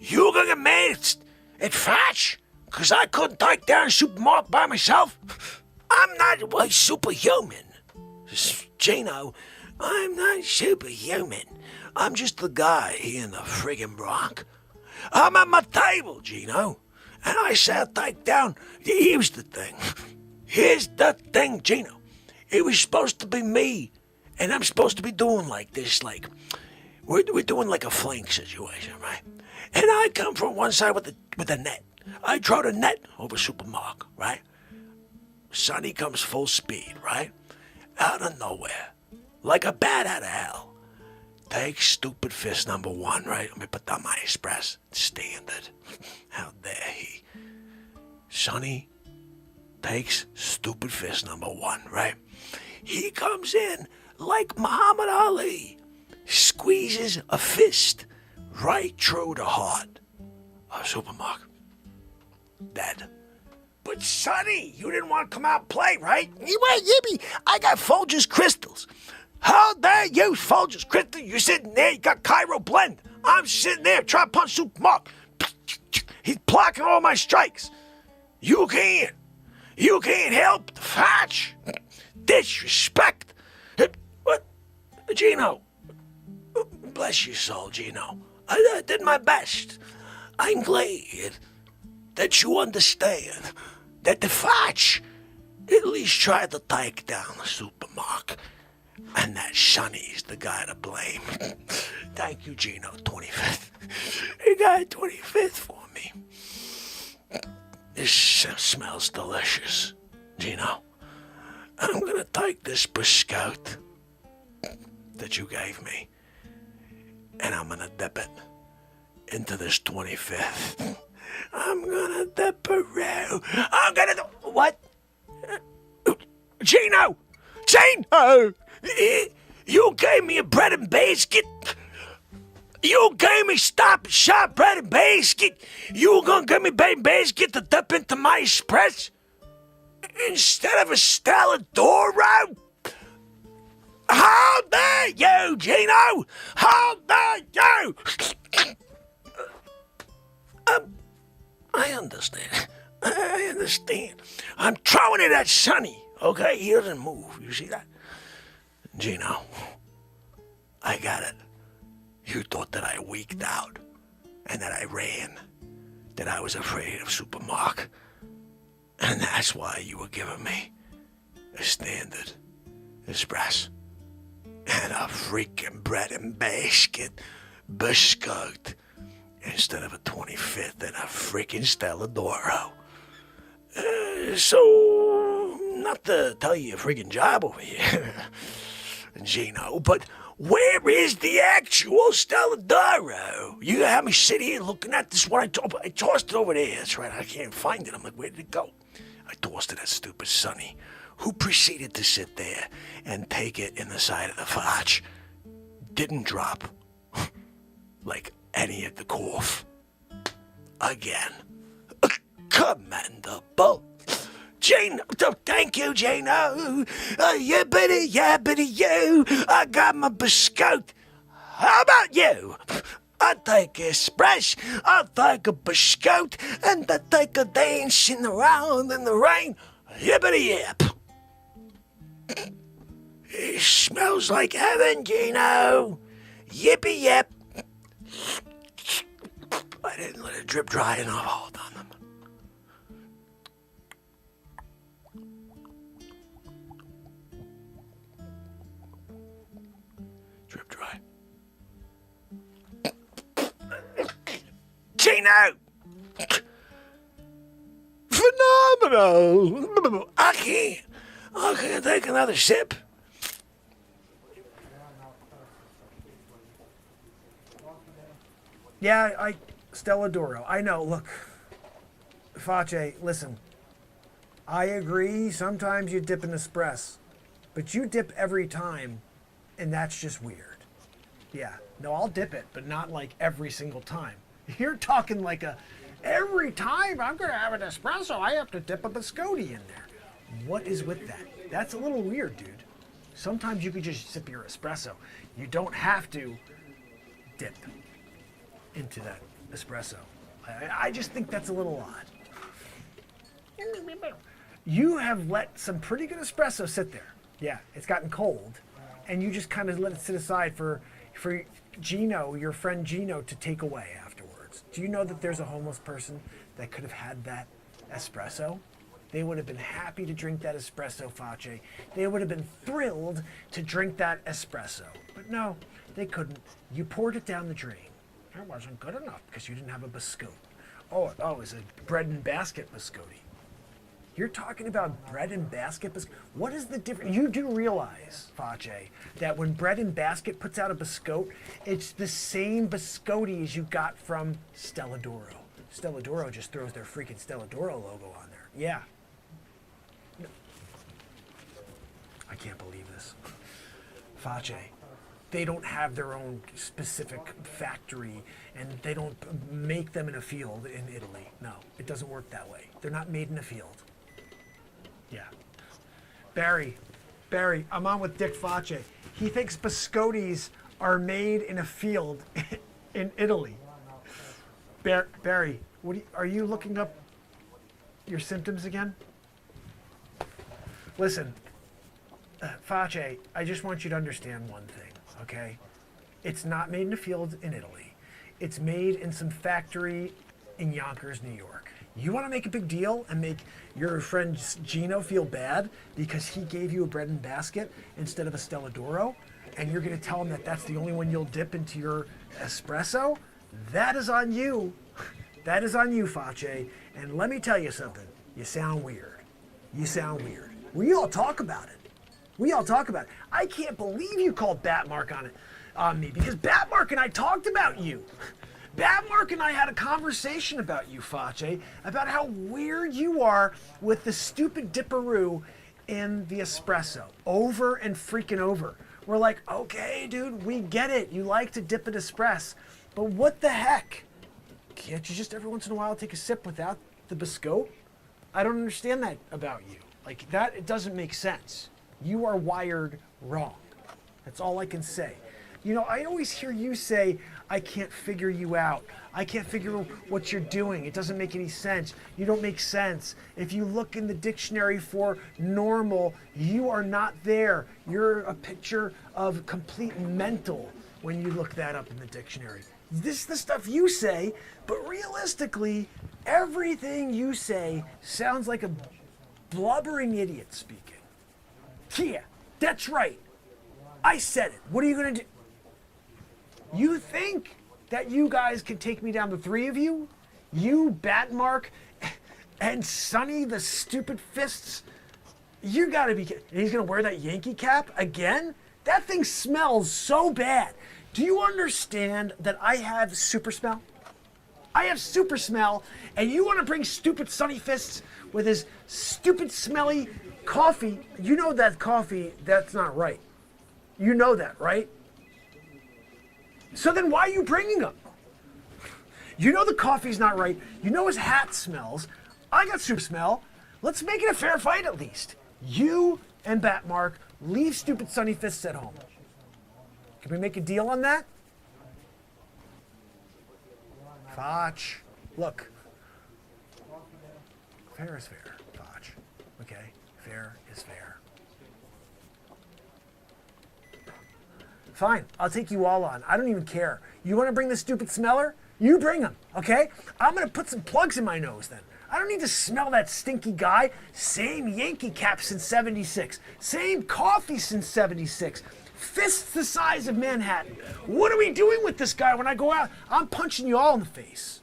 You gonna get mad at Fatch? Cause I couldn't take down Super Mark by myself? I'm not a superhuman. Gino, I'm not superhuman. I'm just the guy in the friggin' Bronx. I'm at my table, Gino. And I said take down. Here's the thing. Here's the thing, Gino. It was supposed to be me. And I'm supposed to be doing like this, like, we're doing like a flank situation, right? And I come from one side with a net. I throw the net over Super Mark, right? Sonny comes full speed, right? Out of nowhere. Like a bat out of hell. Takes stupid fist number one, right? Let me put down my express. Standard. How dare he? Sonny takes stupid fist number one, right? He comes in like Muhammad Ali. Squeezes a fist right through the heart of Super Mark. Dead. But Sonny, you didn't want to come out and play, right? Yippee, I got Folgers crystals. How dare you, Folgers crystal? You're sitting there, you got Cairo blend. I'm sitting there trying to punch Super Mark. He's blocking all my strikes. You can't help the Fatch. Disrespect. What? Gino. Bless your soul, Gino. I did my best. I'm glad that you understand that the Fatch at least tried to take down the Super Mark, and that Sonny's the guy to blame. Thank you, Gino, 25th. You got 25th for me. This smells delicious, Gino. I'm gonna take this biscuit that you gave me, and I'm gonna dip it into this 25th. I'm gonna dip it around. I'm gonna do... What? Gino! Gino! You gave me a bread and biscuit. You gave me Stop and Shop bread and biscuit. You gonna give me bread and biscuit to dip into my express? Instead of a Stelladoro? How dare you, Gino? How dare you? I understand. I understand. I'm throwing it at Sonny, okay? He doesn't move. You see that? Gino, I got it. You thought that I wigged out and that I ran, that I was afraid of Super Mark. And that's why you were giving me a standard express and a freaking bread and biscuit instead of a 25th and a freaking Stelladoro. So, not to tell you a freaking job over here, Gino, but where is the actual Stelladoro? You gonna have me sit here looking at this one? I tossed it over there. That's right, I can't find it. I'm like, where did it go? I tossed it at stupid Sonny, who proceeded to sit there and take it in the side of the fotch. Didn't drop like any of the cough. Again. Commendable. Jane, thank you, Jano. Yabbity you. I got my biscuit. How about you? I take a express, I take a biscuit, and I take a dancing around in the rain. Yibbity yap. It smells like heaven, Gino. Yippee yip. I didn't let it drip dry enough. Hold on them. Drip dry. Gino! Phenomenal! I can't take another sip. Yeah, Stella D'Oro. I know, look. Face, listen. I agree, sometimes you dip in espresso. But you dip every time, and that's just weird. Yeah, no, I'll dip it, but not like every single time. You're talking like every time I'm gonna have an espresso, I have to dip a biscotti in there. What is with that? That's a little weird, dude. Sometimes you could just sip your espresso. You don't have to dip into that espresso. I just think that's a little odd. You have let some pretty good espresso sit there. Yeah, it's gotten cold, and you just kind of let it sit aside for Gino, your friend Gino, to take away afterwards. Do you know that there's a homeless person that could have had that espresso? They would have been happy to drink that espresso, Face. They would have been thrilled to drink that espresso. But no, they couldn't. You poured it down the drain. That wasn't good enough because you didn't have a biscotti. Oh, it was a bread and basket biscotti. You're talking about bread and basket biscotti? What is the difference? You do realize, Face, that when Bread and Basket puts out a biscotti, it's the same biscotti as you got from Stella D'Oro. Stella D'Oro just throws their freaking Stella D'Oro logo on there. Yeah. No. I can't believe this. Face, they don't have their own specific factory, and they don't make them in a field in Italy. No, it doesn't work that way. They're not made in a field. Yeah. Barry, I'm on with Dick Face. He thinks biscottis are made in a field in Italy. Barry, are you looking up your symptoms again? Listen, Face, I just want you to understand one thing, okay? It's not made in a field in Italy. It's made in some factory in Yonkers, New York. You want to make a big deal and make your friend Gino feel bad because he gave you a bread and basket instead of a Stella D'Oro, and you're going to tell him that that's the only one you'll dip into your espresso? That is on you. That is on you, Face. And let me tell you something. You sound weird. You sound weird. We all talk about it. We all talk about it. I can't believe you called Batmark on me because Batmark and I talked about you. Batmark and I had a conversation about you, Face, about how weird you are with the stupid dipperoo in the espresso. Over and freaking over. We're like, okay, dude, we get it. You like to dip an espresso. But what the heck? Can't you just every once in a while take a sip without the biscotti? I don't understand that about you. Like that, it doesn't make sense. You are wired wrong. That's all I can say. You know, I always hear you say, I can't figure you out. I can't figure what you're doing. It doesn't make any sense. You don't make sense. If you look in the dictionary for normal, you are not there. You're a picture of complete mental when you look that up in the dictionary. This is the stuff you say, but realistically, everything you say sounds like a blubbering idiot speaking. Yeah, that's right. I said it. What are you going to do? You think that you guys can take me down, the three of you? You, Batmark, and Sonny, the stupid fists? You gotta be kidding. And he's gonna wear that Yankee cap again? That thing smells so bad. Do you understand that I have super smell? I have super smell, and you wanna bring stupid Sonny Fists with his stupid smelly coffee? You know that coffee, that's not right. You know that, right? So then why are you bringing him? You know the coffee's not right. You know his hat smells. I got super smell. Let's make it a fair fight at least. You and Batmark leave stupid Sonny Fists at home. Can we make a deal on that? Foch, look. Fair is fair, Foch. Okay, fair is fair. Fine, I'll take you all on. I don't even care. You want to bring the stupid smeller? You bring him, okay? I'm going to put some plugs in my nose then. I don't need to smell that stinky guy. Same Yankee cap since 76. Same coffee since 76. Fists the size of Manhattan. What are we doing with this guy when I go out? I'm punching you all in the face.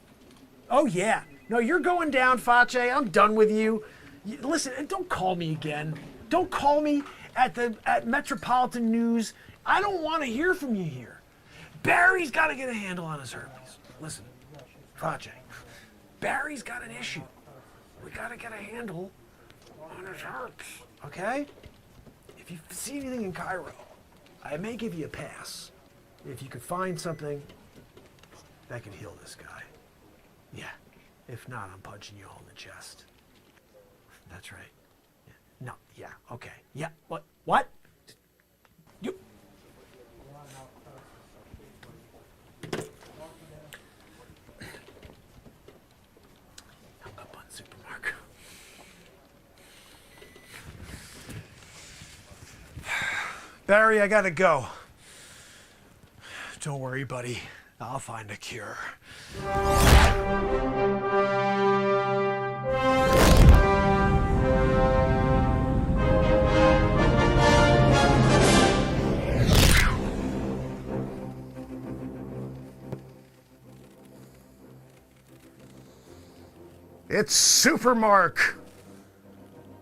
Oh, yeah. No, you're going down, Face. I'm done with you. Listen, and don't call me again. Don't call me at Metropolitan News. I don't want to hear from you here. Barry's got to get a handle on his herpes. Listen, Face, Barry's got an issue. We got to get a handle on his herpes, okay? If you see anything in Cairo, I may give you a pass. If you could find something that can heal this guy. Yeah. If not, I'm punching you all in the chest. That's right. Yeah. No, yeah, okay. Yeah, what? What? You. Hung up on Supermark. Barry, I gotta go. Don't worry, buddy. I'll find a cure. It's Supermark.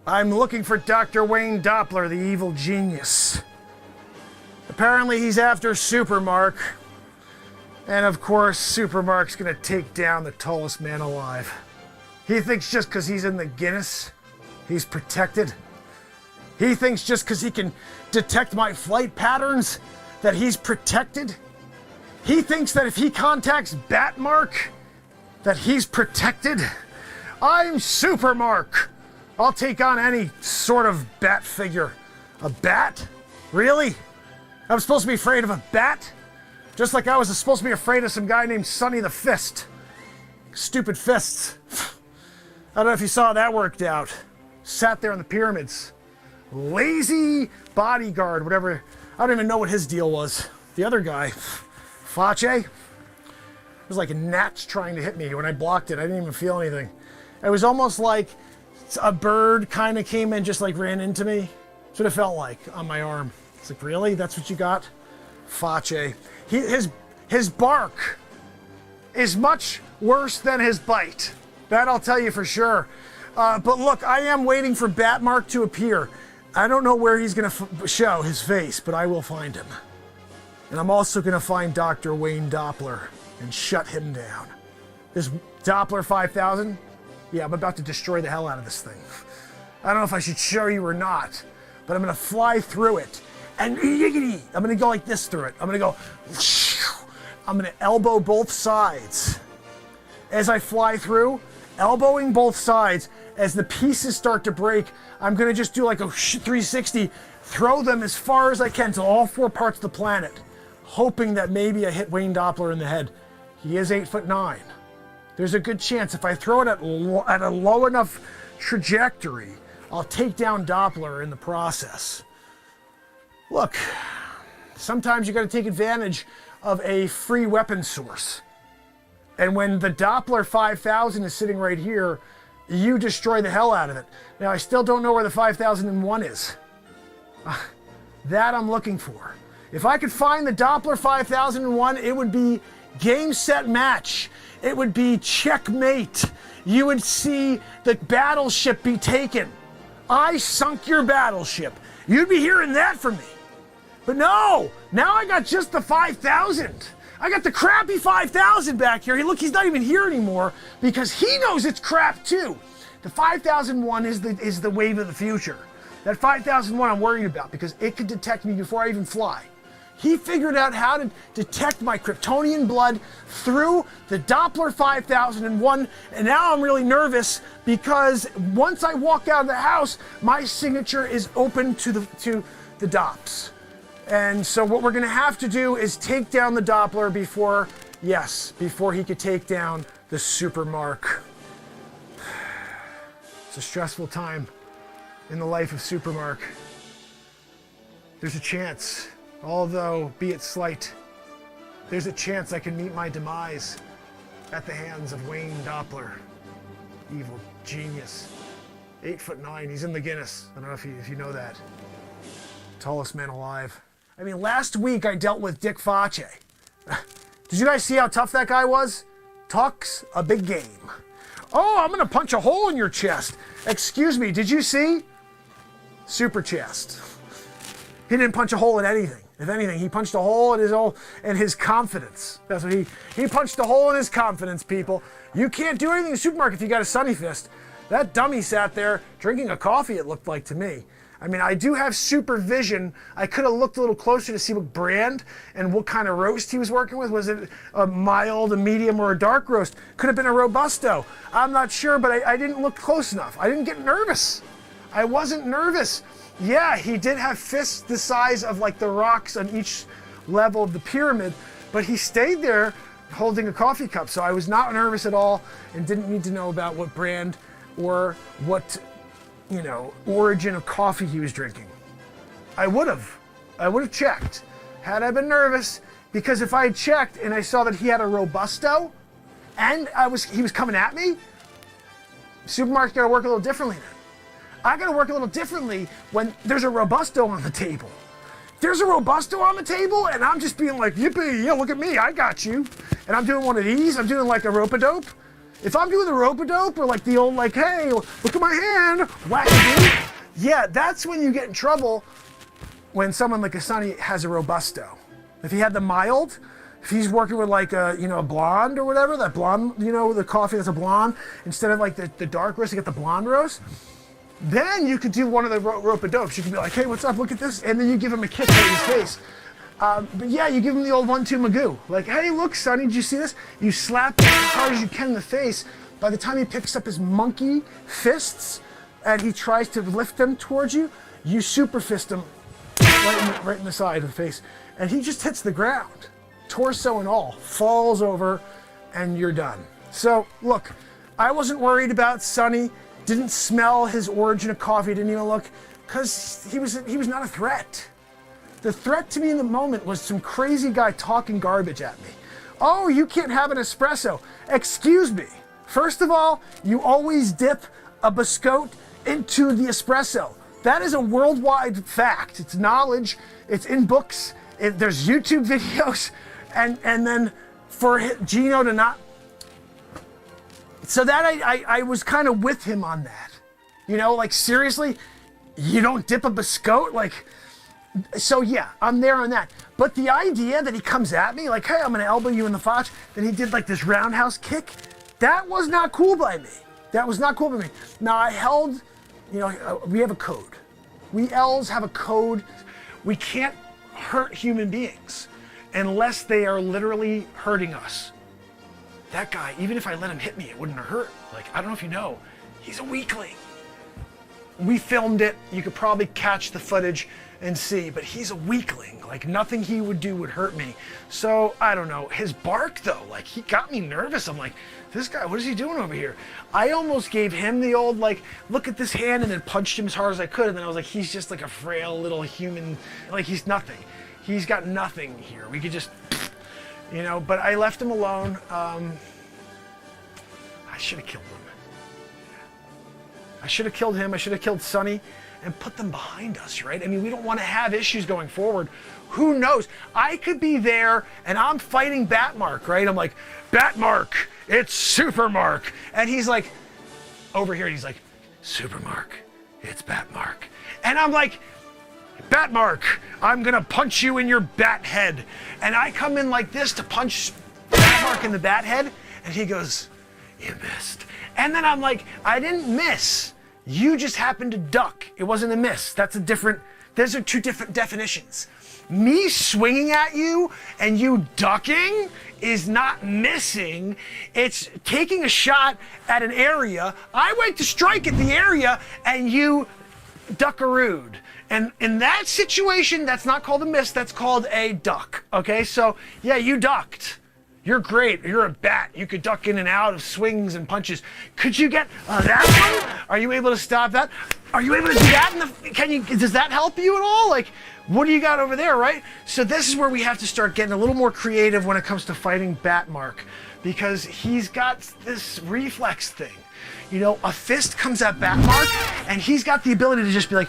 I'm looking for Dr. Wayne Doppler, the evil genius. Apparently he's after Supermark. And of course, Supermark's gonna take down the tallest man alive. He thinks just because he's in the Guinness, he's protected. He thinks just because he can detect my flight patterns, that he's protected. He thinks that if he contacts Batmark, that he's protected. I'm Supermark. I'll take on any sort of bat figure. A bat? Really? I'm supposed to be afraid of a bat? Just like I was supposed to be afraid of some guy named Sonny the Fist. Stupid fists. I don't know if you saw how that worked out. Sat there in the pyramids. Lazy bodyguard, whatever. I don't even know what his deal was. The other guy, Face, it was like gnats trying to hit me. When I blocked it, I didn't even feel anything. It was almost like a bird kind of came and just like ran into me. That's what it felt like on my arm. It's like, really? That's what you got? Face. His bark is much worse than his bite. That I'll tell you for sure. But look, I am waiting for Batmark to appear. I don't know where he's going to show his face, but I will find him. And I'm also going to find Dr. Wayne Doppler and shut him down. This Doppler 5000, yeah, I'm about to destroy the hell out of this thing. I don't know if I should show you or not, but I'm going to fly through it. And I'm going to go like this through it. I'm going to go, I'm going to elbow both sides. As I fly through, elbowing both sides, as the pieces start to break, I'm going to just do like a 360, throw them as far as I can to all four parts of the planet, hoping that maybe I hit Wayne Doppler in the head. He is 8'9". There's a good chance if I throw it at a low enough trajectory, I'll take down Doppler in the process. Look, sometimes you got to take advantage of a free weapon source. And when the Doppler 5000 is sitting right here, you destroy the hell out of it. Now, I still don't know where the 5001 is. That I'm looking for. If I could find the Doppler 5001, it would be game, set, match. It would be checkmate. You would see the battleship be taken. I sunk your battleship. You'd be hearing that from me. But no, now I got just the 5000. I got the crappy 5000 back here. Look, he's not even here anymore because he knows it's crap too. The 5001 is the wave of the future. That 5001 I'm worried about because it could detect me before I even fly. He figured out how to detect my Kryptonian blood through the Doppler 5001, and now I'm really nervous because once I walk out of the house, my signature is open to the Dops. And so what we're gonna have to do is take down the Doppler before he could take down the Supermark. It's a stressful time in the life of Supermark. There's a chance Although, be it slight, there's a chance I can meet my demise at the hands of Wayne Doppler. Evil genius. 8'9", he's in the Guinness. I don't know if you know that. Tallest man alive. I mean, last week I dealt with Dick Face. Did you guys see how tough that guy was? Talks a big game. Oh, I'm gonna punch a hole in your chest. Excuse me, did you see? Super chest. He didn't punch a hole in anything. If anything, he punched a hole in his confidence. That's what he punched a hole in his confidence, people. You can't do anything in the supermarket if you got a sunny fist. That dummy sat there drinking a coffee, it looked like to me. I mean, I do have supervision. I could have looked a little closer to see what brand and what kind of roast he was working with. Was it a mild, a medium, or a dark roast? Could have been a Robusto. I'm not sure, but I didn't look close enough. I didn't get nervous. I wasn't nervous. Yeah, he did have fists the size of like the rocks on each level of the pyramid, but he stayed there holding a coffee cup. So I was not nervous at all and didn't need to know about what brand or what, origin of coffee he was drinking. I would have checked had I been nervous, because if I had checked and I saw that he had a Robusto and he was coming at me, supermarket's gotta work a little differently then. I gotta work a little differently when there's a Robusto on the table. There's a Robusto on the table and I'm just being like, yippee, yeah, look at me, I got you. And I'm doing one of these, I'm doing like a rope-a-dope. If I'm doing the rope-a-dope or like the old like, hey, look at my hand, whack-a-doo, yeah, that's when you get in trouble when someone like a Sonny has a Robusto. If he had the mild, if he's working with like a blonde or whatever, that blonde, the coffee that's a blonde, instead of like the dark roast, you get the blonde roast, then you could do one of the rope-a-dopes. You could be like, hey, what's up, look at this, and then you give him a kiss right in his face. But yeah, you give him the old 1-2 Magoo. Like, hey, look, Sonny, did you see this? You slap him as hard as you can in the face. By the time he picks up his monkey fists and he tries to lift them towards you, you super fist him right in the side of the face. And he just hits the ground, torso and all, falls over, and you're done. So, look, I wasn't worried about Sonny. Didn't smell his origin of coffee, didn't even look, because he was not a threat. The threat to me in the moment was some crazy guy talking garbage at me. Oh, you can't have an espresso. Excuse me. First of all, you always dip a biscotte into the espresso. That is a worldwide fact. It's knowledge. It's in books. There's YouTube videos. And then for Gino to not... So that I was kind of with him on that. Like seriously, you don't dip a biscotte? Like... So yeah, I'm there on that. But the idea that he comes at me like, hey, I'm gonna elbow you in the fotch, then he did like this roundhouse kick, that was not cool by me. That was not cool by me. Now I held, we have a code. We L's have a code. We can't hurt human beings unless they are literally hurting us. That guy, even if I let him hit me, it wouldn't hurt. Like, I don't know if you know, he's a weakling. We filmed it. You could probably catch the footage and see, but he's a weakling. Like, nothing he would do would hurt me. So, I don't know. His bark, though, like, he got me nervous. I'm like, this guy, what is he doing over here? I almost gave him the old, like, look at this hand, and then punched him as hard as I could. And then I was like, he's just like a frail little human. Like, he's nothing. He's got nothing here. We could just, but I left him alone. I should have killed him. I should have killed him. I should have killed Sonny and put them behind us, right? I mean, we don't want to have issues going forward. Who knows? I could be there and I'm fighting Batmark, right? I'm like, Batmark, it's Supermark. And he's like, over here, and he's like, Supermark, it's Batmark. And I'm like, Batmark, I'm gonna punch you in your bat head. And I come in like this to punch Batmark in the bat head, and he goes, you missed. And then I'm like, I didn't miss. You just happened to duck. It wasn't a miss. Those are two different definitions. Me swinging at you and you ducking is not missing. It's taking a shot at an area. I went to strike at the area and you duckarooed. And in that situation, that's not called a miss, that's called a duck. Okay, so yeah, you ducked. You're great. You're a bat. You could duck in and out of swings and punches. Could you get that one? Are you able to stop that? Are you able to do that? Does that help you at all? Like, what do you got over there, right? So this is where we have to start getting a little more creative when it comes to fighting Batmark, because he's got this reflex thing. You know, a fist comes at Batmark, and he's got the ability to just be like,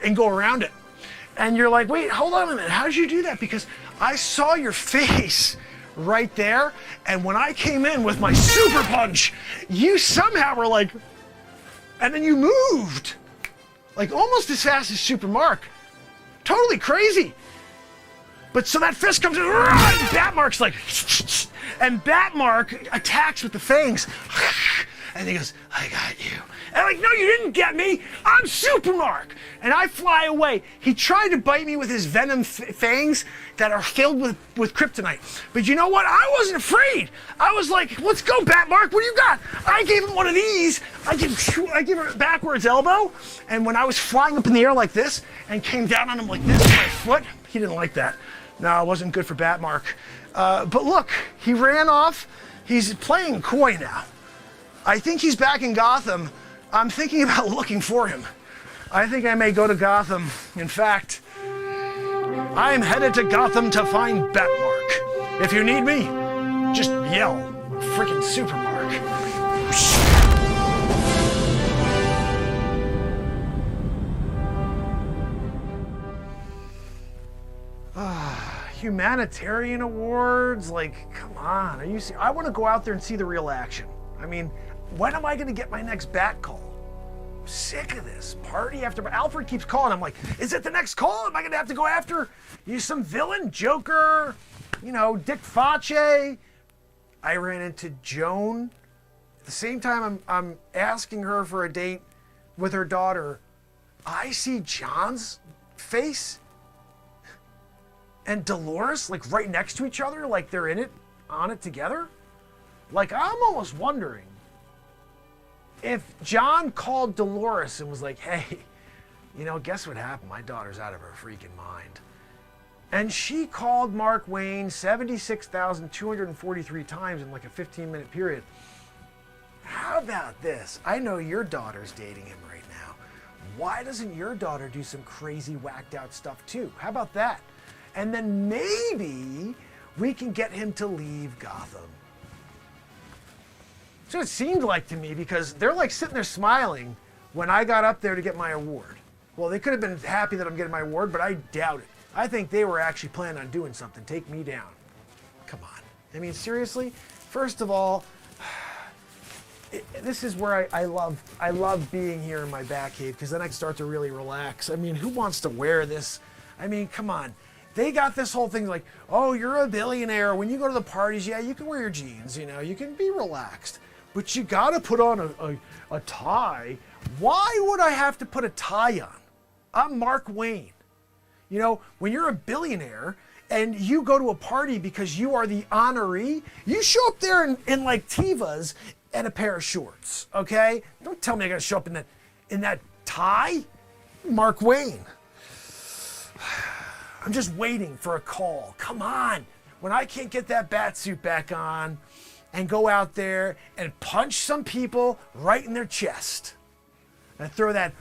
and go around it. And you're like, wait, hold on a minute. How did you do that? Because I saw your face right there, and when I came in with my super punch, you somehow were like, and then you moved, like almost as fast as Super Mark. Totally crazy. But so that fist comes in, and Batmark's like, and Batmark attacks with the fangs, and he goes, I got you. And I'm like, no, you didn't get me. I'm Supermark. And I fly away. He tried to bite me with his venom fangs that are filled with kryptonite. But you know what? I wasn't afraid. I was like, let's go, Batmark. What do you got? I gave him one of these. I give him a backwards elbow. And when I was flying up in the air like this and came down on him like this with my foot, he didn't like that. No, it wasn't good for Batmark. But look, he ran off. He's playing coy now. I think he's back in Gotham. I'm thinking about looking for him. I think I may go to Gotham. In fact, I'm headed to Gotham to find Batmark. If you need me, just yell, freaking Supermark. Humanitarian awards? Like, come on. Are you serious? I want to go out there and see the real action. I mean, when am I going to get my next bat call? I'm sick of this. Party after Alfred keeps calling. I'm like, is it the next call? Am I going to have to go after some villain? Joker? You know, Dick Face? I ran into Joan. At the same time I'm asking her for a date with her daughter, I see John's face and Dolores like right next to each other, like they're on it together. Like, I'm almost wondering if John called Dolores and was like, hey, you know, guess what happened? My daughter's out of her freaking mind. And she called Mark Wayne 76,243 times in like a 15-minute period. How about this? I know your daughter's dating him right now. Why doesn't your daughter do some crazy whacked out stuff too? How about that? And then maybe we can get him to leave Gotham. So it seemed like to me, because they're like sitting there smiling when I got up there to get my award. Well, they could have been happy that I'm getting my award, but I doubt it. I think they were actually planning on doing something. Take me down. Come on. I mean, seriously? First of all, this is where I love being here in my Batcave, because then I can start to really relax. I mean, who wants to wear this? I mean, come on. They got this whole thing like, oh, you're a billionaire. When you go to the parties, yeah, you can wear your jeans, you know, you can be relaxed. But you gotta put on a tie. Why would I have to put a tie on? I'm Mark Wayne. You know, when you're a billionaire and you go to a party because you are the honoree, you show up there in like Tevas and a pair of shorts, okay? Don't tell me I gotta show up in that tie. Mark Wayne. I'm just waiting for a call. Come on. When I can't get that bat suit back on and go out there and punch some people right in their chest and throw that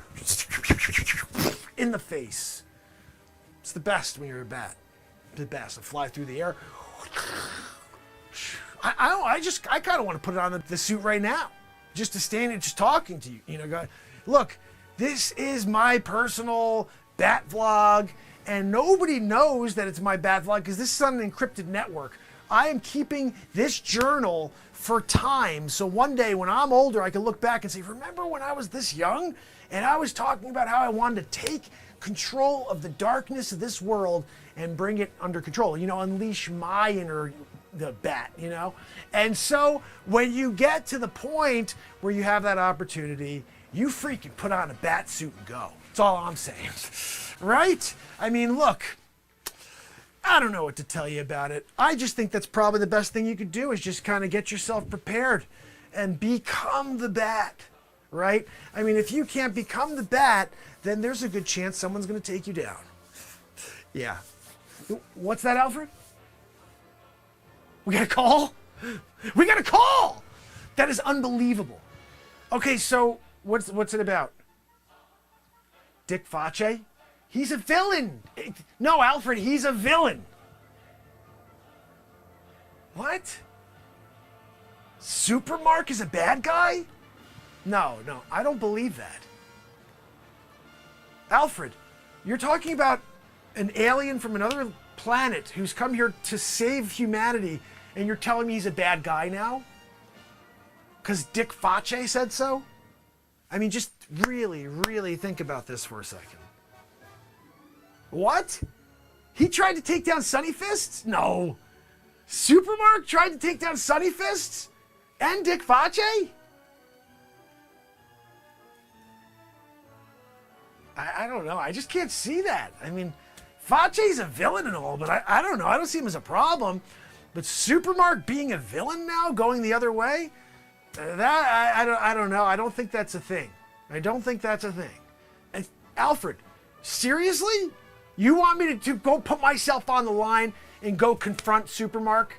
in the face. It's the best when you're a bat. The best. To fly through the air. I kind of want to put it on the suit right now, just to stand and just talking to you. You know, go, look, this is my personal bat vlog, and nobody knows that it's my bat vlog because this is on an encrypted network. I am keeping this journal for time, so one day when I'm older, I can look back and say, remember when I was this young and I was talking about how I wanted to take control of the darkness of this world and bring it under control, you know, unleash my inner the bat, you know? And so when you get to the point where you have that opportunity, you freaking put on a bat suit and go. That's all I'm saying, right? I mean, look, I don't know what to tell you about it. I just think that's probably the best thing you could do is just kind of get yourself prepared and become the bat, right? I mean, if you can't become the bat, then there's a good chance someone's going to take you down. Yeah. What's that, Alfred? We got a call? We got a call! That is unbelievable. Okay, so what's it about? Dick Face? He's a villain. No, Alfred, he's a villain. What? Super Mark is a bad guy? No, I don't believe that. Alfred, you're talking about an alien from another planet who's come here to save humanity, and you're telling me he's a bad guy now? Because Dick Face said so? I mean, just really, really think about this for a second. What? He tried to take down Sunny Fists? No. Supermark tried to take down Sunny Fists? And Dick Face? I don't know. I just can't see that. I mean, Face's a villain and all, but I don't know. I don't see him as a problem. But Supermark being a villain now, going the other way? I don't know. I don't think that's a thing. I don't think that's a thing. And Alfred, seriously? You want me to go put myself on the line and go confront Supermark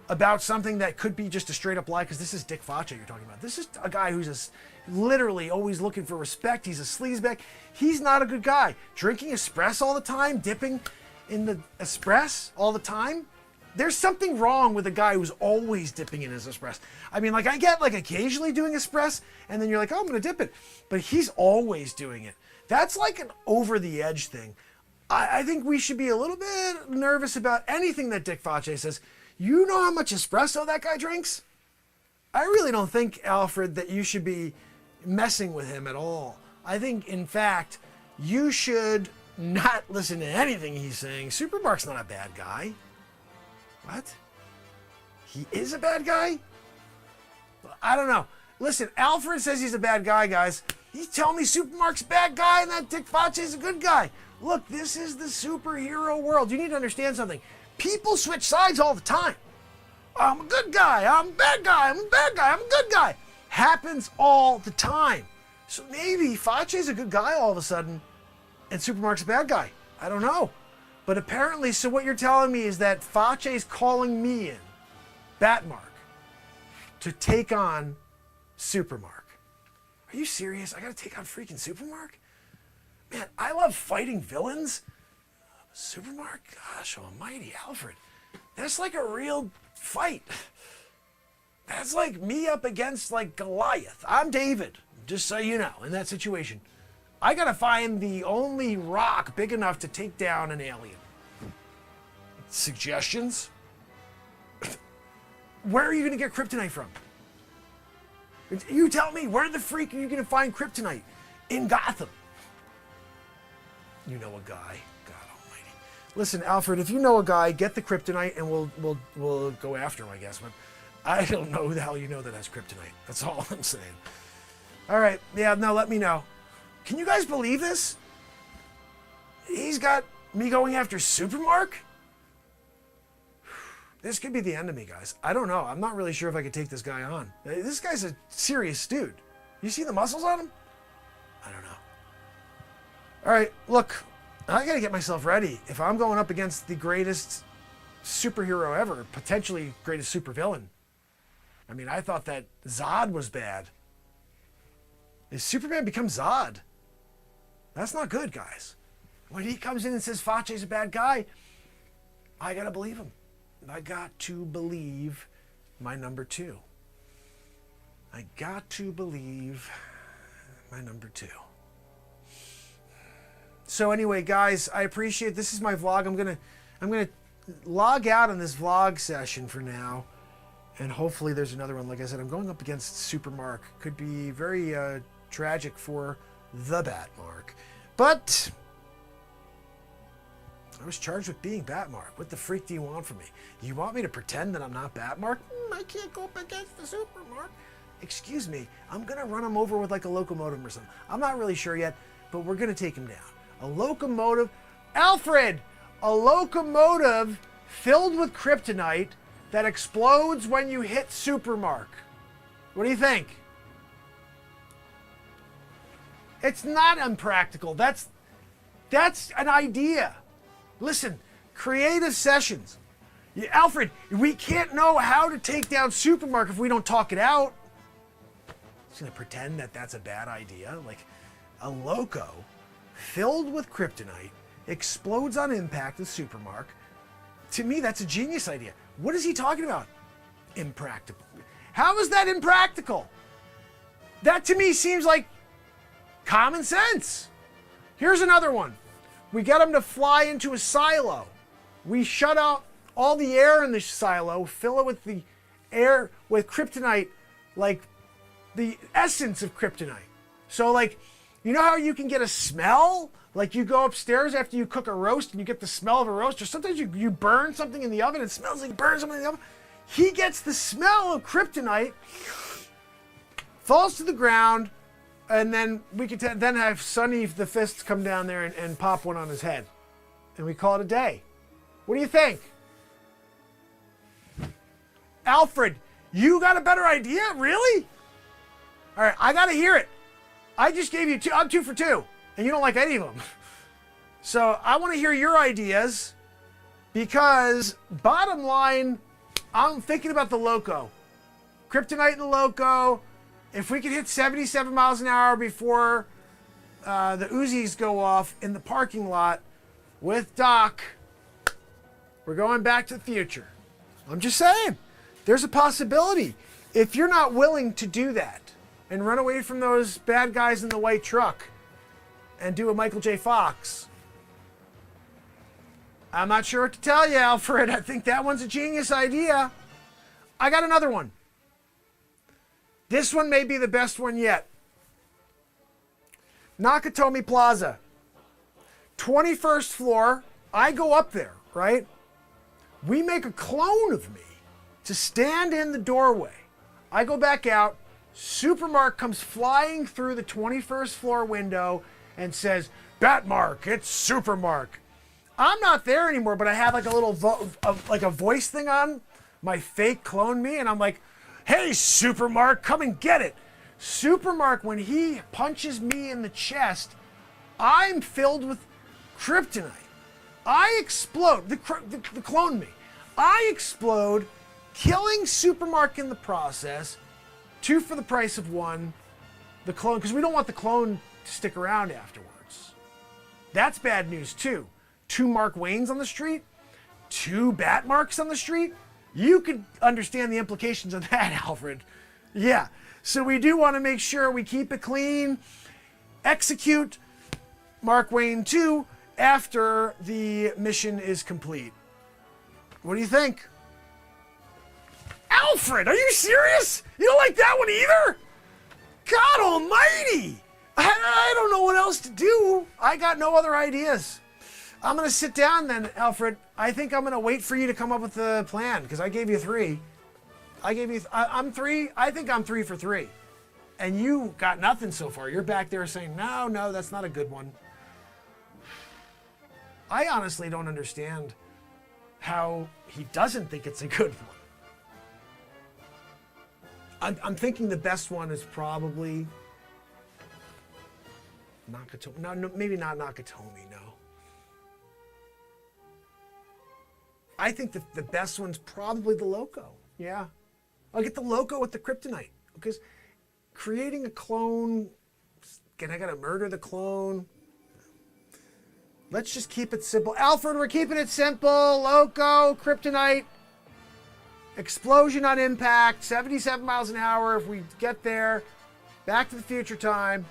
about something that could be just a straight up lie? Because this is Dick Face you're talking about. This is a guy who's literally always looking for respect. He's a sleazebag. He's not a good guy. Drinking espresso all the time, dipping in the espresso all the time. There's something wrong with a guy who's always dipping in his espresso. I mean, like, I get like occasionally doing espresso, and then you're like, oh, I'm gonna dip it. But he's always doing it. That's like an over the edge thing. I think we should be a little bit nervous about anything that Dick Face says. You know how much espresso that guy drinks? I really don't think, Alfred, that you should be messing with him at all. I think, in fact, you should not listen to anything he's saying. Supermark's not a bad guy. What? He is a bad guy? I don't know. Listen, Alfred says he's a bad guy, guys. He's telling me Supermark's a bad guy and that Dick Face's a good guy. Look, this is the superhero world. You need to understand something. People switch sides all the time. I'm a good guy. I'm a bad guy. I'm a bad guy. I'm a good guy. Happens all the time. So maybe Face's a good guy all of a sudden and Supermark's a bad guy. I don't know. But apparently, so what you're telling me is that Face's calling me in, Batmark, to take on Supermark. Are you serious? I gotta take on freaking Supermark? Man, I love fighting villains. Supermark? Gosh almighty, Alfred. That's like a real fight. That's like me up against like Goliath. I'm David, just so you know, in that situation. I gotta find the only rock big enough to take down an alien. Suggestions? Where are you gonna get kryptonite from? You tell me, where the freak are you gonna find kryptonite? In Gotham. You know a guy. God almighty. Listen, Alfred, if you know a guy, get the kryptonite and we'll go after him, I guess. But I don't know who the hell you know that has kryptonite. That's all I'm saying. All right, yeah, no, let me know. Can you guys believe this? He's got me going after Supermark? This could be the end of me, guys. I don't know. I'm not really sure if I could take this guy on. This guy's a serious dude. You see the muscles on him? I don't know. All right, look, I gotta get myself ready. If I'm going up against the greatest superhero ever, potentially greatest supervillain. I mean, I thought that Zod was bad. If Superman becomes Zod, that's not good, guys. When he comes in and says Face's a bad guy, I gotta believe him. I got to believe my number two. I got to believe my number two. So anyway, guys, I appreciate this is my vlog. I'm gonna log out on this vlog session for now, and hopefully there's another one. Like I said, I'm going up against Supermark. Could be very tragic for the Batmark, but I was charged with being Batmark. What the freak do you want from me? You want me to pretend that I'm not Batmark? I can't go up against the Supermark. Excuse me, I'm gonna run him over with like a locomotive or something. I'm not really sure yet, but we're gonna take him down. A locomotive, Alfred, a locomotive filled with kryptonite that explodes when you hit Supermark. What do you think? It's not impractical. That's an idea. Listen, creative sessions. Alfred, we can't know how to take down Supermark if we don't talk it out. He's gonna pretend that that's a bad idea, like a loco filled with kryptonite, explodes on impact with Supermark. To me, that's a genius idea. What is he talking about? Impractical. How is that impractical? That to me seems like common sense. Here's another one. We get him to fly into a silo. We shut out all the air in the silo, fill it with the air with kryptonite, like the essence of kryptonite. So like, you know how you can get a smell? Like you go upstairs after you cook a roast and you get the smell of a roast, or sometimes you burn something in the oven, it smells like you burn something in the oven. He gets the smell of kryptonite, falls to the ground, and then we could then have Sonny the Fist come down there and pop one on his head. And we call it a day. What do you think? Alfred, you got a better idea? Really? All right, I got to hear it. I just gave you two. I'm 2 for 2, and you don't like any of them. So I want to hear your ideas, because bottom line, I'm thinking about the Loco. Kryptonite and the Loco. If we could hit 77 miles an hour before the Uzis go off in the parking lot with Doc, we're going back to the future. I'm just saying, there's a possibility. If you're not willing to do that and run away from those bad guys in the white truck and do a Michael J. Fox, I'm not sure what to tell you, Alfred. I think that one's a genius idea. I got another one. This one may be the best one yet. Nakatomi Plaza. 21st floor. I go up there, right? We make a clone of me to stand in the doorway. I go back out. Supermark comes flying through the 21st floor window and says, "Batmark, it's Supermark." I'm not there anymore, but I have like a little like a voice thing on, my fake clone me, and I'm like, "Hey, Supermark, come and get it." Supermark, when he punches me in the chest, I'm filled with kryptonite. I explode, the clone me. I explode, killing Supermark in the process. 2 for the price of 1. The clone, because we don't want the clone to stick around afterwards. That's bad news too. 2 Mark Waynes on the street, 2 Batmarks on the street. You could understand the implications of that, Alfred. Yeah. So we do want to make sure we keep it clean. Execute Mark Wayne 2 after the mission is complete. What do you think? Alfred, are you serious? You don't like that one either? God almighty! I don't know what else to do. I got no other ideas. I'm going to sit down then, Alfred. I think I'm going to wait for you to come up with the plan, because I gave you 3. I'm 3. I think I'm 3 for 3. And you got nothing so far. You're back there saying, no, that's not a good one. I honestly don't understand how he doesn't think it's a good one. I'm thinking the best one is probably Nakatomi. No, maybe not Nakatomi, no. I think the best one's probably the Loco. Yeah. I'll get the Loco with the kryptonite. Because creating a clone, I gotta murder the clone. Let's just keep it simple. Alfred, we're keeping it simple. Loco, kryptonite, explosion on impact, 77 miles an hour if we get there. Back to the Future time.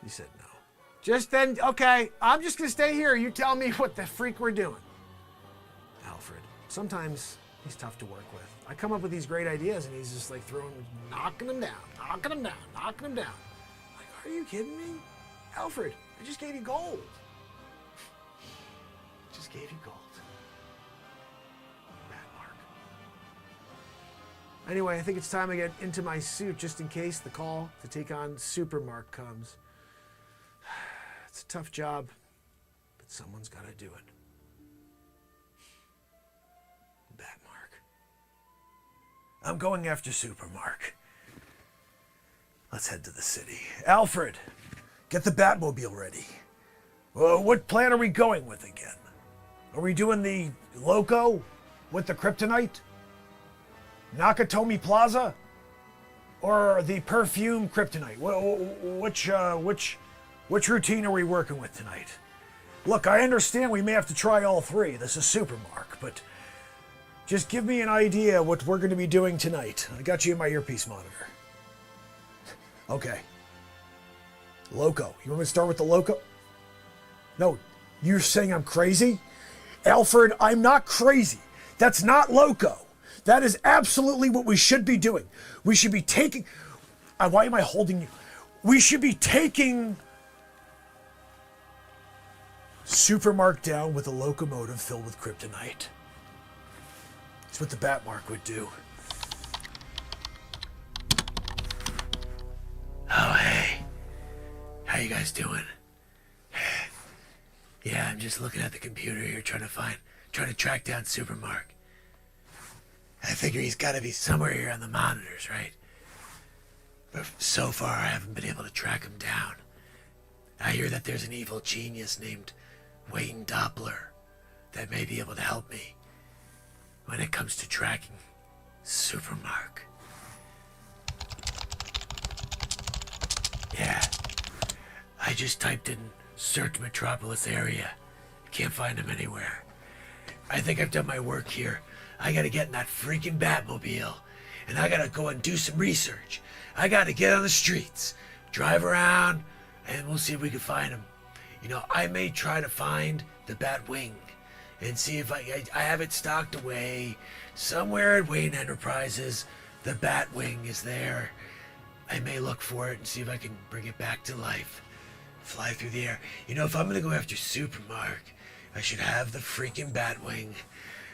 He said no. Just then, okay, I'm just gonna stay here. You tell me what the freak we're doing. Alfred, sometimes he's tough to work with. I come up with these great ideas and he's just like knocking them down. Like, are you kidding me? Alfred, I just gave you gold. Just gave you gold. Anyway, I think it's time I get into my suit just in case the call to take on Supermark comes. It's a tough job, but someone's got to do it. Batmark. I'm going after Supermark. Let's head to the city. Alfred, get the Batmobile ready. What plan are we going with again? Are we doing the Loco with the kryptonite? Nakatomi Plaza? or the perfume kryptonite? Which routine are we working with tonight? Look, I understand we may have to try all three. This is Supermark, but just give me an idea what we're going to be doing tonight. I got you in my earpiece monitor. Okay. Loco. You want me to start with the Loco? No, you're saying I'm crazy? Alfred, I'm not crazy. That's not Loco. That is absolutely what we should be doing. We should be taking... why am I holding you? We should be taking Supermark down with a locomotive filled with kryptonite. It's what the Batmark would do. Oh, hey. How you guys doing? Yeah, I'm just looking at the computer here trying to track down Supermark. I figure he's got to be somewhere here on the monitors, right? But so far, I haven't been able to track him down. I hear that there's an evil genius named Wayne Doppler that may be able to help me when it comes to tracking Supermark. Yeah, I just typed in search Metropolis area. Can't find him anywhere. I think I've done my work here. I gotta get in that freaking Batmobile, and I gotta go and do some research. I gotta get on the streets, drive around, and we'll see if we can find him. You know, I may try to find the Batwing and see if I have it stocked away somewhere at Wayne Enterprises. The Batwing is there. I may look for it and see if I can bring it back to life. Fly through the air. You know, if I'm gonna go after Supermark, I should have the freaking Batwing.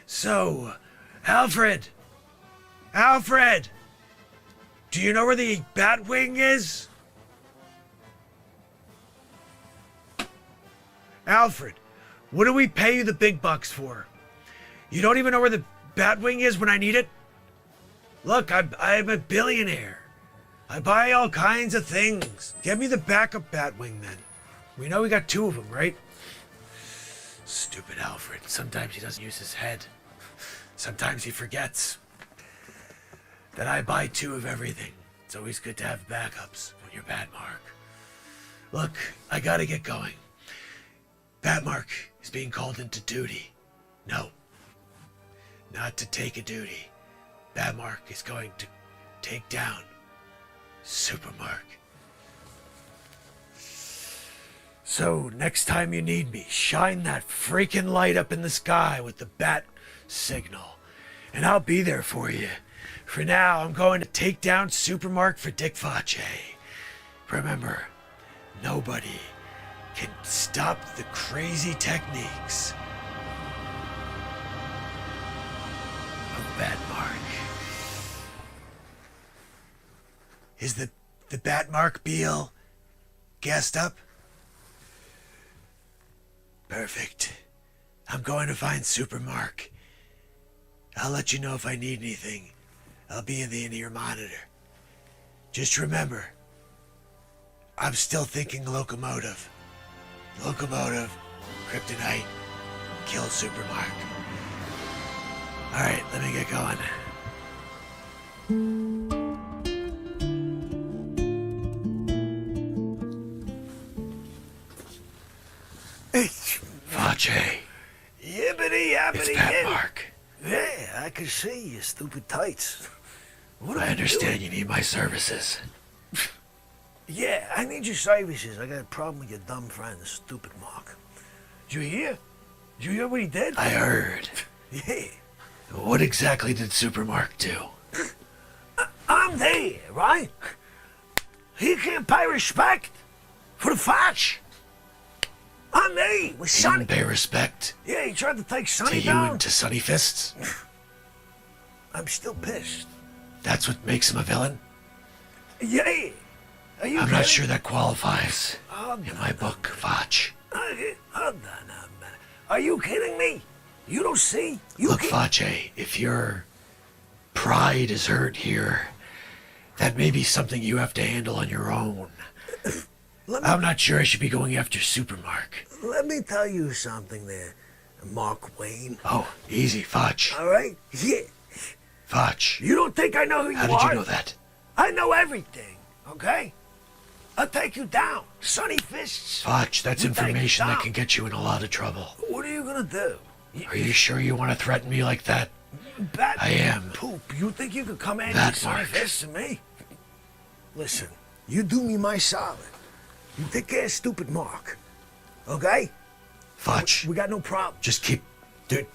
So, Alfred! Alfred! Do you know where the Batwing is? Alfred, what do we pay you the big bucks for? You don't even know where the Batwing is when I need it? Look, I'm a billionaire. I buy all kinds of things. Get me the backup Batwing then. We know we got two of them, right? Stupid Alfred. Sometimes he doesn't use his head. Sometimes he forgets that I buy two of everything. It's always good to have backups when you're Batmark. Look, I gotta get going. Batmark is being called into duty. No, not to take a duty. Batmark is going to take down Supermark. So next time you need me, shine that freaking light up in the sky with the bat signal, and I'll be there for you. For now, I'm going to take down Supermark for Dick Face. Remember, nobody can stop the crazy techniques of Batmark. Is the Batmark Beal gassed up? Perfect. I'm going to find Supermark. I'll let you know if I need anything. I'll be in the in-ear monitor. Just remember, I'm still thinking locomotive. Locomotive, kryptonite, kill Supermark. Alright, let me get going. Face. Yippity yappity It's Batmark. Yeah, I can see you, stupid tights. What I understand you need my services. Yeah, I need your services. I got a problem with your dumb friend, the stupid Mark. Did you hear? Did you hear what he did? I heard. Yeah. What exactly did Supermark do? I'm there, right? He can't pay respect for the Fetch. I'm there with He Sonny. didn't pay respect Yeah, he tried to take to Sonny you down. and to Sunny Fists? I'm still pissed. That's what makes him a villain? Yeah. Are you I'm kidding? not sure that qualifies Hold in my book, Foch. Hold on a minute. Are you kidding me? You don't see? You Look, can't- Foch, if your pride is hurt here, that may be something you have to handle on your own. I'm not sure I should be going after Supermark. Let me tell you something there, Mark Wayne. Oh, easy, Foch. All right? Yeah. Foch. You don't think I know who you How are? did you know that? I know everything, okay? I'll take you down. Sunny fists. Fudge, that's will take you information that down. can get you in a lot of trouble. What are you gonna do? Are you sure you want to threaten me like that? Bat I am. Poop, you think you could come in Bat and sunny Mark. fists to me? Listen, you do me my solid. You take care of stupid Mark, okay? Fudge, We got no problem. just keep...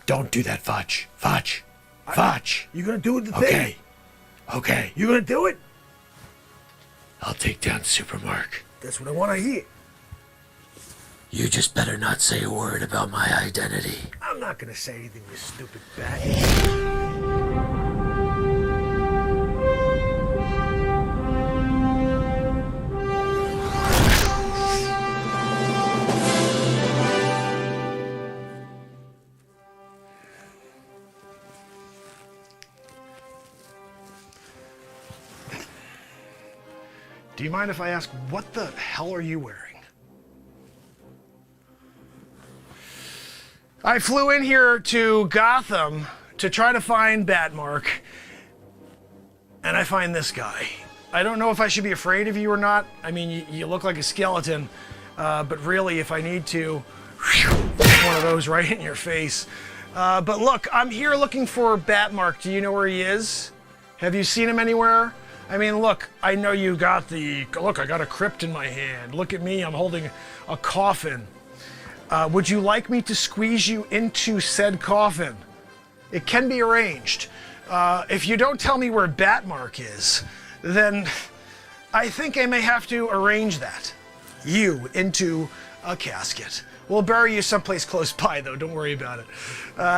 don't do that, Fudge. Fudge. Fudge. You gonna do the thing? Okay. Okay. You gonna do it? I'll take down Supermark. That's what I wanna hear. You just better not say a word about my identity. I'm not gonna say anything, you stupid bat. Do you mind if I ask, what the hell are you wearing? I flew in here to Gotham to try to find Batmark, and I find this guy. I don't know if I should be afraid of you or not. I mean, you look like a skeleton, but really, if I need to, one of those right in your face. But look, I'm here looking for Batmark. Do you know where he is? Have you seen him anywhere? I mean, look, I know you got look, I got a crypt in my hand. Look at me, I'm holding a coffin. Would you like me to squeeze you into said coffin? It can be arranged. If you don't tell me where Batmark is, then I think I may have to arrange that. You into a casket. We'll bury you someplace close by, though. Don't worry about it.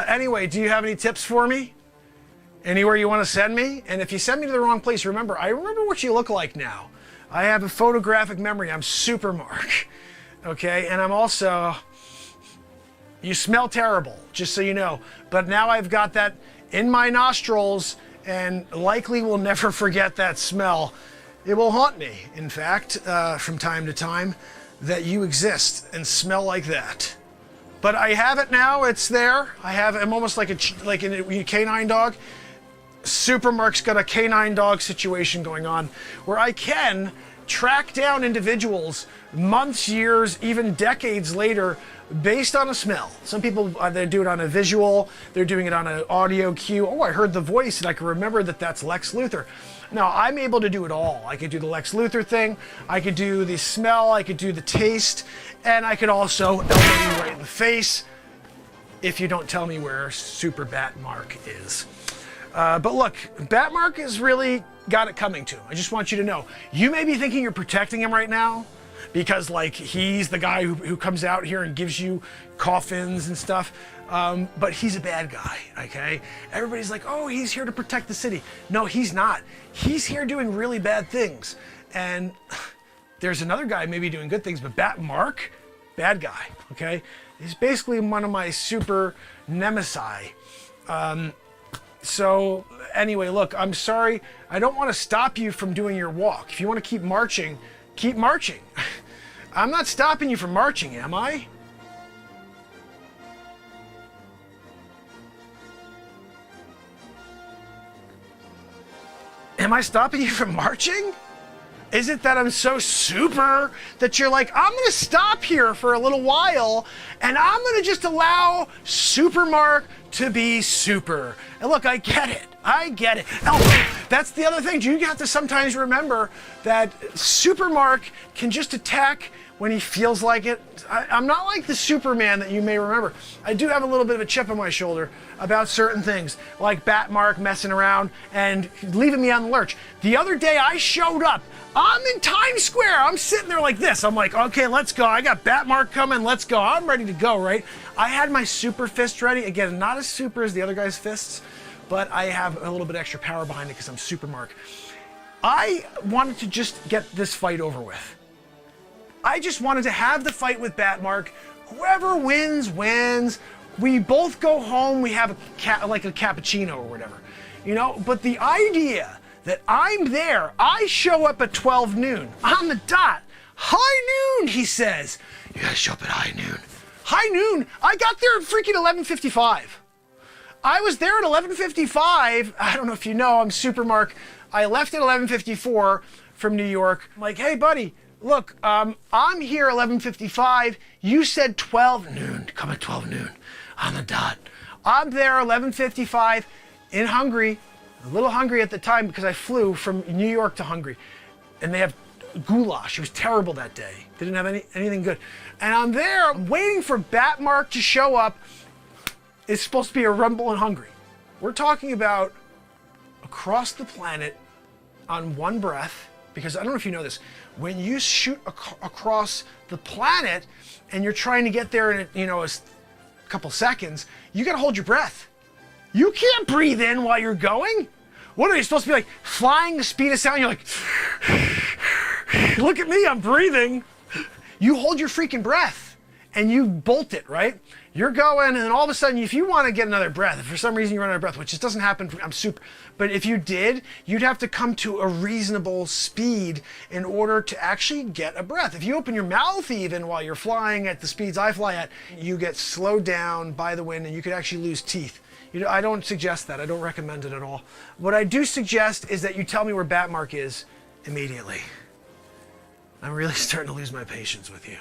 Anyway, do you have any tips for me? Anywhere you want to send me? And if you send me to the wrong place, remember, I remember what you look like now. I have a photographic memory. I'm Supermark. Okay? And I'm also... You smell terrible, just so you know. But now I've got that in my nostrils and likely will never forget that smell. It will haunt me, in fact, from time to time, that you exist and smell like that. But I have it now, it's there. I'm almost like a canine dog. Supermark's got a canine dog situation going on where I can track down individuals months, years, even decades later based on a smell. Some people, they do it on a visual, they're doing it on an audio cue. Oh, I heard the voice and I can remember that that's Lex Luthor. Now, I'm able to do it all. I could do the Lex Luthor thing, I could do the smell, I could do the taste, and I could also elbow you right in the face if you don't tell me where Super Batmark is. But look, Batmark has really got it coming to him. I just want you to know. You may be thinking you're protecting him right now because, like, he's the guy who comes out here and gives you coffins and stuff. But he's a bad guy, okay? Everybody's like, oh, he's here to protect the city. No, he's not. He's here doing really bad things. And there's another guy maybe doing good things, but Batmark, bad guy, okay? He's basically one of my super nemesis. So anyway, look, I'm sorry. I don't want to stop you from doing your walk. If you want to keep marching, keep marching. I'm not stopping you from marching, am I? Am I stopping you from marching? Is it that I'm so super that you're like, I'm going to stop here for a little while and I'm going to just allow Supermark to be super? And look, I get it. I get it. Oh, that's the other thing. You have to sometimes remember that Supermark can just attack when he feels like it. I'm not like the Superman that you may remember. I do have a little bit of a chip on my shoulder about certain things, like Batmark messing around and leaving me on the lurch. The other day I showed up. I'm in Times Square. I'm sitting there like this. I'm like, okay, let's go. I got Batmark coming. Let's go. I'm ready to go, right? I had my super fist ready. Again, not as super as the other guy's fists, but I have a little bit extra power behind it because I'm Supermark. I wanted to just get this fight over with. I just wanted to have the fight with Batmark. Whoever wins, wins. We both go home. We have like a cappuccino or whatever, you know? But the idea that I'm there, I show up at 12 noon on the dot. High noon, he says. You gotta show up at high noon. High noon? I got there at freaking 11:55. I was there at 11:55. I don't know if you know, I'm Supermark. I left at 11:54 from New York. I'm like, hey, buddy, look, I'm here 11:55. You said 12 noon. Come at 12 noon on the dot. I'm there 11:55 in Hungary. A little hungry at the time because I flew from New York to Hungary. And they have goulash. It was terrible that day. They didn't have anything good. And I'm there, I'm waiting for Batmark to show up. It's supposed to be a rumble in Hungary. We're talking about across the planet on one breath, because I don't know if you know this, when you shoot across the planet and you're trying to get there in a couple seconds, you gotta hold your breath. You can't breathe in while you're going. What are you supposed to be like, flying the speed of sound? You're like, look at me, I'm breathing. You hold your freaking breath and you bolt it, right? You're going, and then all of a sudden, if you want to get another breath, if for some reason you run out of breath, which just doesn't happen, but if you did, you'd have to come to a reasonable speed in order to actually get a breath. If you open your mouth even while you're flying at the speeds I fly at, you get slowed down by the wind and you could actually lose teeth. I don't suggest that. I don't recommend it at all. What I do suggest is that you tell me where Batmark is immediately. I'm really starting to lose my patience with you.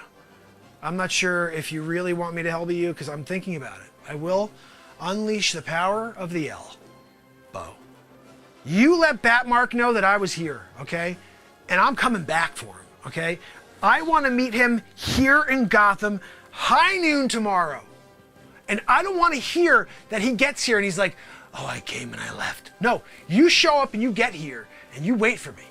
I'm not sure if you really want me to help you because I'm thinking about it. I will unleash the power of the L. Bo. You let Batmark know that I was here, okay? And I'm coming back for him, okay? I want to meet him here in Gotham, high noon tomorrow. And I don't want to hear that he gets here and he's like, oh, I came and I left. No, you show up and you get here and you wait for me.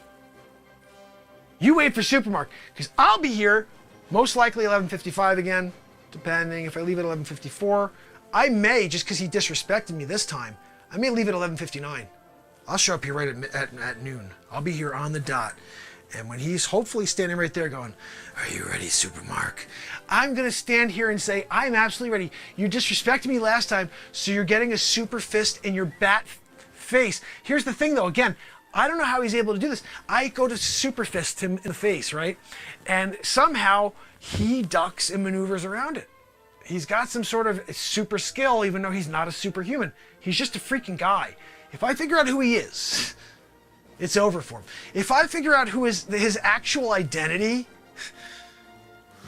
You wait for Supermark, because I'll be here most likely 11:55 again, depending. If I leave at 11:54, I may, just because he disrespected me this time, I may leave at 11:59. I'll show up here right at noon. I'll be here on the dot. And when he's hopefully standing right there going, are you ready, Supermark? I'm going to stand here and say, I'm absolutely ready. You disrespected me last time, so you're getting a super fist in your bat face. Here's the thing, though. Again, I don't know how he's able to do this. I go to super fist him in the face, right? And somehow he ducks and maneuvers around it. He's got some sort of super skill, even though he's not a superhuman. He's just a freaking guy. If I figure out who he is, it's over for him. If I figure out who is his actual identity,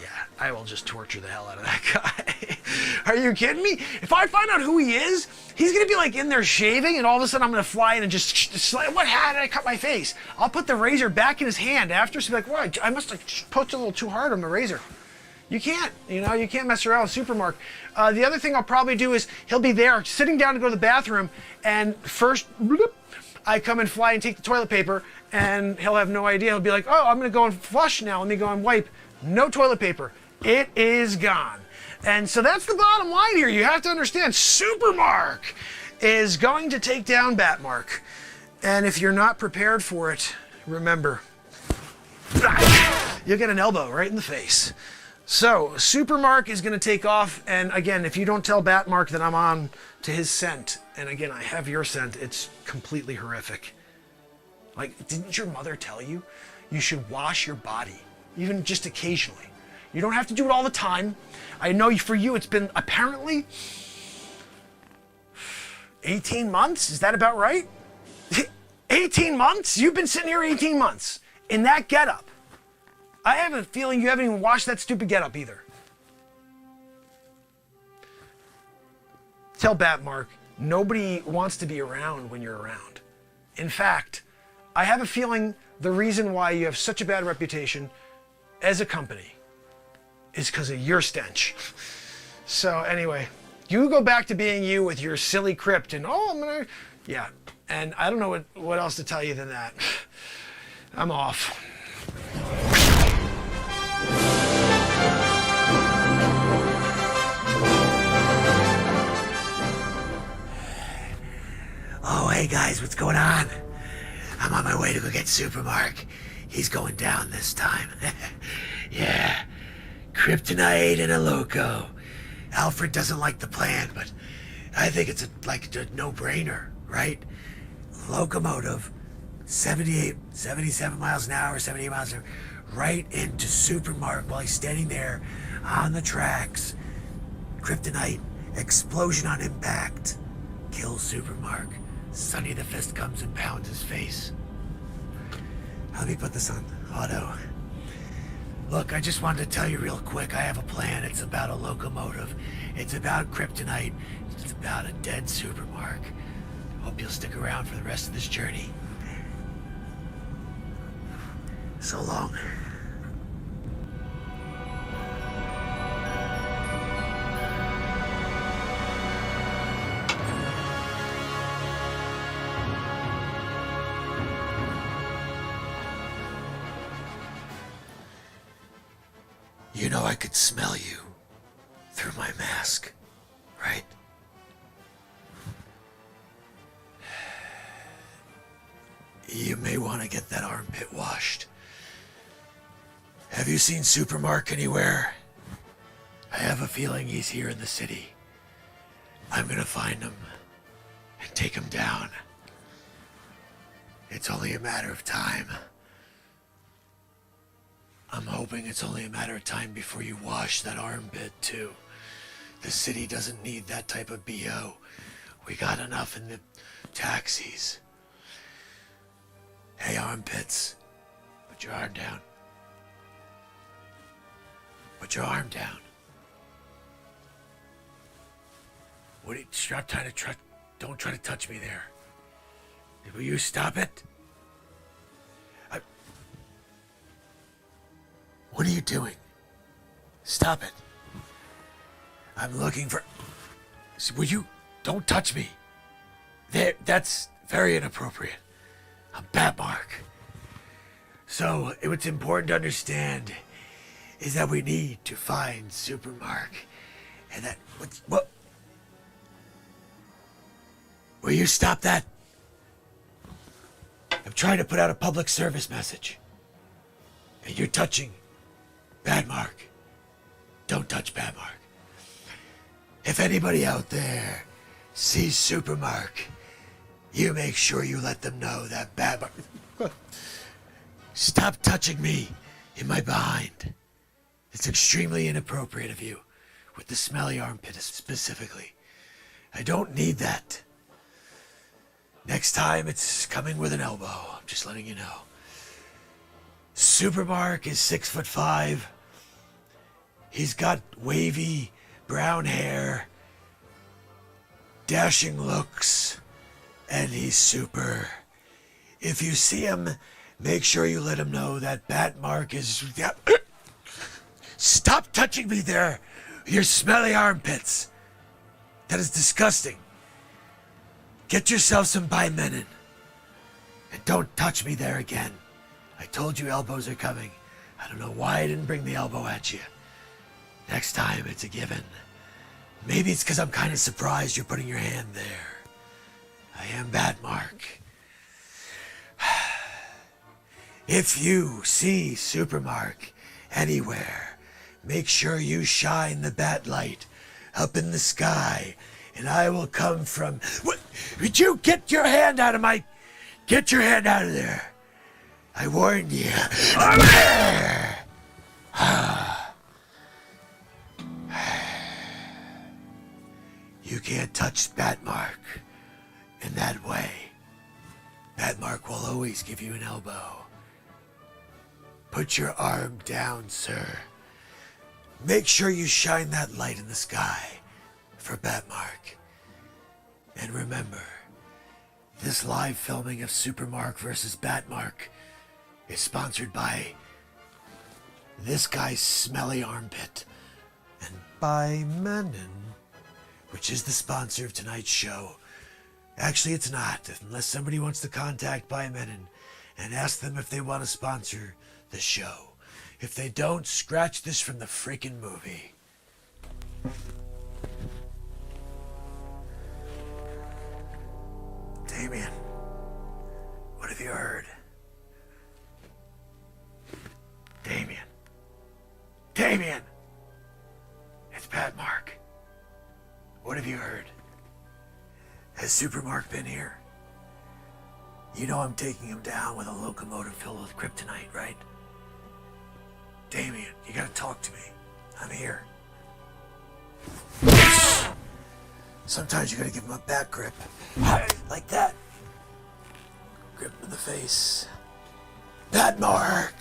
yeah, I will just torture the hell out of that guy. Are you kidding me? If I find out who he is, he's gonna be like in there shaving, and all of a sudden I'm gonna fly in and just what? How did I cut my face? I'll put the razor back in his hand after, so be like, what? I must have poked a little too hard on the razor. You can't, you can't mess around with Supermark. The other thing I'll probably do is he'll be there sitting down to go to the bathroom, and first, I come and fly and take the toilet paper, and he'll have no idea. He'll be like, oh, I'm gonna go and flush now. Let me go and wipe. No toilet paper. It is gone. And so that's the bottom line here. You have to understand, Supermark is going to take down Batmark. And if you're not prepared for it, remember, you'll get an elbow right in the face. So Supermark is going to take off, and again, if you don't tell Batmark that I'm on to his scent, and again, I have your scent, it's completely horrific. Like, didn't your mother tell you you should wash your body, even just occasionally? You don't have to do it all the time. I know for you it's been apparently 18 months. Is that about right? 18 months? You've been sitting here 18 months in that getup. I have a feeling you haven't even washed that stupid getup either. Tell Batmark, nobody wants to be around when you're around. In fact, I have a feeling the reason why you have such a bad reputation as a company is because of your stench. So anyway, you go back to being you with your silly crypt and, oh, I'm gonna, yeah. And I don't know what else to tell you than that. I'm off. Oh, hey guys, what's going on? I'm on my way to go get Supermark. He's going down this time. Yeah, kryptonite and a loco. Alfred doesn't like the plan, but I think it's a no-brainer, right? Locomotive, 77 miles an hour, 78 miles an hour, right into Supermark while he's standing there on the tracks. Kryptonite, explosion on impact, kills Supermark. Sonny the Fist comes and pounds his face. Let me put this on auto. Look, I just wanted to tell you real quick, I have a plan. It's about a locomotive. It's about kryptonite. It's about a dead supermark. Hope you'll stick around for the rest of this journey. So long. You know I could smell you through my mask, right? You may want to get that armpit washed. Have you seen Supermark anywhere? I have a feeling he's here in the city. I'm gonna find him and take him down. It's only a matter of time. I'm hoping it's only a matter of time before you wash that armpit too. The city doesn't need that type of BO. We got enough in the taxis. Hey, armpits, put your arm down. Put your arm down. What are you, stop trying to don't try to touch me there. Will you stop it? What are you doing? Stop it. I'm looking for... Will you... Don't touch me. There, that's very inappropriate. I'm Batmark. So, what's important to understand is that we need to find Supermark. And that... What? Will you stop that? I'm trying to put out a public service message. And you're touching Batmark. Don't touch Batmark. If anybody out there sees Supermark, you make sure you let them know that Batmark... Stop touching me in my behind. It's extremely inappropriate of you, with the smelly armpit specifically. I don't need that. Next time, it's coming with an elbow. I'm just letting you know. Supermark is 6'5". He's got wavy brown hair, dashing looks, and he's super. If you see him, make sure you let him know that Batmark is... Stop touching me there! Your smelly armpits! That is disgusting. Get yourself some Bimenin. And don't touch me there again. I told you elbows are coming. I don't know why I didn't bring the elbow at you. Next time, it's a given. Maybe it's because I'm kind of surprised you're putting your hand there. I am Batmark. If you see Supermark anywhere, make sure you shine the bat light up in the sky, and I will come from... What? Would you get your hand out of my... Get your hand out of there. I warned you. You can't touch Batmark in that way. Batmark will always give you an elbow. Put your arm down, sir. Make sure you shine that light in the sky for Batmark. And remember, this live filming of Supermark versus Batmark is sponsored by this guy's smelly armpit and by Menon, which is the sponsor of tonight's show. Actually, it's not, unless somebody wants to contact By Menon and ask them if they want to sponsor the show. If they don't, scratch this from the freaking movie. Damien, what have you heard? Damien. Damien! It's Batmark. What have you heard? Has Supermark been here? You know I'm taking him down with a locomotive filled with kryptonite, right? Damien, you gotta talk to me. I'm here. Sometimes you gotta give him a back grip. Like that. Grip in the face. That Mark.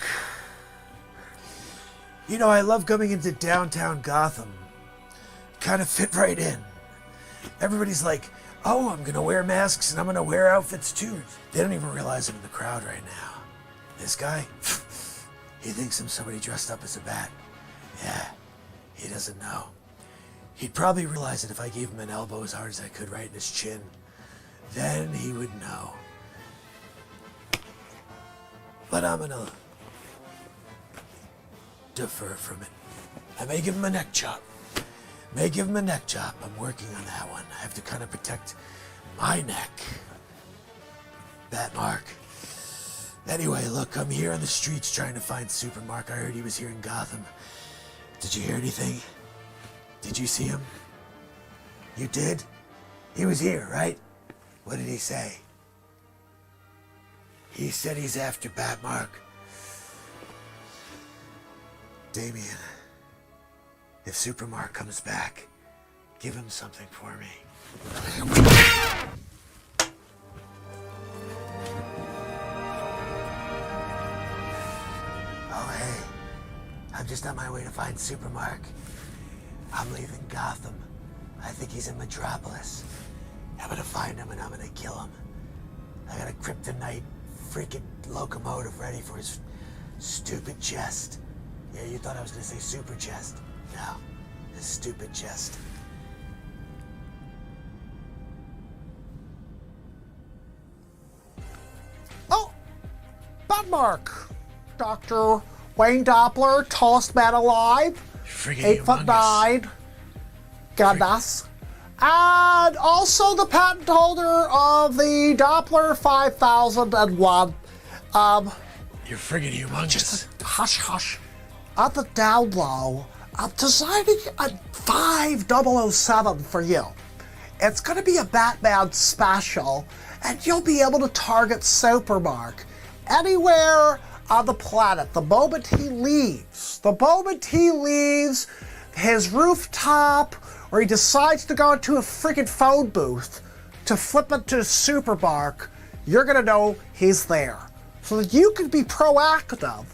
You know, I love coming into downtown Gotham. Kind of fit right in. Everybody's like, oh, I'm gonna wear masks and I'm gonna wear outfits too. They don't even realize I'm in the crowd right now. This guy, he thinks I'm somebody dressed up as a bat. Yeah, he doesn't know. He'd probably realize that if I gave him an elbow as hard as I could right in his chin, then he would know. But I'm gonna defer from it. I may give him a neck chop. I'm working on that one. I have to kind of protect my neck. That Mark. Anyway, look, I'm here on the streets trying to find Super Mark. I heard he was here in Gotham. Did you hear anything? Did you see him? You did? He was here, right? What did he say? He said he's after Batmark. Damien, if Supermark comes back, give him something for me. Oh, hey. I'm just on my way to find Supermark. I'm leaving Gotham. I think he's in Metropolis. I'm gonna find him and I'm gonna kill him. I got a kryptonite freaking locomotive ready for his stupid chest. Yeah, you thought I was gonna say super chest. No, his stupid chest. Oh, Batmark. Dr. Wayne Doppler, tallest man alive. Friggin' 8'9". Goodness. And also the patent holder of the Doppler 5001. You're friggin' humongous. Just hush, hush. At the down low, I'm designing a 5007 for you. It's going to be a Batman special, and you'll be able to target Supermark anywhere on the planet the moment he leaves. The moment he leaves his rooftop, or he decides to go into a freaking phone booth to flip it to Supermark, you're going to know he's there. So that you can be proactive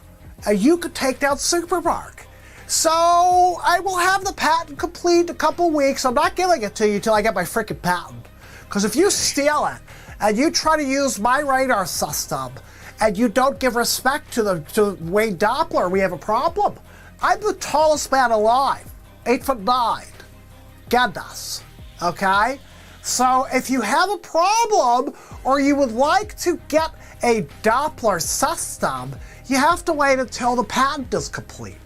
and you could take down Supermark. So I will have the patent complete in a couple weeks. I'm not giving it to you till I get my freaking patent. Because if you steal it and you try to use my radar system and you don't give respect to Wayne Doppler, we have a problem. I'm the tallest man alive, 8'9". Goodness, okay? So if you have a problem or you would like to get a Doppler system, you have to wait until the patent is complete.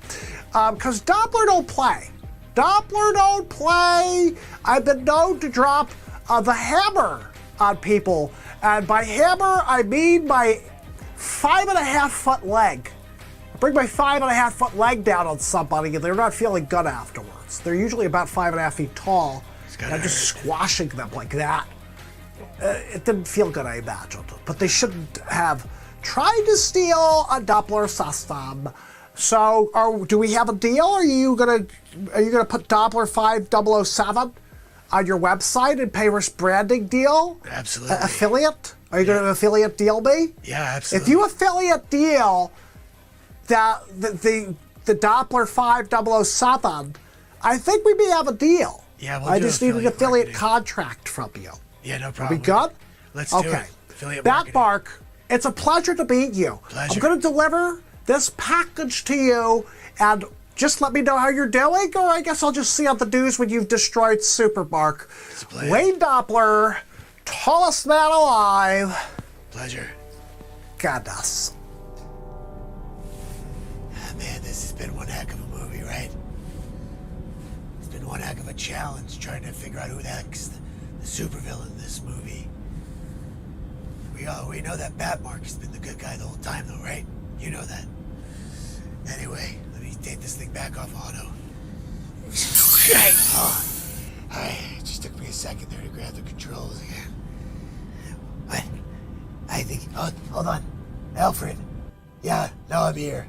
Because Doppler don't play. Doppler don't play. I've been known to drop the hammer on people. And by hammer, I mean my 5.5-foot leg. I bring my 5.5-foot leg down on somebody and they're not feeling good afterwards. They're usually about 5.5 feet tall. And I'm just squashing them like that. It didn't feel good, I imagined. But they shouldn't have tried to steal a Doppler system. So, do we have a deal? Are you gonna put Doppler 5007 on your website and pay us branding deal? Absolutely. Affiliate? Are you gonna affiliate deal me? Yeah, absolutely. If you affiliate deal the Doppler 5007, I think we may have a deal. Yeah, we'll I do just need an affiliate marketing. contract from you. Yeah, no problem. We good? Let's do Okay. it. Affiliate marketing. Batmark, it's a pleasure to meet you. Pleasure. I'm going to deliver this package to you, and just let me know how you're doing, or I guess I'll just see on the news when you've destroyed Supermark. It's a pleasure. Wayne Doppler, tallest man alive. Pleasure. Goodness. Ah, man, this has been one heck of a movie, right? It's been one heck of a challenge trying to figure out who the heck's the supervillain in this movie. We know that Batmark has been the good guy the whole time, though, right? You know that. Anyway, let me take this thing back off auto. Right. Oh, it just took me a second there to grab the controls again. What? I think... Oh, hold on. Alfred. Yeah, no, I'm here.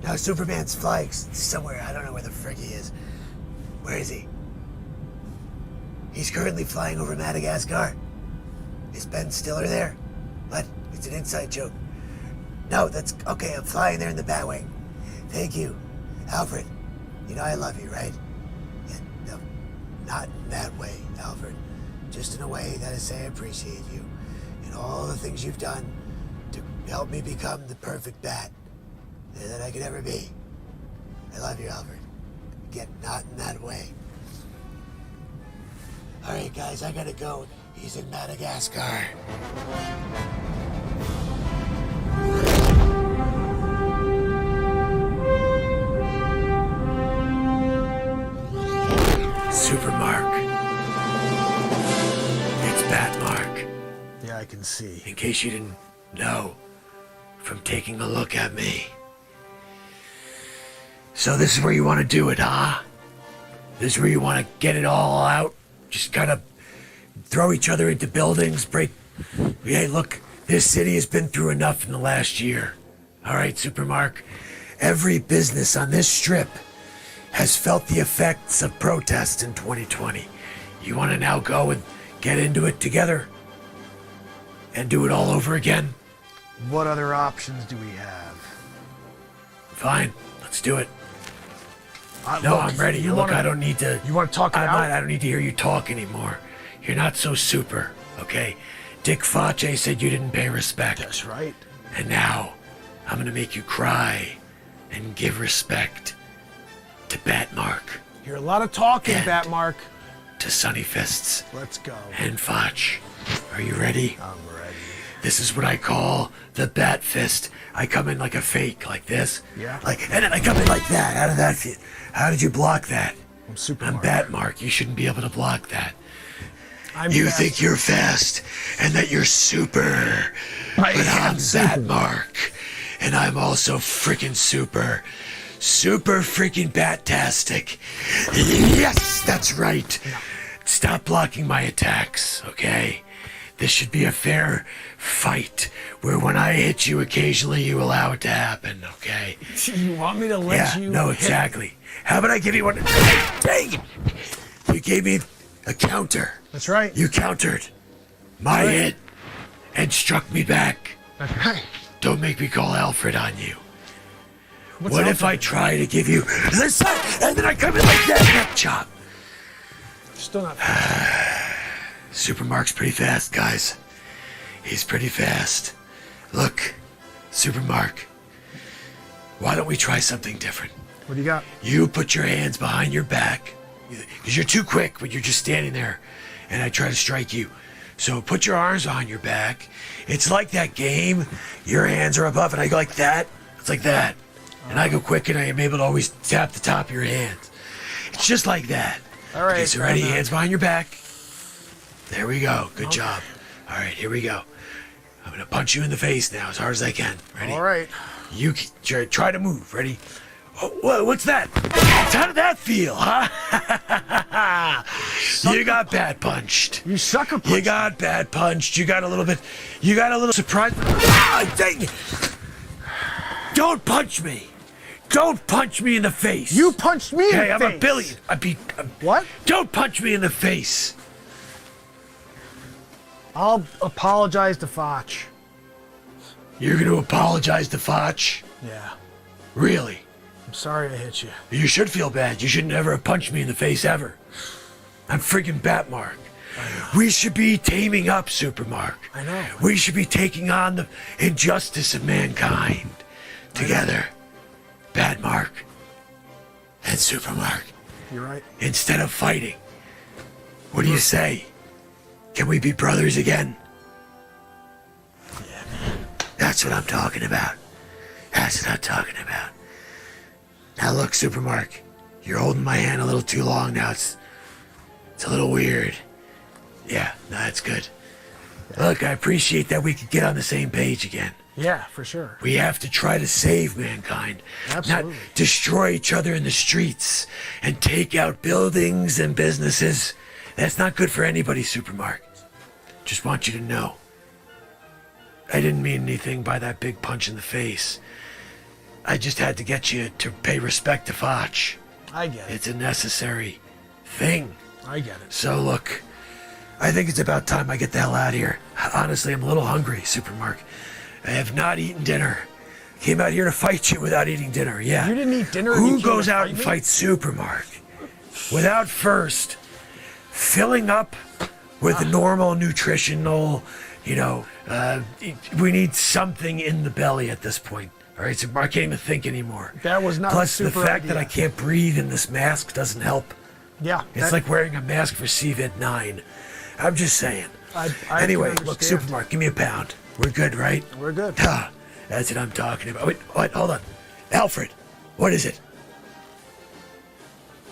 No, Superman's flying somewhere. I don't know where the frick he is. Where is he? He's currently flying over Madagascar. Is Ben Stiller there? What? It's an inside joke. No, that's okay. I'm flying there in the Batwing. Thank you, Alfred. You know I love you, right? Yeah, no, not in that way, Alfred. Just in a way that I say I appreciate you and all the things you've done to help me become the perfect bat that I could ever be. I love you, Alfred. Again, not in that way. All right, guys, I gotta go. He's in Madagascar. Super Mark. It's Bat Mark. Yeah, I can see. In case you didn't know from taking a look at me. So this is where you want to do it, huh? This is where you want to get it all out? Just kind of throw each other into buildings, break... Hey, look, this city has been through enough in the last year. All right, Super Mark? Every business on this strip has felt the effects of protests in 2020. You want to now go and get into it together? And do it all over again? What other options do we have? Fine, let's do it. Look, I'm ready. you Look, wanna- I don't need to... You want to talk it out? I don't need to hear you talk anymore. You're not so super, okay? Dick Face said you didn't pay respect. That's right. And now, I'm gonna make you cry and give respect to Batmark, You're a lot of talking, And- Batmark. to Sunny Fists, Let's go. and Foch. Are you ready? I'm ready. This is what I call the Bat Fist. I come in like a fake, like this. Yeah. And then I come in like that. How did that feel? How did you block that? I'm super. I'm Batmark. You shouldn't be able to block that. I'm You fast. think you're fast and that you're super. I But am I'm super. Batmark. And I'm also freaking super. Super freaking Batastic. Yes, that's right. Stop blocking my attacks, okay? This should be a fair fight where when I hit you occasionally, you allow it to happen, okay? You want me to let Yeah, you? no, hit- exactly. How about I give you one? Dang it! You gave me a counter. That's right. You countered my hit and struck me back. That's right. Don't make me call Alfred on you. What's What if I Alfred? try to give you this and then I come in like that neck chop? Still not. Supermark's pretty fast, guys. He's pretty fast. Look, Supermark, why don't we try something different? What do you got? You put your hands behind your back, because you're too quick when you're just standing there, and I try to strike you. So put your arms on your back. It's like that game. Your hands are above, and I go like that. It's like that. And I go quick, and I am able to always tap the top of your hands. It's just like that. All right. Okay, so ready? Hands behind your back. There we go. Good job. All right, here we go. I'm gonna punch you in the face now as hard as I can. Ready? All right. You try to move. Ready? Oh, what's that? How did that feel, huh? You got bad punched. You sucker punch. You got bad punched. You got a little surprised. Ah, dang it. Don't punch me. Don't punch me in the face. You punched me in Okay, the I'm face. a billion. What? Don't punch me in the face. I'll apologize to Foch. You're gonna apologize to Foch? Yeah. Really? I'm sorry I hit you. You should feel bad. You should never have punched me in the face ever. I'm freaking Batmark. We should be teaming up, Supermark. I know. We should be taking on the injustice of mankind together. Batmark and Supermark. You're right. Instead of fighting. What do you say? Can we be brothers again? Yeah, man. That's what I'm talking about. That's what I'm talking about. Now look, Supermark, you're holding my hand a little too long now. It's a little weird. Yeah, no, that's good. Look, I appreciate that we could get on the same page again. Yeah, for sure. We have to try to save mankind. Absolutely. Not destroy each other in the streets and take out buildings and businesses. That's not good for anybody, Supermark. Just want you to know. I didn't mean anything by that big punch in the face. I just had to get you to pay respect to Foch. I get it. It's a necessary thing. I get it. So look, I think it's about time I get the hell out of here. Honestly, I'm a little hungry, Supermark. I have not eaten dinner Came out here to fight you without eating dinner, yeah. You didn't eat dinner and you Who came goes to out fight and me? fights Supermark without first filling up with normal nutritional, we need something in the belly at this point. All right, so I can't even think anymore. That was not a Plus, the super fact that idea. I can't breathe in this mask doesn't help. Yeah. It's like wearing a mask for CVID-9. I'm just saying. I Anyway, can look, understand. Supermark, give me a pound. We're good, right? We're good. Ah, that's what I'm talking about. Wait, what? Hold on. Alfred, what is it?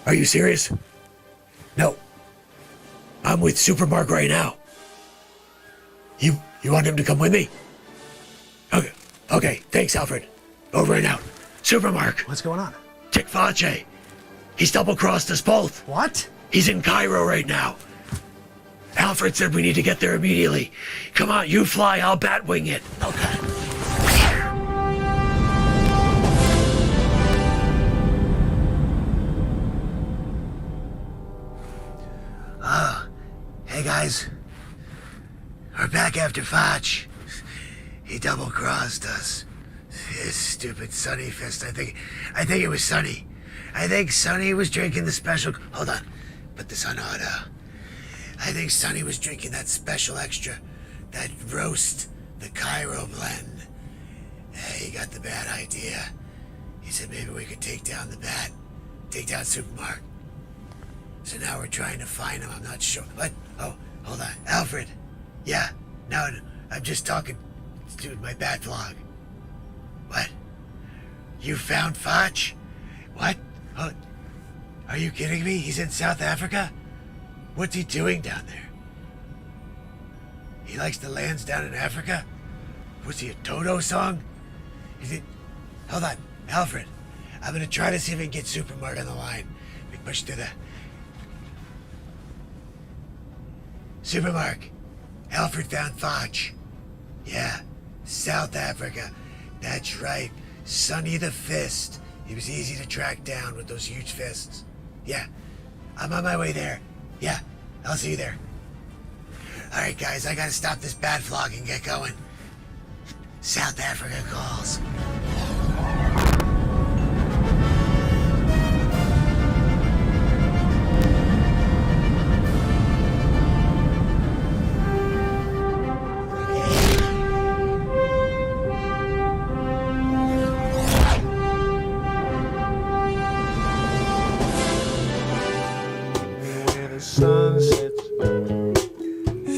Are you serious? No. I'm with Supermark right now. You want him to come with me? Okay, thanks, Alfred. Over and out. Supermark, What's going on? check Fache. He's double-crossed us both. What? He's in Cairo right now. Alfred said we need to get there immediately. Come on, you fly, I'll batwing it. Okay. Hey guys, we're back after Foch. He double-crossed us. His stupid Sonny fist. I think it was Sonny. I think Sonny was drinking the special. Hold on, put this on auto. I think Sonny was drinking that special extra, that roast, the Cairo blend. He got the bad idea. He said maybe we could take down Supermark. So now we're trying to find him. I'm not sure. What? Oh, hold on. Alfred. Yeah. No, I'm just talking to my bat vlog. What? You found Foch? What? Oh, are you kidding me? He's in South Africa? What's he doing down there? He likes the lands down in Africa? Was he a Toto song? Hold on. Alfred. I'm gonna try to see if we can get Supermark on the line. We push through the... Supermark. Alfred found Foch. Yeah, South Africa. That's right. Sonny the Fist. He was easy to track down with those huge fists. Yeah, I'm on my way there. Yeah, I'll see you there. All right, guys, I gotta stop this bad vlog and get going. South Africa calls.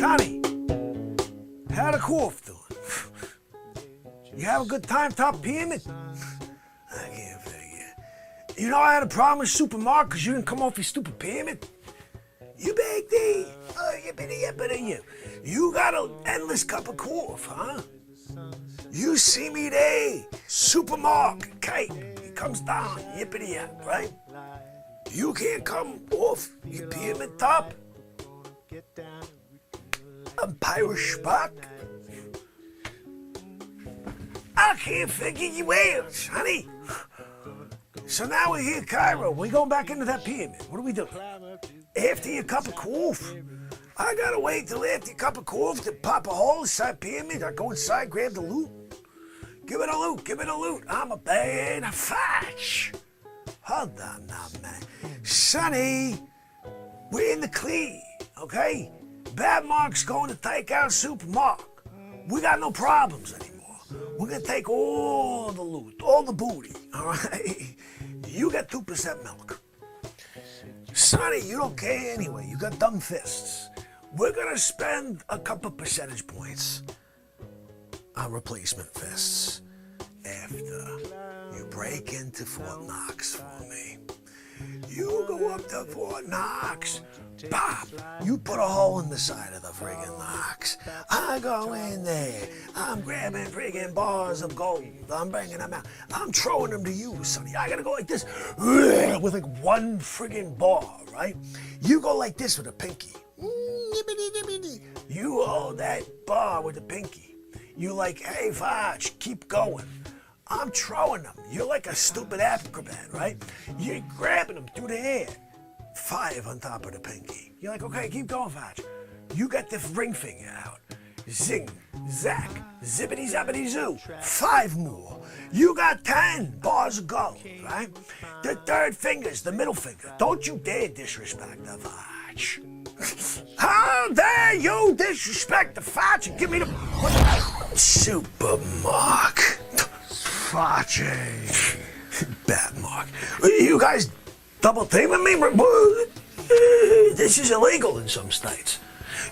Sonny, how the cough doing? You have a good time top pyramid? I can't figure. You know I had a problem with Supermark because you didn't come off your stupid pyramid? You big D. Oh, you. You got an endless cup of cough, huh? You see me there, Supermark, cape. He comes down, yippity yap, right? You can't come off your pyramid top? I'm Pirate Spock. I can't figure you out, honey. So now we're here in Cairo. We going back into that pyramid. What do we do? After your cup of cough, I gotta wait till after your cup of cough to pop a hole inside pyramid. I go inside, grab the loot. Give it a loot. I'm a bad flash. Hold on now, man. Sonny, we're in the clear, okay? Bad Mark's going to take out Supermark. We got no problems anymore. We're gonna take all the loot, all the booty, all right? You got 2% milk. Sonny, you don't care anyway. You got dumb fists. We're gonna spend a couple percentage points on replacement fists after you break into Fort Knox for me. You go up to Fort Knox, pop, you put a hole in the side of the friggin' Knox. I go in there, I'm grabbing friggin' bars of gold, I'm bringing them out. I'm throwing them to you, Sonny. I gotta go like this, with like one friggin' bar, right? You go like this with a pinky. You hold that bar with the pinky. You like, hey, Foch, keep going. I'm throwing them. You're like a stupid acrobat, right? You're grabbing them through the air. 5 on top of the pinky. You're like, okay, keep going, Foch. You got the ring finger out. zing, zack, zippity zappity zoo. 5 more. You got 10 bars to go, right? The third finger's the middle finger. Don't you dare disrespect the fudge. How dare you disrespect the fudge and give me the Super Mark. Fudge. Bad Mark. You guys double teaming me? This is illegal in some states.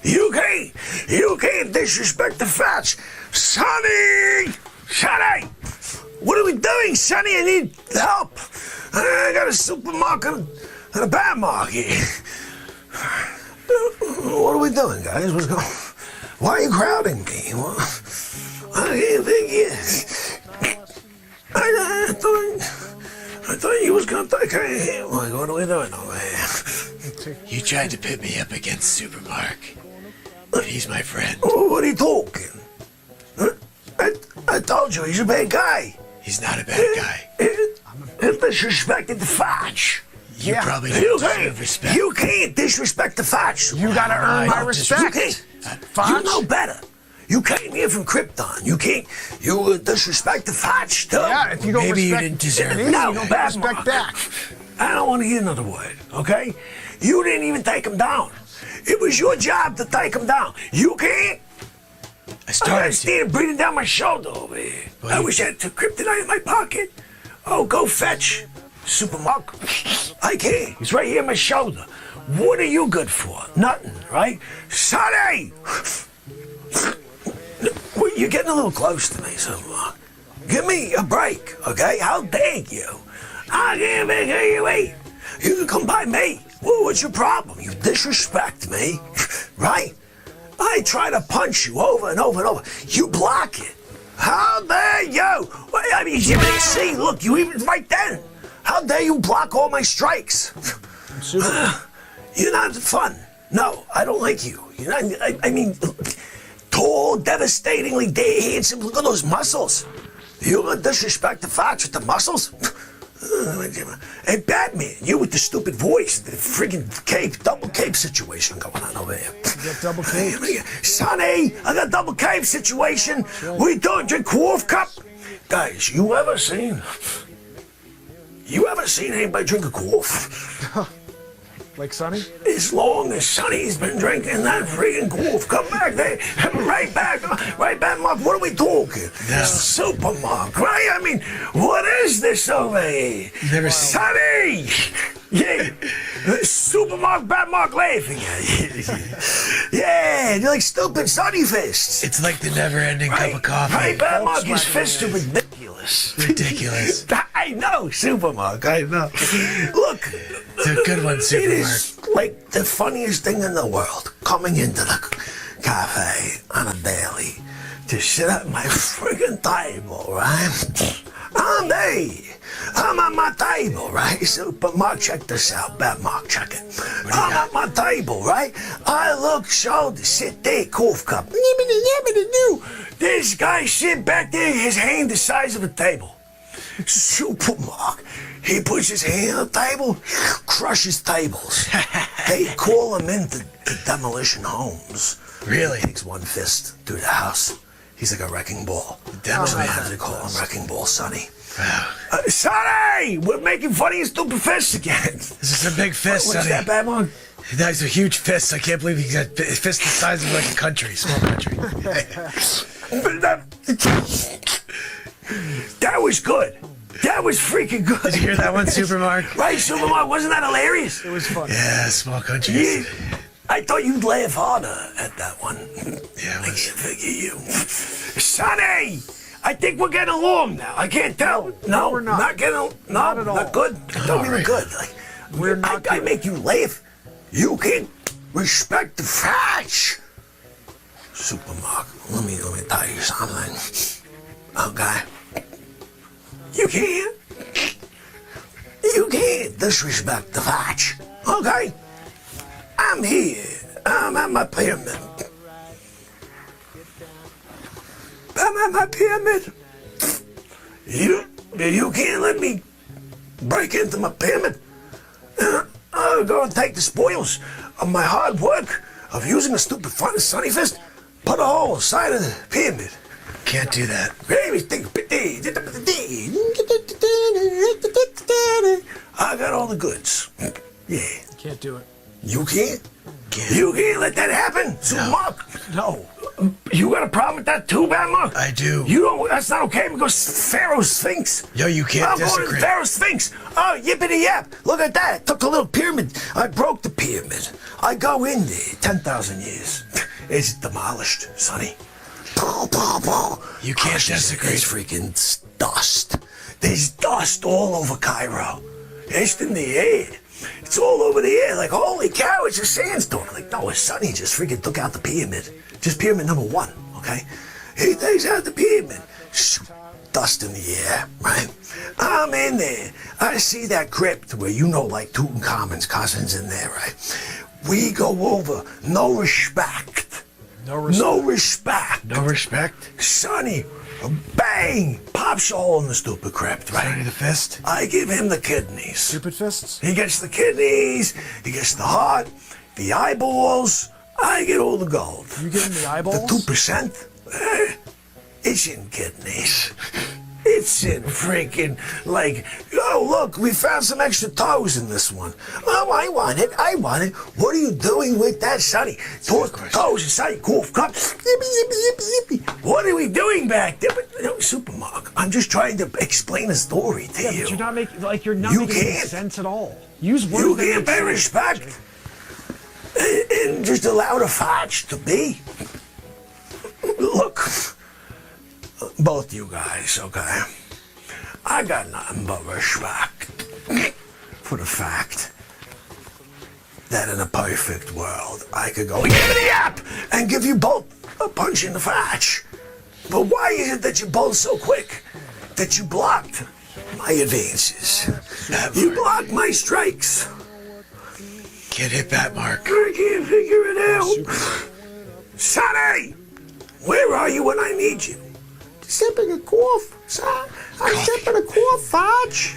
You can't disrespect the fudge. Sonny! What are we doing, Sonny? I need help. I got a super mark and a bad mark here. What are we doing, guys? What's going on? Why are you crowding me? I can't think yet. I thought you was gonna take care of him. What are we doing over here? You tried to pit me up against Super Mark, but he's my friend. What are you talking? I told you he's a bad guy. He's not a bad guy. He disrespected the fudge. You probably don't deserve respect. You can't disrespect the fudge. You gotta earn my respect. You can't. You know better. You came here from Krypton. You disrespect the fudge, too. Yeah, if you don't Maybe respect you didn't deserve me, it. you No, don't bad respect mark. back. I don't want to hear another word, okay? You didn't even take him down. It was your job to take him down. You can't. I started to. Stand breathing down my shoulder over here. I wish I had kryptonite in my pocket. Oh, go fetch Super Mark. I can't. He's right here on my shoulder. What are you good for? Nothing, right? Sonny! Well, you're getting a little close to me, Super Mark. Give me a break, okay? How dare you? I can't figure you eat. You can come by me. Well, what's your problem? You disrespect me, right? I try to punch you over and over and over. You block it. How dare you? Well, I mean, you can see, look, you even right then. How dare you block all my strikes? You're not fun. No, I don't like you. You're not, I mean, tall, devastatingly handsome. Look at those muscles. You gonna disrespect the fox with the muscles? Hey, Batman, you with the stupid voice, the friggin' cape, double cape situation going on over here. You got double cape. Sonny, I got double cape situation. What are you doing? Drink Quaff cup? Guys, you ever seen anybody drink a Quaff? Like Sonny? As long as Sonny's been drinking that friggin' Quaff, come back there, right back, Mark. What are we talking? No. Super Mark, right? I mean, what is this over here? Never Sonny! Yeah, Super Mark, Bad Mark laughing at you. Yeah, you're like stupid Sonny fists. It's like the never-ending cup of coffee. Right, Bad Mark, his fists are ridiculous. Ridiculous. I know, Super Mark, I know. Look. It's a good one, It Super is Mark. like the funniest thing in the world, coming into the cafe on a daily to sit at my friggin' table, right? I'm at my table, right? Super Mark, check this out. Bad Mark, check it. I'm at my table, right? I look, shoulder, sit there, cough cup. This guy sit back there, his hand the size of a table. Super Mark. He puts his hand on the table, crushes tables. They call him into demolition homes. Really? Takes one fist through the house. He's like a wrecking ball. Devil's So man. they have to call him Wrecking Ball Sonny. Wow. Sonny! We're making funny and stupid fists again. This is a big fist, What's Sonny. that, Bad Mark? That's a huge fist. I can't believe he got a fist the size of like a country, small country. That was good. That was freaking good. Did you hear that one, Super Mark? Right, Super Mark? Wasn't that hilarious? It was fun. Yeah, small country. Yeah. I thought you'd laugh harder at that one. Yeah, I it can't was. figure you. Sonny! I think we're getting along now. I can't tell. No, we're not. No, Not at all. not good. Don't even right. good. Like, We're not I good. make you laugh. You can't respect the flash. Super Mark, let me tell you something. Okay? You can't disrespect the flash. Okay? I'm here. I'm at my pyramid. I'm at my pyramid. You can't let me break into my pyramid. I'll go and take the spoils of my hard work of using a stupid Sonny fist put a hole side of the pyramid. Can't do that. I got all the goods. Yeah. Can't do it. You can't? You can't let that happen? So, Mark, No. you got a problem with that too, Bad Mark? I do. You don't, that's not okay because Pharaoh Sphinx. Yo, you can't I'm going to desecrate. Pharaoh Sphinx. Oh, yippity yap. Look at that. I took a little pyramid. I broke the pyramid. I go in there. 10,000 years. It's demolished, Sonny. You can't desecrate. There's freaking dust. There's dust all over Cairo. It's in the air. It's all over the air. Like, holy cow, it's a sandstorm. Like, no, Sonny just freaking took out the pyramid. Just pyramid number 1, okay? He takes out the pyramid. Dust in the air, right? I'm in there. I see that crypt where you know, like Tutankhamun's cousins in there, right? We go over. No respect. No respect. No respect. No respect? Sonny, bang! Pops a hole in the stupid crypt, right? Sonny the Fist? I give him the kidneys. Stupid fists? He gets the kidneys, he gets the heart, the eyeballs. I get all the gold. You give him the eyeballs? The 2%? It's in kidneys. It's in freaking, like, oh, look, we found some extra toes in this one. Oh, I want it. What are you doing with that, Sonny? Toes inside cough cup. Yippee. What are we doing back there? But, Supermark, I'm just trying to explain a story to Yeah, you. but you're not making, like, you're not You making any can't. sense at all. Use words You that can't make pay sense. respect and just allow the fudge to be. Look, both you guys, okay? I got nothing but respect for the fact that in a perfect world, I could go yippity-yap and give you both a punch in the fudge. But why is it that you're both so quick that you blocked my advances? You blocked my strikes. Can't hit that mark. I can't figure it out. Sonny, where are you when I need you? Sipping a cough, son. I'm sipping a cough, fudge.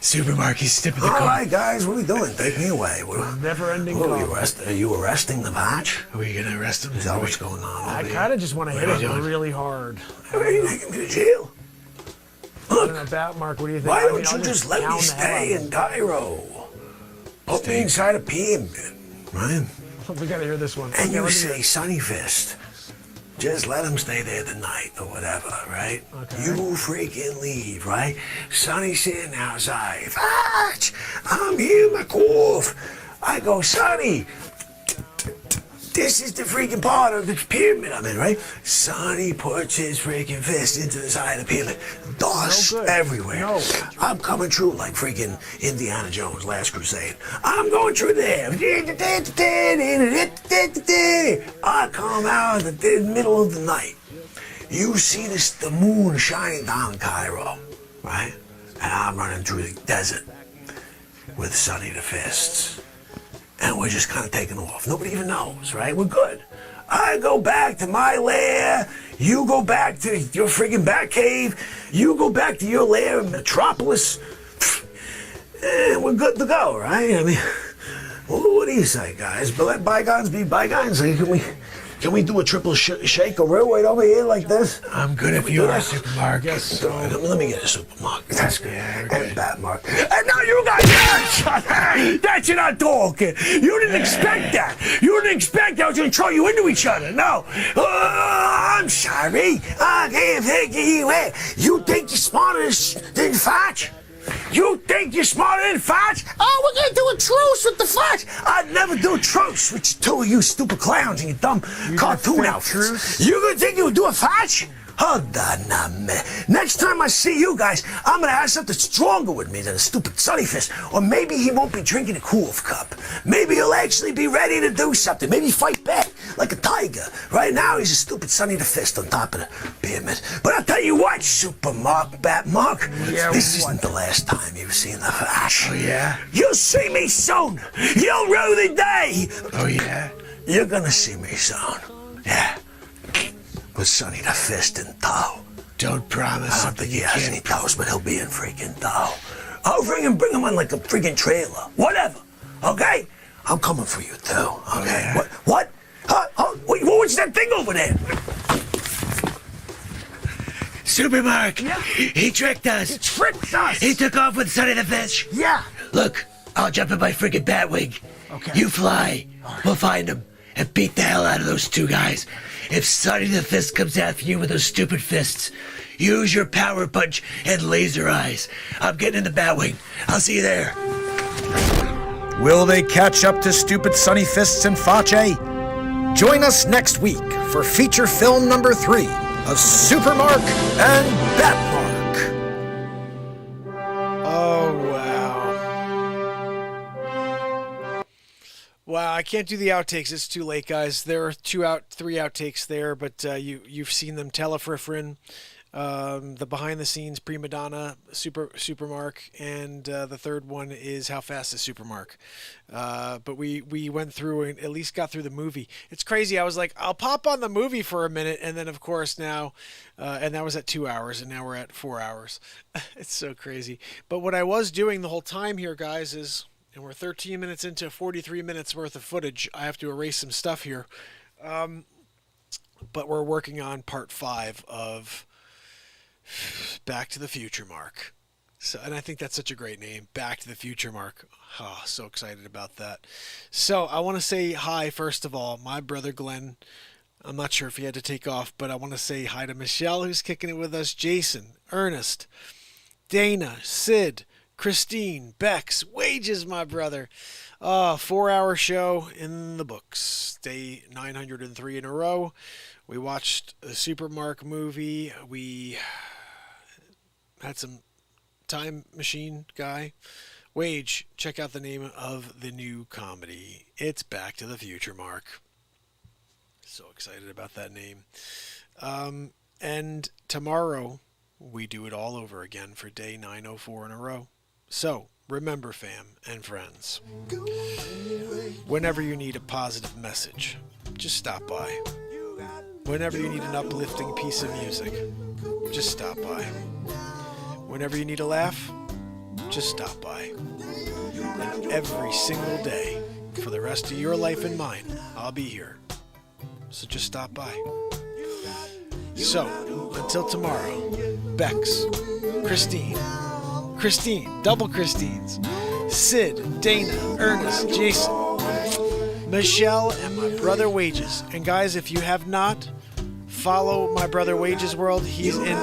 Supermark, he's sipping the All coke. right, guys, what are we doing? Take me away. Never-ending What are cough. are you arresting the fudge? Are we gonna arrest him? Is that what's going on? I over here? kind of just want to hit are you him doing? really hard. Are you taking me to jail? I don't know, Bat Mark, what do you think? Why I mean, don't I'll you just let me pound the hell out stay of in Cairo? Put me inside a pyramid, right? him. We gotta hear this one. And Okay, you let me say, hear- Sonny Fist, just let him stay there the night or whatever, right? Okay. You freaking leave, right? Sonny's sitting outside. Fudge, I'm here, my cough. I go, Sonny, this is the freaking part of the pyramid I'm in, right? Sonny puts his freaking fist into the side of the pyramid. Dust No good. everywhere. No. I'm coming through like freaking Indiana Jones, Last Crusade. I'm going through there. I come out in the middle of the night. You see the moon shining down Cairo, right? And I'm running through the desert with Sonny the Fists. And we're just kind of taking off. Nobody even knows, right? We're good. I go back to my lair. You go back to your friggin' bat cave. You go back to your lair in Metropolis. And we're good to go, right? I mean, what do you say, guys? But let bygones be bygones. Like, can we do a triple shake a railway over here like this? I'm good if you are, Supermark. Yes. Let me get a supermark. That's good. Yeah, we're And good. bat mark. And now you guys, that's you're not talking. You didn't expect that. You didn't expect that I was going to throw you into each other. No. I'm sorry. I can't take you in. You think you're smarter than Fudge? You think you're smarter than Fudge? Oh, we're gonna do a truce with the Fudge. I'd never do a truce with you two of you stupid clowns and your dumb cartoon fake outfits. truce? You gonna think you would do a Fudge? Hold on now, man. Next time I see you guys, I'm gonna have something stronger with me than a stupid Sonny Fist. Or maybe he won't be drinking a Coolf cup. Maybe he'll actually be ready to do something. Maybe fight back like a tiger. Right now, he's a stupid Sonny the Fist on top of the pyramid. But I'll tell you what, Super Mark, Bat Mark, this isn't the last time you've seen the Flash. Oh, yeah? You'll see me soon. You'll rue the day. Oh, yeah? You're gonna see me soon. Yeah. With Sonny the Fist in tow. Don't promise I don't something think he you has can't. any tows, but he'll be in freaking tow. I'll bring him on like a freaking trailer. Whatever. Okay? I'm coming for you too. Okay? Yeah. What? What? Huh? What was that thing over there? Supermark! He tricked us! He tricked us! He took off with Sonny the Fish! Yeah! Look, I'll jump in my freaking Batwing. Okay. You fly. We'll find him and beat the hell out of those two guys. If Sonny the Fist comes after you with those stupid fists, use your power punch and laser eyes. I'm getting in the Batwing. I'll see you there. Will they catch up to stupid Sunny Fists and Face? Join us next week for feature film number 3 of Supermark and Batmark. Oh, wow. Wow, I can't do the outtakes. It's too late, guys. There are 3 outtakes there, but you've seen them. Telefrifrin, the behind-the-scenes prima donna, Supermark, and the third one is How Fast is Supermark. But we went through and at least got through the movie. It's crazy. I was like, I'll pop on the movie for a minute, and then of course now, and that was at 2 hours, and now we're at 4 hours. It's so crazy. But what I was doing the whole time here, guys, is, and we're 13 minutes into 43 minutes worth of footage. I have to erase some stuff here. But we're working on part 5 of Back to the Future, Mark. So, and I think that's such a great name, Back to the Future, Mark. Oh, so excited about that. So I want to say hi, first of all, my brother Glenn. I'm not sure if he had to take off, but I want to say hi to Michelle, who's kicking it with us, Jason, Ernest, Dana, Sid, Christine, Bex, Wages, my brother. 4-hour show in the books. Day 903 in a row. We watched the Supermark movie. We had some time machine guy. Wage, check out the name of the new comedy. It's Back to the Future, Mark. So excited about that name. And tomorrow, we do it all over again for day 904 in a row. So, remember, fam and friends, whenever you need a positive message, just stop by. Whenever you need an uplifting piece of music, just stop by. Whenever you need a laugh, just stop by. And every single day, for the rest of your life and mine, I'll be here. So just stop by. So, until tomorrow, Bex, Christine, double Christines, Sid, Dana, Ernest, Jason, Michelle, and my brother Wages. And guys, if you have not, follow my brother Wages World. He's in,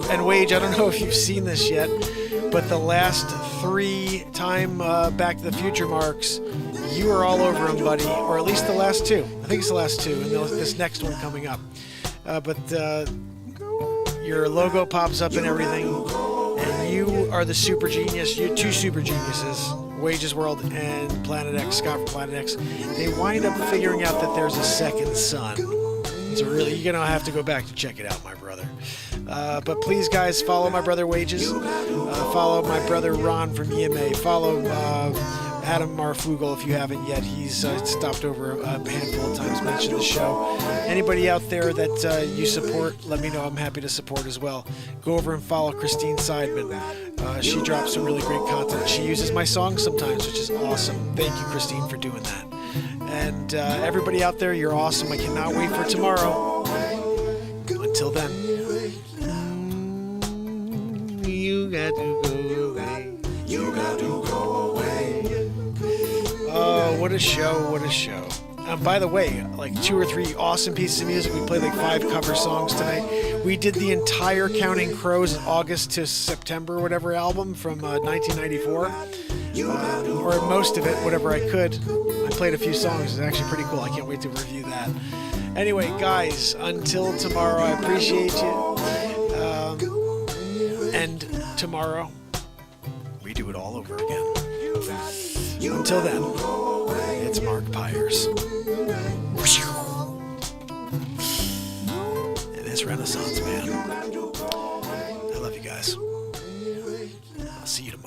and Wage, I don't know if you've seen this yet, but the last 3 time Back to the Future marks, you are all over him, buddy. Or at least the last 2. I think it's the last 2, and this next one coming up. But your logo pops up and everything, and you are the super genius. You're 2 super geniuses, Wages World and Planet X, Scott from Planet X. They wind up figuring out that there's a second sun. So really, you're going to have to go back to check it out, my brother. But please, guys, follow my brother Wages. Follow my brother Ron from EMA. Follow Adam Marfugel if you haven't yet. He's stopped over a handful of times, mentioned the show. Anybody out there that you support, let me know. I'm happy to support as well. Go over and follow Christine Seidman. She drops some really great content. She uses my songs sometimes, which is awesome. Thank you, Christine, for doing that. And everybody out there, you're awesome. I cannot wait for tomorrow. Until then, you got to go away. You got to go away. Oh, what a show, what a show. By the way, like 2 or 3 awesome pieces of music. We played like 5 cover songs tonight. We did the entire Counting Crows August to September, whatever album from 1994. Or most of it, whatever I could. I played a few songs. It's actually pretty cool. I can't wait to review that. Anyway, guys, until tomorrow, I appreciate you. And tomorrow, we do it all over again. Until then, it's Mark Pyers. And his Renaissance Man. I love you guys. I'll see you tomorrow.